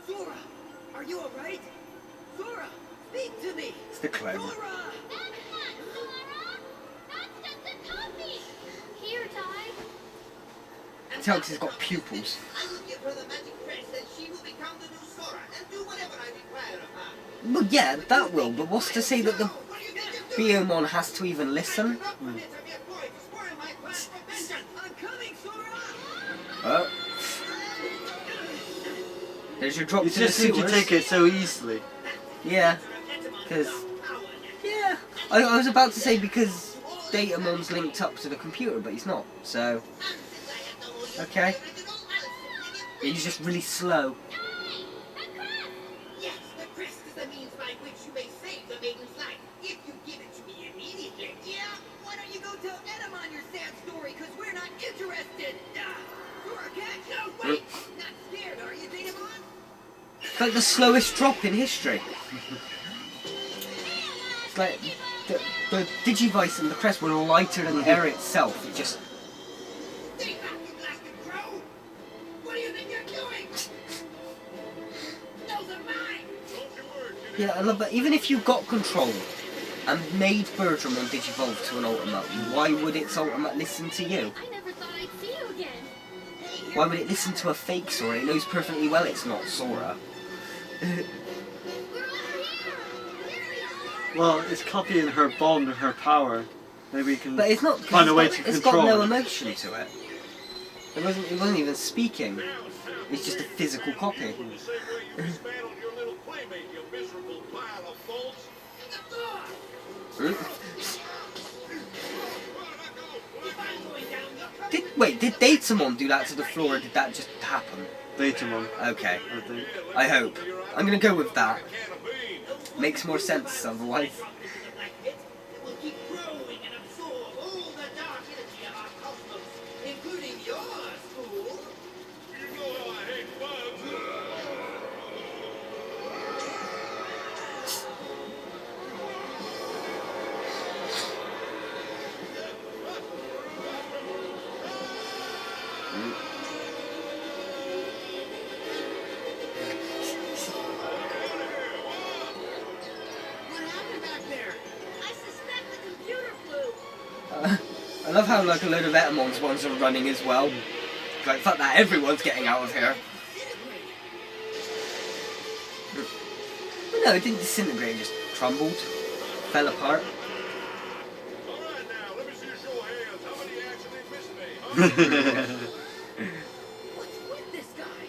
Sora, are you alright? Sora, speak to me! It's the clown. Sora! That's not Sora! That's just a copy! Here, Ty. Tell us he's got pupils. I will give her the magic crest and she will become the new Sora and do whatever I require of her. Well, yeah, that will, but what's to say that the What do you think you're doing? Beomon has to even listen? Do not permit a mere boy to spoil my plan for vengeance. I'm coming, Sora! Oh. There's your drop You to the just seem to sewers. take it so easily. Yeah, because... Yeah, I was about to say because Datamon's linked up to the computer, but he's not, so... Okay. He's just really slow. Yes, the crest is the means by which you may save the maiden's life if you give it to me immediately. Yeah, why don't you go tell Edamon your sad story, because we're not interested! Sora, catch you! Wait! Not scared, are you, Datamon? It's like the slowest drop in history. It's like the Digivice and the crest were lighter than the air itself. It just... Stay back, you blasted crow! What do you think you're doing? Those are mine! Yeah, I love that. Even if you got control and made Bertramon Digivolve to an Ultimate, why would its Ultimate listen to you? I never thought I'd see you again. Why would it listen to a fake Sora? It knows perfectly well it's not Sora. We're over here! Here we are! Well, it's copying her bond and her power. Maybe we can But it's not. find a way it's to got, it's control got no it. emotion to it. It wasn't even speaking. It's just a physical copy. The same way you dismantled your little playmate, you miserable pile of faults. Wait, did Datamon do that to the floor, or did that just happen? Datamon, Okay, I think. I hope. I'm gonna go with that. Makes more sense otherwise. Like it, it will keep growing and absorb all the dark energy of our cosmos, including yours, fool. You know how I hate bugs. What happened back there? I suspect the computer flew. I love how like a load of Etamon's ones are running as well. Like fuck that, everyone's getting out of here. But no, it didn't disintegrate, it just crumbled, fell apart. What's with this guy?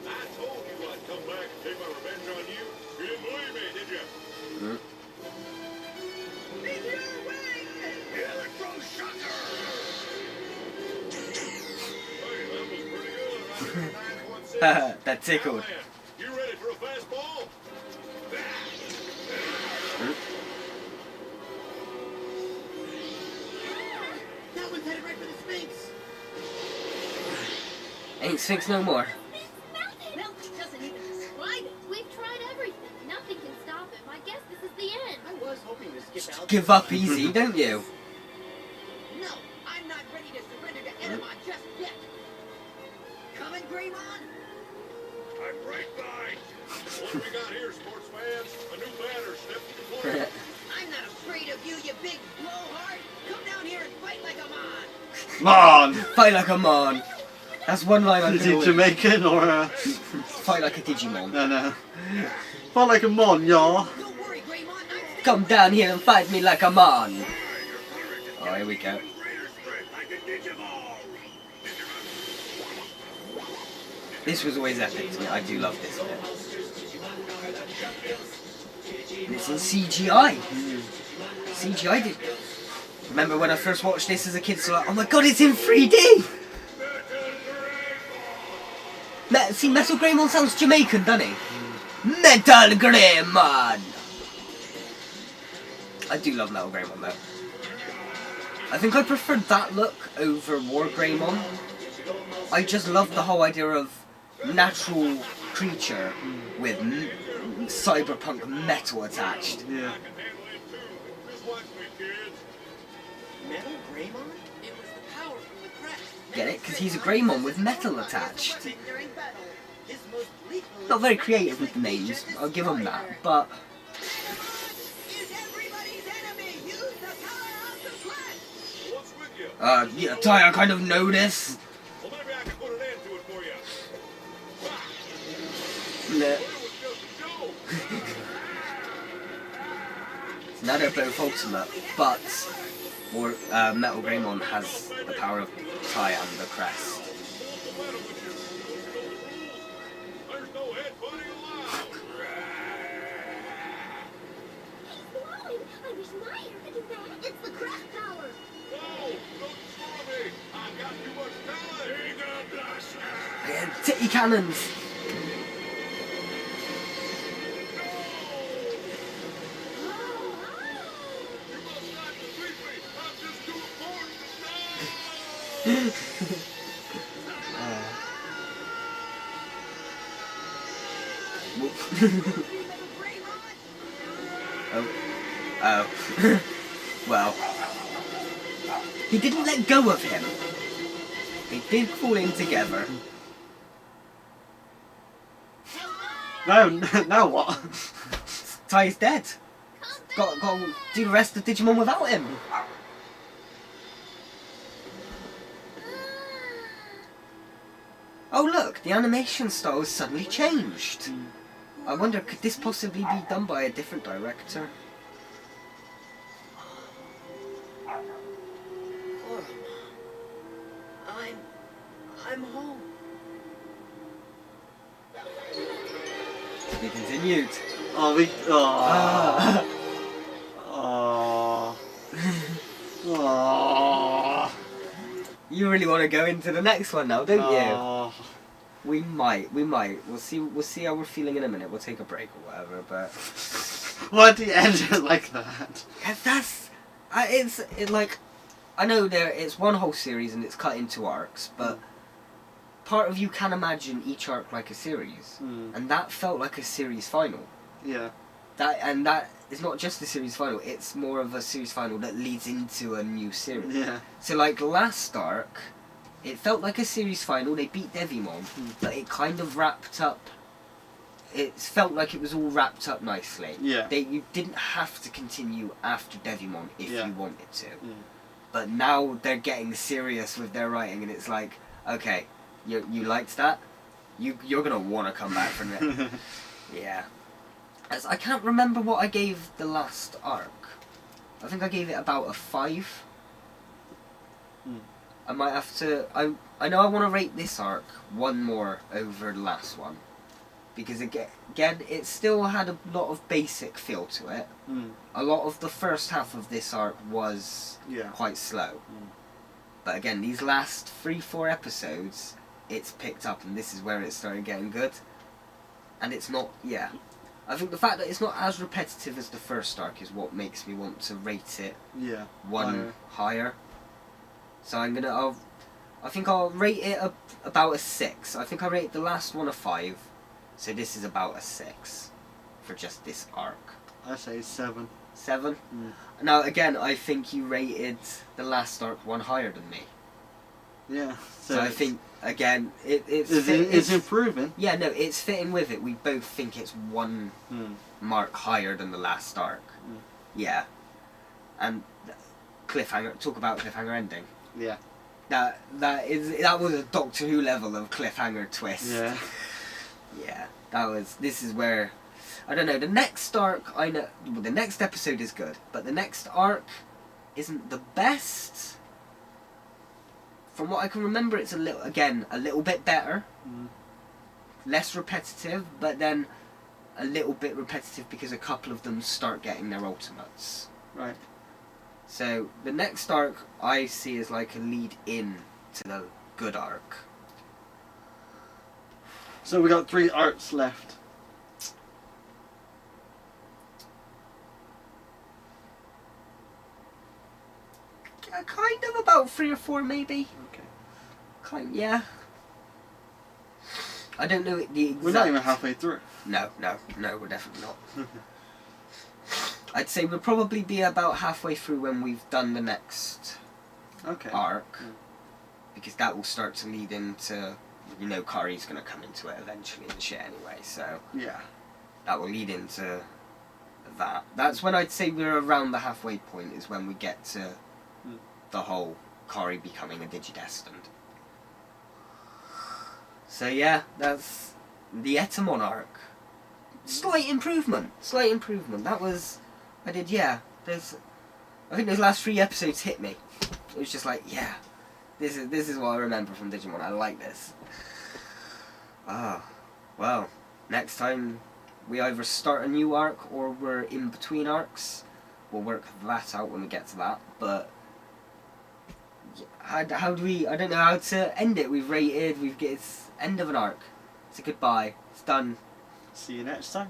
I told you I'd come back and take my revenge on you. You didn't believe me, did you? Meteor wing! Electroshocker! Hey, that was pretty good. Right there, 9.6. That tickled. Now then, you ready for a fastball? That one's headed right for the Sphinx. Ain't Sphinx no more. Melted doesn't even describe it. We've tried everything. Nothing can stop him. I guess this is the end. I was hoping to skip out. Give up easy, don't you? No, I'm not ready to surrender to Enema just yet. Coming, Greymon? I'm right behind you. What do we got here, sports fans? A new batter stepped to the plate. I'm not afraid of you, you big blowhard. Come down here and fight like a man. Man! Fight like a man. That's one line I'm Is he doing. Jamaican or Fight like a Digimon. no. Fight like a mon, y'all. Don't worry, Greymon. I'm Come down here and fight me like a man. Oh, here we go. Greater strength, I can Digimon! This was always epic to me. I do love this bit. And it's in CGI. CGI did. Remember when I first watched this as a kid? So like, oh my god, it's in 3D. See, Metal Greymon sounds Jamaican, doesn't he? Metal Greymon. I do love Metal Greymon though. I think I preferred that look over War Greymon. I just love the whole idea of natural creature with cyberpunk metal attached. Yeah. I can handle it too. Just watch me, kids. Metal Greymon? It was the power from the crest. Get it? Because he's a Greymon with metal attached. During battle, his most lethal Not very creative with the names, I'll give him that, but is everybody's enemy. Use the power of the crest. What's with you? yeah, Ty, I kind of know this. Well, maybe I can put an end to it for you. Nah. That was just a joke. Now they're both ultimate, but Metal Greymon has the power of Ty and the crest. There's no headbutting allowed. He's glowing. I wish my hair could do that. It's the crack power. No, don't destroy me. I've got too much time. Mega Blaster. Titty cannons! You must not defeat me. I'm just too important to die. Oh. Well. He didn't let go of him. They did fall in together. Now what? Ty's dead. Got to do the rest of Digimon without him. Oh look, the animation style has suddenly changed. I wonder, could this possibly be done by a different director? I'm home. To be continued. Oh, we. Ah. Oh. Oh. You really want to go into the next one now, don't you? Oh. We might. We'll see how we're feeling in a minute. We'll take a break or whatever, but Why do you end it like that? that's it's like, I know it's one whole series and it's cut into arcs, but part of you can imagine each arc like a series, and that felt like a series final. Yeah. That is not just a series final; it's more of a series final that leads into a new series. Yeah. So like last arc, it felt like a series final. They beat Devimon, but it kind of wrapped up. It felt like it was all wrapped up nicely. Yeah. You didn't have to continue after Devimon if Yeah. you wanted to. Mm. But now they're getting serious with their writing, and it's like, okay, you liked that? You're gonna want to come back from it. Yeah. As I can't remember what I gave the last arc. I think I gave it about a 5. I might have to. I know I want to rate this arc one more over the last one, because again, it still had a lot of basic feel to it. Mm. A lot of the first half of this arc was quite slow, but again, these last 3-4 episodes, it's picked up, and this is where it started getting good. And it's not, I think the fact that it's not as repetitive as the first arc is what makes me want to rate it one higher. So I think I'll rate it about a 6. I think I rated the last one a 5, so this is about a 6 for just this arc. I say 7. 7? Now again, I think you rated the last arc one higher than me. Yeah. So I think, again, it's improving. Yeah, no, it's fitting with it. We both think it's one mark higher than the last arc. Yeah. And cliffhanger, talk about cliffhanger ending. Yeah. That was a Doctor Who level of cliffhanger twist. Yeah. Yeah, this is where, I don't know, the next arc, I know, well, the next episode is good, but the next arc isn't the best. From what I can remember, it's a little bit better, less repetitive, but then a little bit repetitive because a couple of them start getting their ultimates. Right. So the next arc I see as like a lead in to the good arc. So we got 3 arcs left. Kind of about 3 or 4 maybe. Okay. Yeah. I don't know the exact... We're not even halfway through. No, we're definitely not. I'd say we'll probably be about halfway through when we've done the next arc. Because that will start to lead into, you know, Kari's going to come into it eventually and shit anyway, so... Yeah. That will lead into that. That's when I'd say we're around the halfway point, is when we get to the whole Kari becoming a Digidestined. So yeah, that's the Etamon arc. Slight improvement. That was, I think those last 3 episodes hit me. It was just like, yeah, this is what I remember from Digimon. I like this. Well, next time we either start a new arc or we're in between arcs. We'll work that out when we get to that, but how do we, I don't know how to end it. We've rated, it's end of an arc. It's a goodbye. It's done. See you next time.